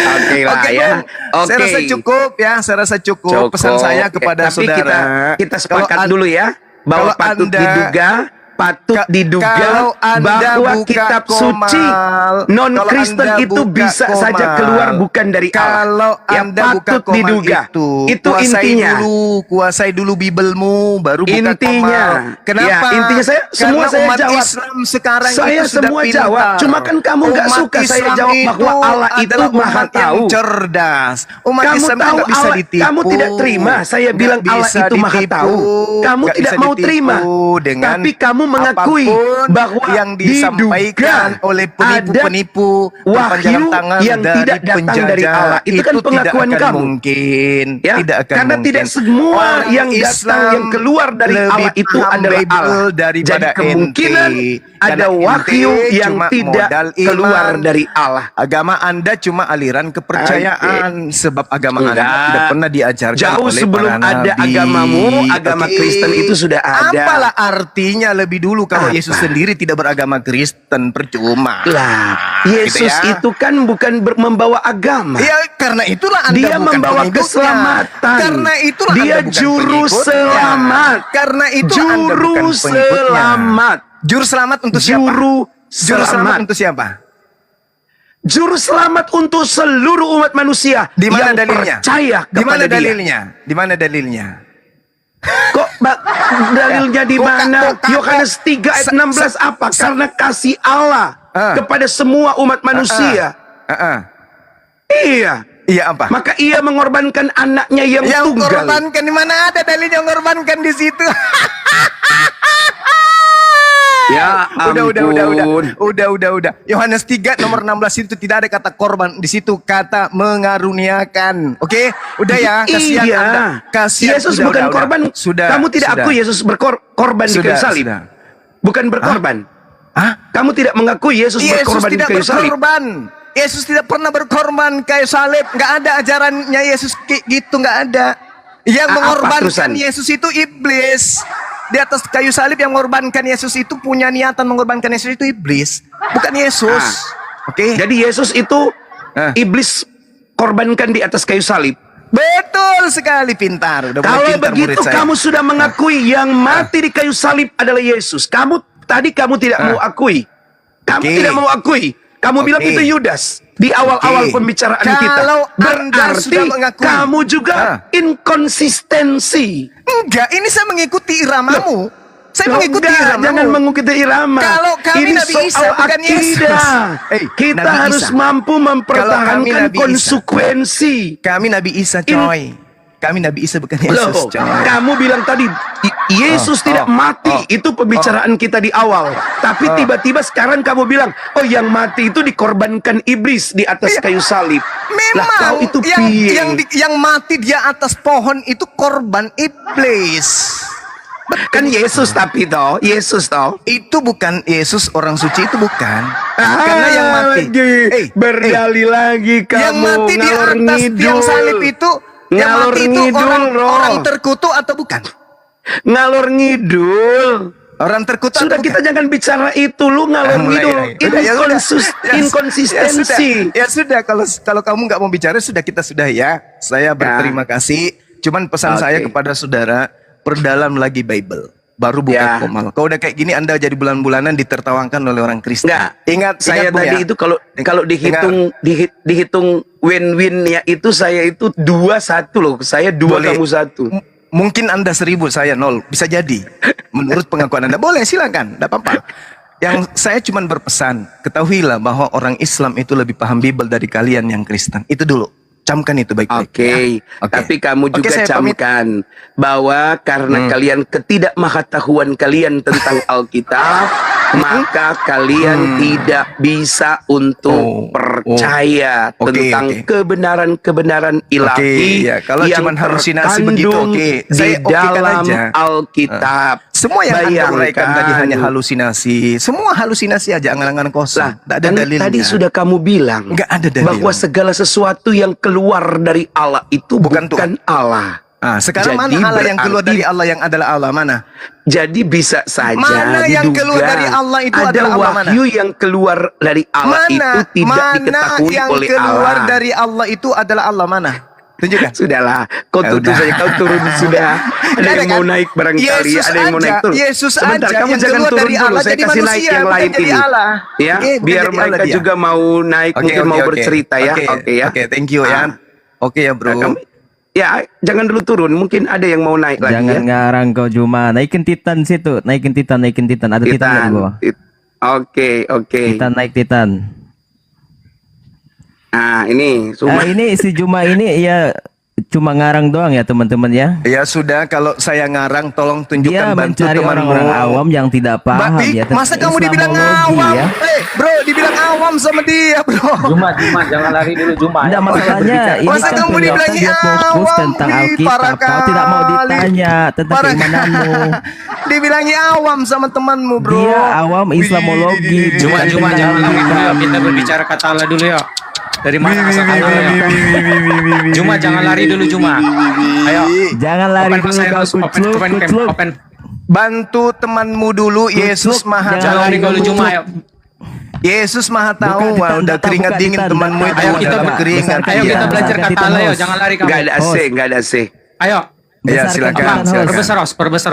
Oke lah Oke, ya. Bung. Saya rasa cukup ya. Saya rasa cukup. Pesan saya kepada Tapi saudara. kita sepakat Kalau dulu ya bahwa kalau patut diduga kalau Anda bahwa buka kitab komal, suci non kalau Kristen Anda itu buka bisa saja komal, keluar bukan dari Allah. kalau Ya, Anda buka patut komal diduga. Itu intinya. Kuasai dulu Bibelmu, baru buka Intinya. komal. Kenapa? Ya, intinya semua Karena saya umat jawab. Islam sekarang Saya itu sudah semua pintar. jawab. Cuma kan kamu nggak Umat suka saya Islam jawab bahwa Allah itu adalah maha umat yang tahu. cerdas. Umat Kamu Islam itu tahu nggak bisa Allah, ditipu. kamu tidak terima saya Nggak bilang Allah bisa itu maha ditipu. tahu. Kamu Nggak tidak bisa mau ditipu terima. dengan Tapi kamu mengakui apapun bahwa yang disampaikan diduga oleh ada penipu-penipu, wahyu perpanjangan tangan yang dari tidak datang penjajah. dari Allah. Itu kan pengakuan tidak akan kamu. mungkin. Ya, Tidak akan karena mungkin. tidak semua Orang yang datang Islam yang keluar dari lebih Allah itu paham adalah Bible Allah. daripada Jadi kemungkinan ente. ada Karena wahyu ente yang cuma tidak modal keluar iman. dari Allah. Agama Anda cuma aliran kepercayaan, sebab agama Anda Enggak. tidak pernah diajarkan Jauh oleh sebelum para ada nabi. agamamu, agama Oke. Kristen itu sudah ada. Apalah artinya lebih dulu kalau Apa? Yesus sendiri tidak beragama Kristen, percuma. Lah, Gitu Yesus ya. itu kan bukan membawa agama. Ya karena itulah Anda Dia bukan membawa pengikutnya. keselamatan. Karena itulah Dia Anda bukan juru pengikutnya. selamat. Karena itu Anda Juru bukan pengikutnya. selamat. Juru selamat untuk siapa? Juru Juru selamat selamat. untuk siapa? Juru selamat untuk seluruh umat manusia Di mana yang dalilnya? percaya Di mana kepada Dia. dalilnya? Di mana dalilnya? Kok dalilnya di mana? Yohanes 3 ayat 16 apa? Karena kasih Allah kepada semua umat manusia. Iya. Iya apa? Maka ia mengorbankan anaknya yang tunggal. Korbankan di mana ada dalilnya mengorbankan di situ? Ya Udah. Yohanes 3 nomor 16 itu tidak ada kata korban, di situ kata mengaruniakan. Oke? Udah ya, kasihan Iya. Anda. Kasihan. Yesus Udah, bukan udah. korban. Sudah. Kamu tidak sudah. akui Yesus berkorban di kayu salib. Sudah. Bukan berkorban. Hah? Kamu tidak mengakui Yesus Yesus berkorban di tidak kayu salib. berkorban. Yesus tidak pernah berkorban kayu salib. Nggak ada ajarannya Yesus gitu, nggak ada. Yang Apa mengorbankan terusan? Yesus itu iblis. Di atas kayu salib yang mengorbankan Yesus itu punya niatan mengorbankan Yesus itu iblis, bukan Yesus. Oke. Jadi Yesus itu iblis korbankan di atas kayu salib. Betul sekali, pintar. Udah mulai Kalau pintar murid begitu saya. kamu sudah mengakui yang mati di kayu salib adalah Yesus. Kamu tidak mau akui. Kamu Oke. tidak mau akui. Kamu bilang Oke. itu Yudas di awal-awal Oke. pembicaraan Kalau kita. Anda Berarti sudah mengakui. kamu juga inkonsistensi. Enggak, ini saya mengikuti iramamu. Saya mengikuti Enggak, iramamu. jangan mengikuti irama. Kalau kami ini Nabi soal Isa, bukan Yesus. akidah. Nabi Kita harus Isa. mampu Kalau kami mempertahankan Nabi Isa. konsekuensi. Kami Nabi Isa, coy. Kami Nabi Isa bukan Loh, Yesus. coy. kamu bilang tadi Yesus tidak mati. Itu pembicaraan kita di awal. Tapi tiba-tiba sekarang kamu bilang, oh yang mati itu dikorbankan iblis di atas kayu salib. Lah, kau Memang itu yang, piye? yang mati di atas pohon itu korban iblis. Kan Yesus tapi toh, Yesus toh. Itu bukan Yesus orang suci, itu bukan. Karena yang mati. Berdalih lagi kamu. Yang mati di ngalor atas ngidul. tiang salib itu, yang Ngalor mati itu ngidul, Roh. orang terkutuk atau bukan? Ngalor ngidul. Orang terkutuk Sudah atau kita bukan? jangan bicara itu, lu ngalor ngidul. Udah, ya udah. Inkonsistensi. Ya sudah, kalau kamu nggak mau bicara, sudah ya. Saya berterima kasih. Cuman pesan saya kepada saudara, perdalam lagi Bible. Baru buka Ya. Komal. Kalau udah kayak gini, Anda jadi bulan-bulanan ditertawakan oleh orang Kristen. Enggak, Ingat saya Bung, tadi ya. itu kalau dihitung win-win ya itu saya itu 2-1 loh. Saya 2 Boleh. kamu 1. Mungkin Anda 1000, saya 0. Bisa jadi. Menurut pengakuan Anda. Boleh, silakan. Tidak apa-apa. Yang saya cuma berpesan, ketahuilah bahwa orang Islam itu lebih paham Bible dari kalian yang Kristen. Itu dulu. Camkan itu baik-baik. Oke, ya. tapi kamu juga saya pamit. camkan bahwa karena kalian ketidakmahatauan kalian tentang Alkitab, maka kalian tidak bisa untuk percaya tentang kebenaran-kebenaran ilahi ya. Kalau yang cuman halusinasi begitu, terkandung Saya di dalam aja. Alkitab. Semua yang Anda uraikan tadi Bayangkan. hanya halusinasi. Semua halusinasi aja, angan-angan kosong. Lah, Tidak ada kan dalilnya. tadi sudah kamu bilang Nggak ada dalil. bahwa segala sesuatu yang keluar dari Allah itu Bukan bukan Allah. Sekarang Jadi mana Allah yang keluar berarti- dari Allah yang adalah Allah? Mana? Jadi bisa saja Mana yang diduga keluar dari Allah itu ada adalah Allah mana? wahyu yang keluar dari Allah itu tidak diketahui yang oleh keluar Allah. dari Allah itu adalah Allah mana? Tunjukkan. Sudahlah, kau Ya tutup udah. saja, kau turun sudah. Ada Ada yang kan? mau naik barangkali, Yesus ada yang mau aja, naik turun. Yesus Sebentar, aja kamu yang jangan keluar turun dari dulu, Allah saya jadi kasih naik manusia, yang bukan lain jadi ini. Allah. Ya, Oke, bukan biar jadi mereka Allah dia. juga mau naik, mungkin mau bercerita ya. Oke ya. Oke, thank you ya. Oke ya, bro. Ya, jangan dulu turun. Mungkin ada yang mau naik lagi Jangan ya. ngarang kau Juma. Naikin Titan situ. Naikin Titan. Ada Titan nggak di bawah? Oke. Titan naik Titan. Nah, ini cuma Ini si Juma ini ya cuma ngarang doang ya teman-teman ya. Ya sudah, kalau saya ngarang tolong Dia tunjukkan bantu mencari temanmu. orang-orang awam yang tidak paham Baik, ya. masa tentang kamu dibilang Islamologi awam? ya. Bro, dibilang awam sama dia, bro. Juma, jangan lari dulu Juma. Enggak masalahnya ini Masa kan kamu ternyata dibilangin dia fokus awam? tentang Wih, Alkitab. parah Kau tidak mau kali. ditanya tentang Parah keimananmu. Dibilangi awam sama temanmu, bro. Dia awam Islamologi. Juma, bukan tentang jangan lari dulu. Alkitab. Kita berbicara kata Allah dulu ya. Dari mana asal kata Allah ya? Juma, jangan lari dulu Juma. Ayo. Jangan lari Open dulu pasai kau terus, open cam, kucluk. open. Bantu temanmu dulu, Yesus Maha Jangan lari Tahu. dulu Juma, ayo. Yesus Maha Buka Tahu. Titan, Wah, udah data, keringat buka dingin Titan, temanmu data. itu. Ayo udah kita berkeringat. Ayo kita Iya. belajar Kita kata Allah ya, host. jangan lari kamu. nggak ada AC, nggak ada AC. Ayo. Ya, Besarkan silakan, Titan, host. silakan. Perbesar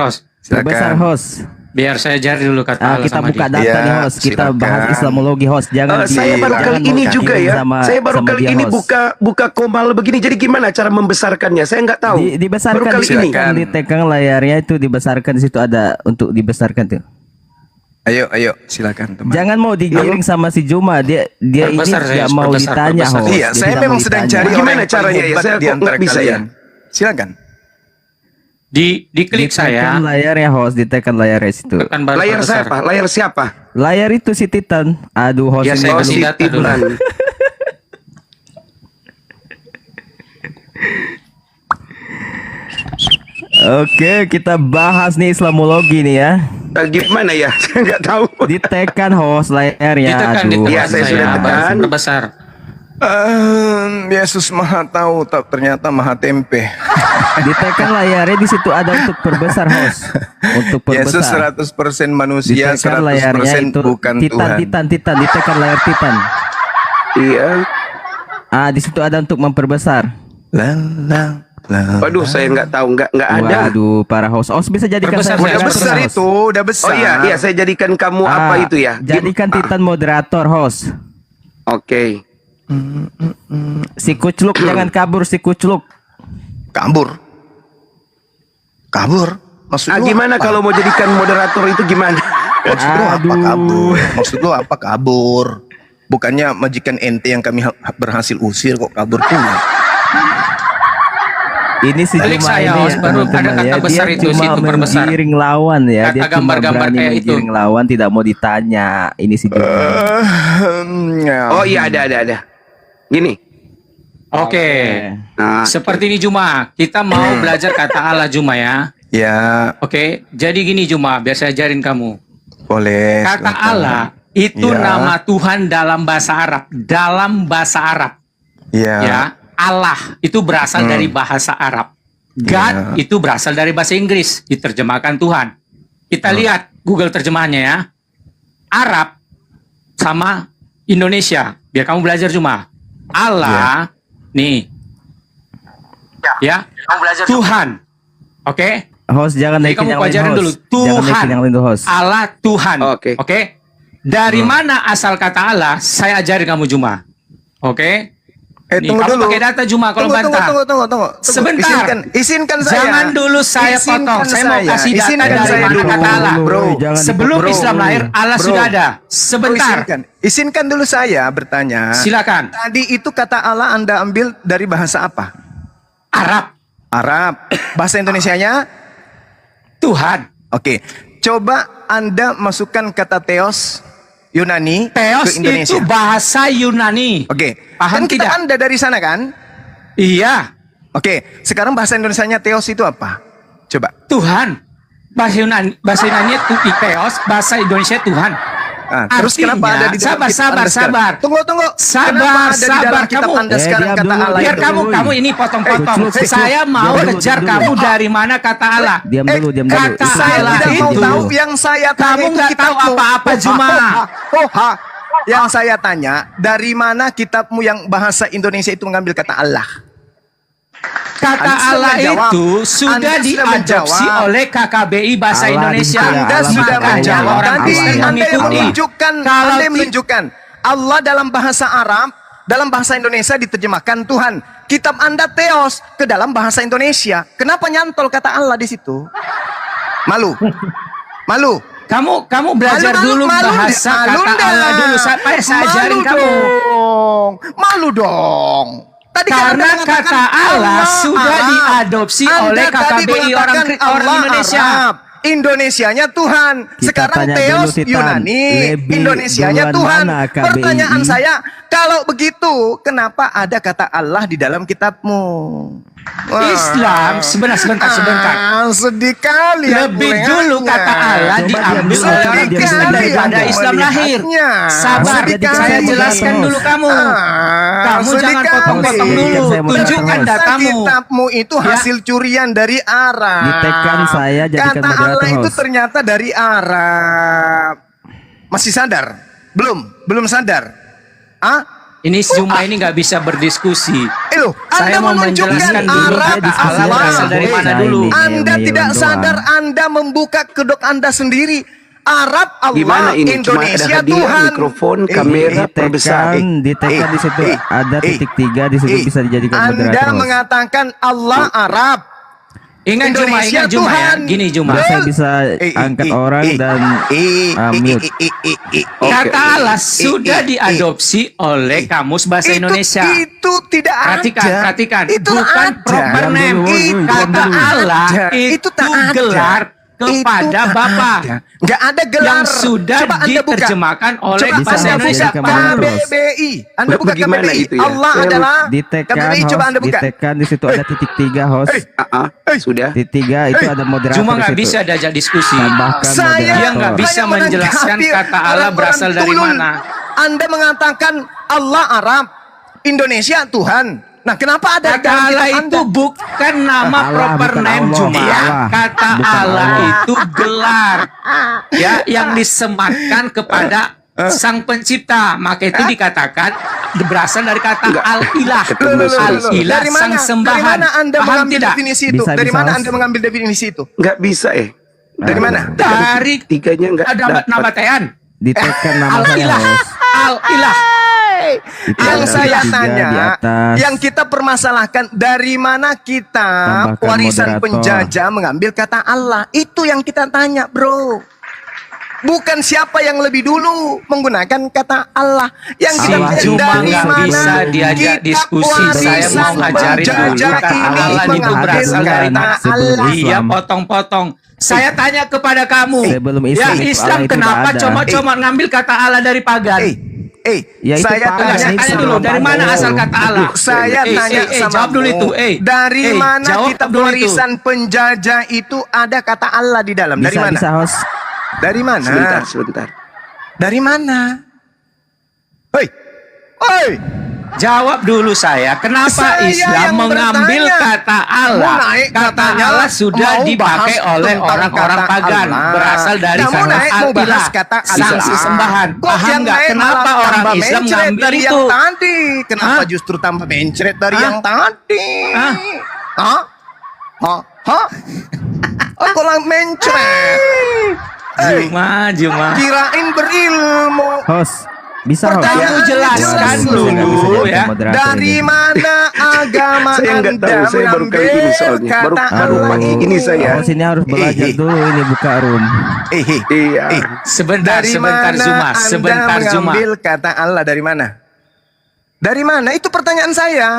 host. Perbesar host. Biar saya ajar dulu kata Allah Kita sama buka dia. data Ya, nih host. Kita silakan. bahas Islamologi host. Jangan Saya baru jangan kali ini mau juga kaki ya. sama- Saya baru sama kali dia, ini host. buka komal begini. Jadi gimana cara membesarkannya? Saya nggak tahu. Dibesarkan baru kali ini. ditekan layarnya itu dibesarkan di situ ada untuk dibesarkan tuh. Ayo, silakan teman. Jangan mau digiring sama si Juma. Dia ini Perbesar, tidak saya, mau perbesar, ditanya perbesar. host. Iya, Dia saya tidak memang mau sedang ditanya. cari Gimana orang yang caranya paling ya? hebat Saya di kok antara nggak bisa kalian. ya? Silakan. Diklik Ditekan saya. layarnya host, ditekan layarnya situ. Tekan baru Layar perbesar. siapa? Layar siapa? Layar itu si Titan. Aduh host Ya, ini saya Oh, belum- kasih si data dulu. Titan. Oke, kita bahas nih Islamologi nih ya. Gimana ya? Saya nggak tahu. Ditekan host layarnya. Ditekan, Aduh. ditekan Ya, saya sudah tekan. Perbesar. Yesus Maha Tahu, ternyata Maha Tempe. Ditekan layarnya di situ ada untuk perbesar host. Untuk Yesus perbesar. 100% manusia, Ditekan layarnya 100% itu bukan Tuhan. Titan. Ditekan layar Titan. Iya. Di situ ada untuk memperbesar. Waduh, saya nggak tahu. Nggak ada. Waduh, para host. Host bisa jadikan Perbesar, saya Udah Saya besar host. itu, udah besar. Oh iya, saya jadikan kamu apa itu ya? Jadikan Titan moderator host. Oke. Si Kucluk jangan kabur si Kucluk. Kabur. Maksud lu Gimana apa? kalau mau jadikan moderator itu gimana? Maksud lu apa kabur? Maksud lu apa kabur? Bukannya majikan ente yang kami berhasil usir kok kabur pula. Ini si Balik Juma saya, ini host, ya, baru ada teman-teman kata ya. besar Dia itu, cuma situ perbesar. menggiring lawan ya. Kata Dia cuma gambar-gambar berani kayak itu. menggiring lawan, tidak mau ditanya. Ini si Juma. Oh iya ada. Gini. Oke. Nah, Seperti ini Juma, kita mau belajar kata Allah Juma ya. Ya, Oke, jadi gini Juma, biar saya ajarin kamu. boleh. Kata silakan. Allah itu Ya. nama Tuhan dalam bahasa Arab. Dalam bahasa Arab. Ya. Ya, Allah itu berasal dari bahasa Arab. God itu berasal dari bahasa Inggris, diterjemahkan Tuhan. Kita lihat Google terjemahannya ya. Arab sama Indonesia. Biar kamu belajar Juma. Allah nih. Ya, Tuhan. Oke? Host jangan Jadi naikin kamu yang lain, pelajarin host. dulu. Jangan Tuhan. naikin yang lain tuh, host. Allah Tuhan. Oke. Oke? Dari mana asal kata Allah? Saya ajarin kamu Juma. Oke? Nih, Tunggu kamu dulu. pakai data Juma kalau bantah. Tunggu. Sebentar. Isinkan saya. Jangan dulu saya potong. Saya mau kasih data Isinkan dari saya mana dulu. kata Allah. Bro. Jangan Sebelum dipotong. Islam lahir, Allah Bro. sudah ada. Bro, Sebentar. Isinkan dulu saya bertanya. Silakan. Tadi itu kata Allah Anda ambil dari bahasa apa? Arab. Arab. Bahasa Indonesianya? Tuhan. Oke. Coba Anda masukkan kata Theos Yunani Theos ke Indonesia. itu bahasa Yunani. Oke. Paham Kan kita tidak? Anda dari sana kan? Iya. Oke. Sekarang bahasa Indonesianya Theos itu apa? Coba. Tuhan. Bahasa Yunani itu Theos, bahasa Indonesia Tuhan. Ah, terus Artinya, kenapa ada di dalam sabar, kitab Anda sekarang? sabar. Tunggu. Sabar, Kenapa ada di dalam sabar, kitab kamu. Anda sekarang diam kata dulu, Allah Biar itu? kamu ini potong-potong. Hey, Saya mau diam dulu, kejar diam kamu dulu. dari mana kata Allah. Diam dulu, diam dulu. kata Saya Allah tidak mau itu. tahu yang saya tanya Kamu itu nggak tahu kitabmu. apa-apa, Juma. Yang saya tanya, dari mana kitabmu yang bahasa Indonesia itu mengambil kata Allah? Kata Anda sudah Allah menjawab. itu sudah Anda sudah diadopsi menjawab. oleh KKBI bahasa Allah Indonesia. di situ ya, Anda Allah sudah makanya menjawab Allah. orang tadi. Kristen Anda yang mengikuti. menunjukkan, Kalau Anda yang menunjukkan Allah dalam bahasa Arab, dalam bahasa Indonesia diterjemahkan Tuhan. Kitab Anda Theos ke dalam bahasa Indonesia. Kenapa nyantol kata Allah di situ? Malu. Kamu belajar dulu bahasa kata Allah dulu sampai saya ajarin kamu. Malu dong. Tadi kan Karena Anda mengatakan kata Allah sudah Arab. diadopsi Anda oleh tadi KKBI mengatakan orang Allah Indonesia. Arab. Indonesianya Tuhan. Kita Sekarang tanya Theos dulu, Titan. Yunani. Lebih Indonesianya duluan Tuhan. mana KBI? Pertanyaan saya, kalau begitu, kenapa ada kata Allah di dalam kitabmu? Wah. Islam sebentar. Sedih kali. Lebih dulu kata Allah Coba diambil diam oleh dulu, orang diam Kristen dulu. daripada Diam Islam lahir. Sabar, Sedih saya kali. jelaskan dulu kamu. Kamu jangan potong-potong dulu. Saya mau Tunjukkan potong, datamu. Kitabmu itu hasil curian dari Arab. Ditekan saya jadikan Kata Allah moderator, itu host. ternyata dari Arab. Masih sadar? Belum sadar. Ah? Ini Juma ini nggak bisa berdiskusi. Loh, Saya Anda mau menunjukkan menjelaskan dulu Arab kata Allah berasal dari mana dulu. Anda Ini tidak doang. sadar, Anda membuka kedok Anda sendiri. Arab Allah, Gimana ini? Cuma ada Indonesia hadiah, Tuhan. mikrofon, kamera perbesar. Ditekan di situ ada titik 3 di situ bisa dijadikan Anda moderator, host. mengatakan Allah Arab. Ingat Juma ya. Tuhan. Gini Juma. Saya bisa angkat orang dan mute. Kata Allah sudah diadopsi oleh Kamus Bahasa Indonesia. Itu tidak Perhatikan. Itu Bukan ada. proper name. Diam dulu, Kata diam dulu. Allah Itu itu tak ada. gelar kepada Bapa Enggak ada gelar. yang sudah Coba Anda buka. diterjemahkan oleh Coba Bahasa Anda Indonesia. buka moderator. KBBI. Anda buka Bagaimana KBBI. itu ya? Allah Saya adalah Ditekan, KBBI. Coba host. Anda buka. Ditekan di situ ada titik 3, host. Sudah. Titik 3 itu ada moderator Cuma di nggak situ. bisa diajak diskusi. Tambahkan Saya Dia nggak moderator. bisa hanya menjelaskan menanggapi kata Allah orang-orang berasal dari tulul. mana. Anda mengatakan Allah Arab, Indonesia Tuhan. Nah, kenapa ada Kata dalam Allah kitab itu Anda? bukan nama Allah, proper bukan name Allah. Juma. Iya. Kata Bukan Allah Allah. itu gelar ya yang disematkan kepada Sang Pencipta. Maka itu dikatakan berasal dari kata al-ilah. Al-ilah Dari sang mana? sembahan. Dari mana Anda Paham mengambil tidak? definisi itu? Bisa, Dari bisa, mana Host. Anda mengambil definisi itu? Nggak bisa Dari mana? Dari Tiganya nggak ada dapat. nama Tean. Ditekan nama saya, Al-ilah. host. Al-ilah. Itu Yang ada saya titik 3 di tanya, atas. yang kita permasalahkan dari mana kita Tambahkan warisan moderator. penjajah mengambil kata Allah. Itu yang kita tanya, bro. Bukan siapa yang lebih dulu menggunakan kata Allah. Yang kita Allah tanya cuma dari nggak mana bisa diajak kitab diskusi. Saya mau warisan ngajarin dulu penjajah kata ini Allah itu mengambil berasal dari kata mana. Sebelum Allah. Islam. Iya, potong-potong. Saya tanya kepada kamu, Sebelum ya Islam itu Islam Allah itu kenapa nggak ada. comot-comot ngambil kata Allah dari pagan? Ya, itu Saya pagan, Saya itu tanya dulu, dari mana pagan. asal kata Allah? Saya tanya sama jawab dulu itu. dari mana jawab kitab dulu itu. warisan penjajah itu ada kata Allah di dalam? Dari Bisa, mana? bisa host. Dari mana? Sebentar. Dari mana? Hei, hei, Jawab dulu saya, kenapa Saya Islam yang mengambil bertanya. kata Allah? Kamu naik Kata katanya Allah sudah mau dipakai bahas oleh tentang orang-orang kata pagan, Allah. berasal dari Kamu kata naik mau bahas Allah, kata sang Allah. sesembahan. Kok Paham yang nggak? naik Kenapa malah orang tambah Islam mencret ngambil dari itu? yang tadi? Kenapa Hah? justru tambah mencret dari Hah? yang tadi? Hah? Hah? Hah? Hah? Kok lang mencret? Juma. Kirain berilmu. Host, bisa host. Pertanyaan Kamu jelaskan jelas dulu ya. Dari mana agama Saya nggak Anda tahu, saya baru kali ini mengambil soalnya. Baru kata baru Allah pagi ini? ini saya. Host ini harus belajar dulu, ini buka room. Iya. Sebentar, Dari sebentar mana Zuma, Anda sebentar Zuma. mengambil kata Allah dari mana? Dari mana? Itu pertanyaan saya.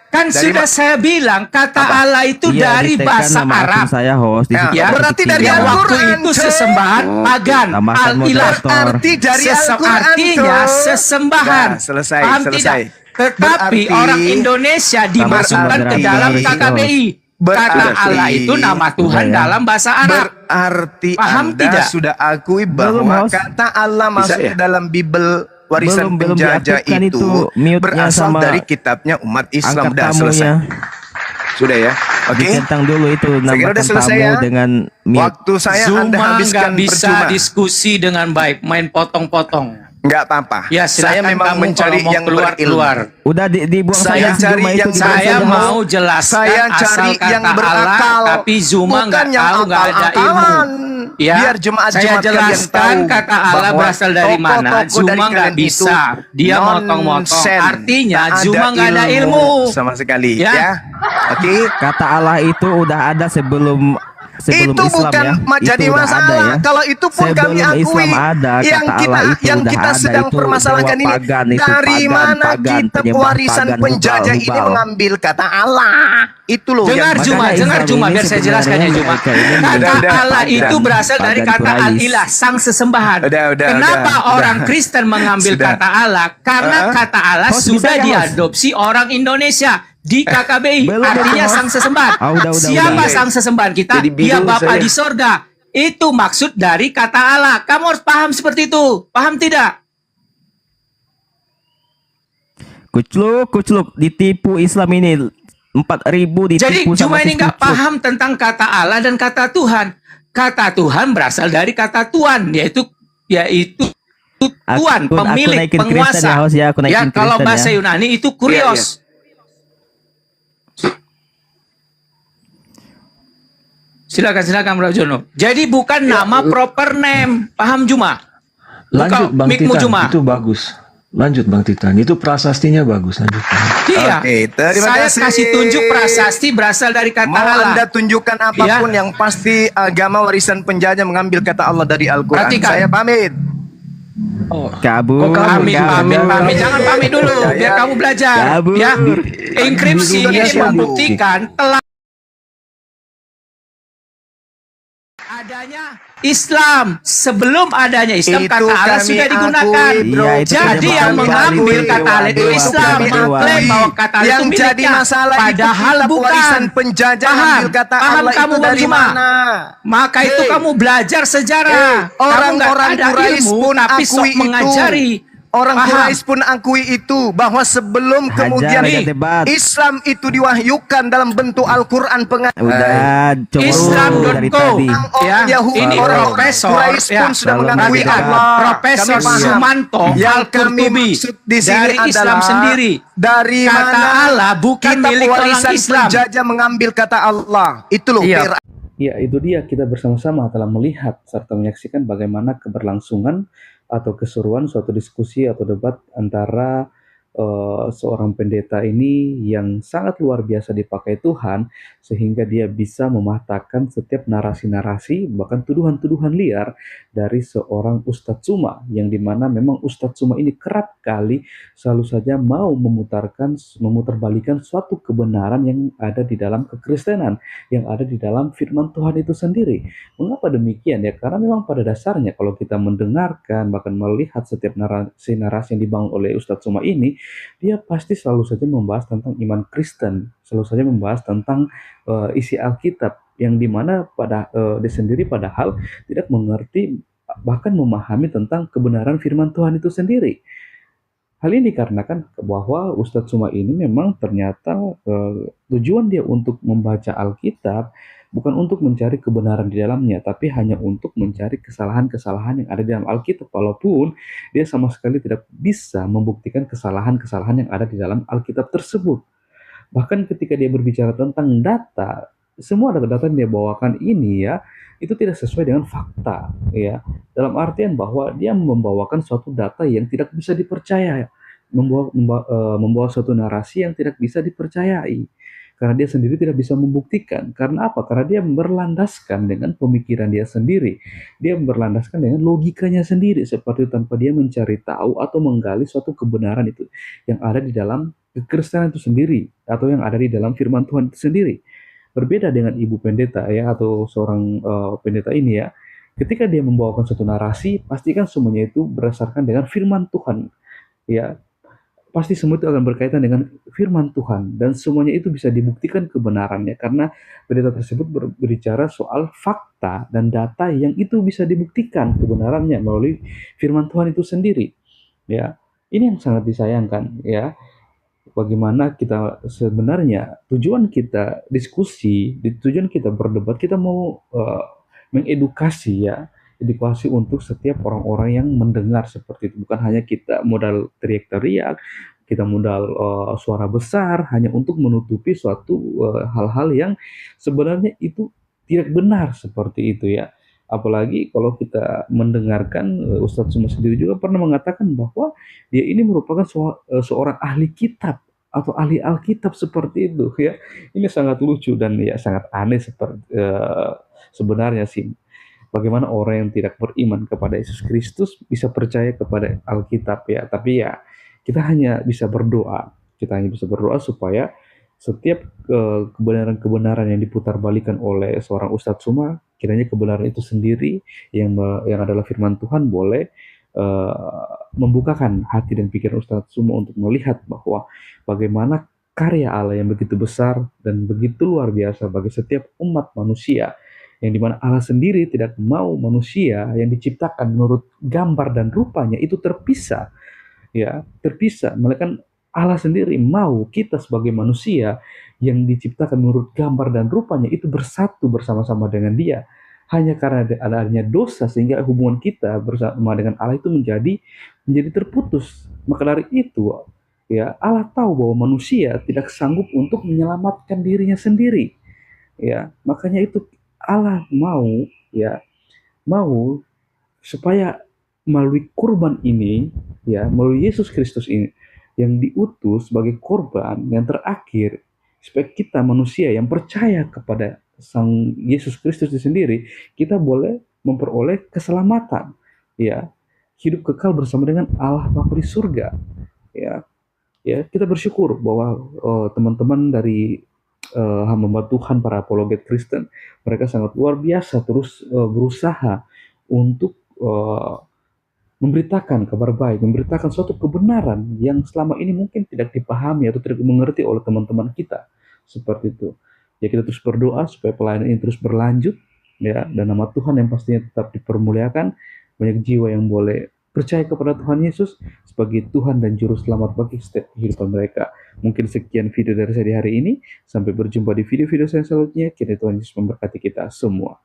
Kan Dari sudah saya bilang kata Allah itu Iya, dari ditekan bahasa nama akun Arab. saya host. Di Ya, situ Ya, ada berarti dari kecil. Yang waktu Al-Quran, itu Cek. sesembahan pagan, Tambahkan al-ilah. moderator. Berarti dari Al-Quran, Artinya Cek. sesembahan. Nah, selesai, Paham selesai. tidak? Tetapi Berarti- orang Indonesia dimasukkan ke Berarti- dalam KKBI. Kata Berarti- Allah itu nama Tuhan Udah ya. dalam bahasa Arab. Berarti Paham Anda tidak? sudah akui Belum, bahwa Host. kata Allah masuk ya? ke dalam Bible warisan Belum penjajah diaktifkan itu, itu mute-nya berasal sama dari kitabnya umat Islam. Angkat Udah selesai. tamunya. Sudah ya. Oke. Dicentang dulu itu Saya kira udah nambahkan selesai tamu ya. dengan mute. Waktu saya Anda Zuma habiskan nggak bisa percuma. diskusi dengan baik, main potong-potong. Nggak apa-apa. Ya, Saya silakan memang kamu mencari kalau mau yang keluar. berilmu. Udah dibuang Saya saja cari Zuma yang itu saya Saya dibuang saja. mau jelaskan Saya asal cari kata yang Allah, berakal, tapi Zuma bukan nggak yang tahu, nggak ada ilmu. akal-akalan. Ya, Biar jemaat-jemaat saya kalian jelaskan tahu kata Allah bahwa berasal dari mana. tokoh-tokoh Zuma dari nggak kalian itu bisa. Dia motong-motong. nonsen. Artinya Tak Zuma nggak ada ilmu. sama sekali. Ya. Ya, oke. Kata Allah itu udah ada sebelum Itu Islam bukan ya. jadi Itu udah masalah. ada ya. Kalau itu pun Sebelum kami akui. Islam ada, yang kata kita Allah itu yang udah kita ada, sedang itu permasalahkan bahwa ini pagan itu dari pagan, mana pagan, kitab penyembah warisan pagan, penjajah ini hubal. mengambil kata Allah. Itu loh Dengar yang Zuma, Makanya dengar Islam Zuma, ini biar saya sebenarnya jelaskan ya Zuma. mereka ini Kata udah, Allah pagan, itu berasal dari pagan kata Quraisy. al-ilah, sang sesembahan. Udah, Kenapa udah. orang Kristen mengambil Sudah. kata Allah? Karena kata Allah Host, sudah bisa nggak, Host? diadopsi orang Indonesia di KKBI. Belum, Artinya Host. sang sesembahan. Udah, Siapa udah. sang sesembahan kita? Jadi Dia bingung Bapa saya. di sorga. Itu maksud dari kata Allah. Kamu harus paham seperti itu. Paham tidak? Kucluk ditipu Islam ini 4.000 ditipu Jadi sama cuma si ini nggak kucluk. paham tentang kata Allah dan kata Tuhan. Kata Tuhan berasal dari kata Tuhan, yaitu Tuhan, Aku pemilik, naikin Kristen penguasa. ya, Host, ya. Aku naikin Kalau Kristen bahasa ya. Yunani itu kurios. Silakan Bro Jono. Jadi bukan nama proper name. Paham Juma? Lanjut Buka Bang mikmu, Titan, Juma. itu bagus. Lanjut Bang Titan, itu prasastinya bagus. Lanjutkan. Iya. Oke, terima Saya kasih. kasih tunjuk prasasti berasal dari kata Mau Allah. Anda tunjukkan apapun Ya. yang pasti agama warisan penjajah mengambil kata Allah dari Al-Quran. Perhatikan. Saya pamit. Oh, Kabur. Pamit. Jangan pamit dulu, biar kamu belajar. Kabur. Ya, enkripsi ini membuktikan telah adanya Islam. Sebelum adanya Islam, Itu kata Allah kami sudah digunakan. akui, bro. Iya, itu Jadi kami yang akui. mengambil kata Allah itu Dewa, Islam, dewa, mengklaim dewa. bahwa kata Allah yang itu jadi miliknya. masalah Padahal itu bukan. warisan penjajah Paham? ambil kata Paham Allah kamu, itu Bang dari Juma? mana? Maka itu Hei. kamu belajar sejarah. Kamu Orang-orang nggak ada Quraisy ilmu, pun tapi sok akui itu. mengajari. Orang Paham? Quraisy pun akui itu bahwa sebelum Hajar, kemudian jangan debat. Islam itu diwahyukan dalam bentuk Al-Quran Udah, coba dari Islam.co tadi. ya, Yahudi, ini orang profesor Quraisy ya, pun sudah Kalau mengakui nggak Allah. Profesor Kami paham. Sumanto Yang kami Al-Qurtubi maksud di sini dari Islam adalah sendiri. dari Kata mana Allah bukan kitab milik orang warisan Islam. penjajah mengambil kata Allah. Itu loh. Iya. biar Ya, itu dia, kita bersama-sama telah melihat serta menyaksikan bagaimana keberlangsungan atau keseruan suatu diskusi atau debat antara seorang pendeta ini yang sangat luar biasa dipakai Tuhan, sehingga dia bisa mematahkan setiap narasi-narasi, bahkan tuduhan-tuduhan liar dari seorang Ustadz Suma, yang dimana memang Ustadz Suma ini kerap kali selalu saja mau memutarbalikan suatu kebenaran yang ada di dalam kekristenan, yang ada di dalam firman Tuhan itu sendiri. Mengapa demikian ya? Karena memang pada dasarnya kalau kita mendengarkan, bahkan melihat setiap narasi-narasi yang dibangun oleh Ustadz Suma ini, dia pasti selalu saja membahas tentang iman Kristen, selalu saja membahas tentang isi Alkitab, yang dimana dia sendiri padahal tidak mengerti bahkan memahami tentang kebenaran firman Tuhan itu sendiri. Hal ini dikarenakan bahwa Ustadz Suma ini memang ternyata tujuan dia untuk membaca Alkitab bukan untuk mencari kebenaran di dalamnya, tapi hanya untuk mencari kesalahan-kesalahan yang ada di dalam Alkitab, walaupun dia sama sekali tidak bisa membuktikan kesalahan-kesalahan yang ada di dalam Alkitab tersebut. Bahkan ketika dia berbicara tentang data, semua data-data yang dia bawakan ini ya, itu tidak sesuai dengan fakta ya. Dalam artian bahwa dia membawakan suatu data yang tidak bisa dipercaya, membawa suatu narasi yang tidak bisa dipercayai. Karena dia sendiri tidak bisa membuktikan. Karena apa? Karena dia berlandaskan dengan pemikiran dia sendiri. Dia berlandaskan dengan logikanya sendiri, seperti tanpa dia mencari tahu atau menggali suatu kebenaran itu yang ada di dalam kekristenan itu sendiri, atau yang ada di dalam firman Tuhan itu sendiri. Berbeda dengan ibu pendeta ya, atau seorang pendeta ini ya, ketika dia membawakan suatu narasi, pastikan semuanya itu berdasarkan dengan firman Tuhan ya. Pasti semua itu akan berkaitan dengan firman Tuhan, dan semuanya itu bisa dibuktikan kebenarannya karena pendeta tersebut berbicara soal fakta dan data yang itu bisa dibuktikan kebenarannya melalui firman Tuhan itu sendiri ya. Ini yang sangat disayangkan ya, bagaimana kita sebenarnya tujuan kita diskusi, tujuan kita berdebat, kita mau mengedukasi ya, edukasi untuk setiap orang-orang yang mendengar seperti itu. Bukan hanya kita modal teriak-teriak, kita modal suara besar hanya untuk menutupi suatu hal-hal yang sebenarnya itu tidak benar seperti itu ya. Apalagi kalau kita mendengarkan Ustadz Suma sendiri juga pernah mengatakan bahwa dia ini merupakan seorang ahli kitab atau ahli Alkitab seperti itu ya. Ini sangat lucu dan ya sangat aneh seperti sebenarnya sih. Bagaimana orang yang tidak beriman kepada Yesus Kristus bisa percaya kepada Alkitab ya. Tapi ya kita hanya bisa berdoa. Kita hanya bisa berdoa supaya setiap kebenaran-kebenaran yang diputarbalikan oleh seorang Ustadz Suma, kiranya kebenaran itu sendiri yang adalah firman Tuhan boleh membukakan hati dan pikiran Ustadz Suma untuk melihat bahwa bagaimana karya Allah yang begitu besar dan begitu luar biasa bagi setiap umat manusia, yang dimana Allah sendiri tidak mau manusia yang diciptakan menurut gambar dan rupanya itu terpisah ya, terpisah. Melainkan Allah sendiri mau kita sebagai manusia yang diciptakan menurut gambar dan rupanya itu bersatu bersama-sama dengan Dia. Hanya karena adanya dosa sehingga hubungan kita bersama dengan Allah itu menjadi terputus. Maka dari itu ya, Allah tahu bahwa manusia tidak sanggup untuk menyelamatkan dirinya sendiri ya. Makanya itu Allah mau ya, mau supaya melalui kurban ini ya, melalui Yesus Kristus ini yang diutus sebagai korban yang terakhir, supaya kita manusia yang percaya kepada Sang Yesus Kristus itu sendiri, kita boleh memperoleh keselamatan ya, hidup kekal bersama dengan Allah Bapa di surga ya. Ya, kita bersyukur bahwa teman-teman dari hamba Tuhan, para apologet Kristen, mereka sangat luar biasa terus berusaha untuk memberitakan kabar baik, memberitakan suatu kebenaran yang selama ini mungkin tidak dipahami atau tidak mengerti oleh teman-teman kita seperti itu. Ya, kita terus berdoa supaya pelayanan ini terus berlanjut ya, dan nama Tuhan yang pastinya tetap dipermuliakan. Banyak jiwa yang boleh percaya kepada Tuhan Yesus sebagai Tuhan dan Juru Selamat bagi setiap kehidupan mereka. Mungkin sekian video dari saya di hari ini. Sampai berjumpa di video-video saya selanjutnya. Kiranya Tuhan Yesus memberkati kita semua.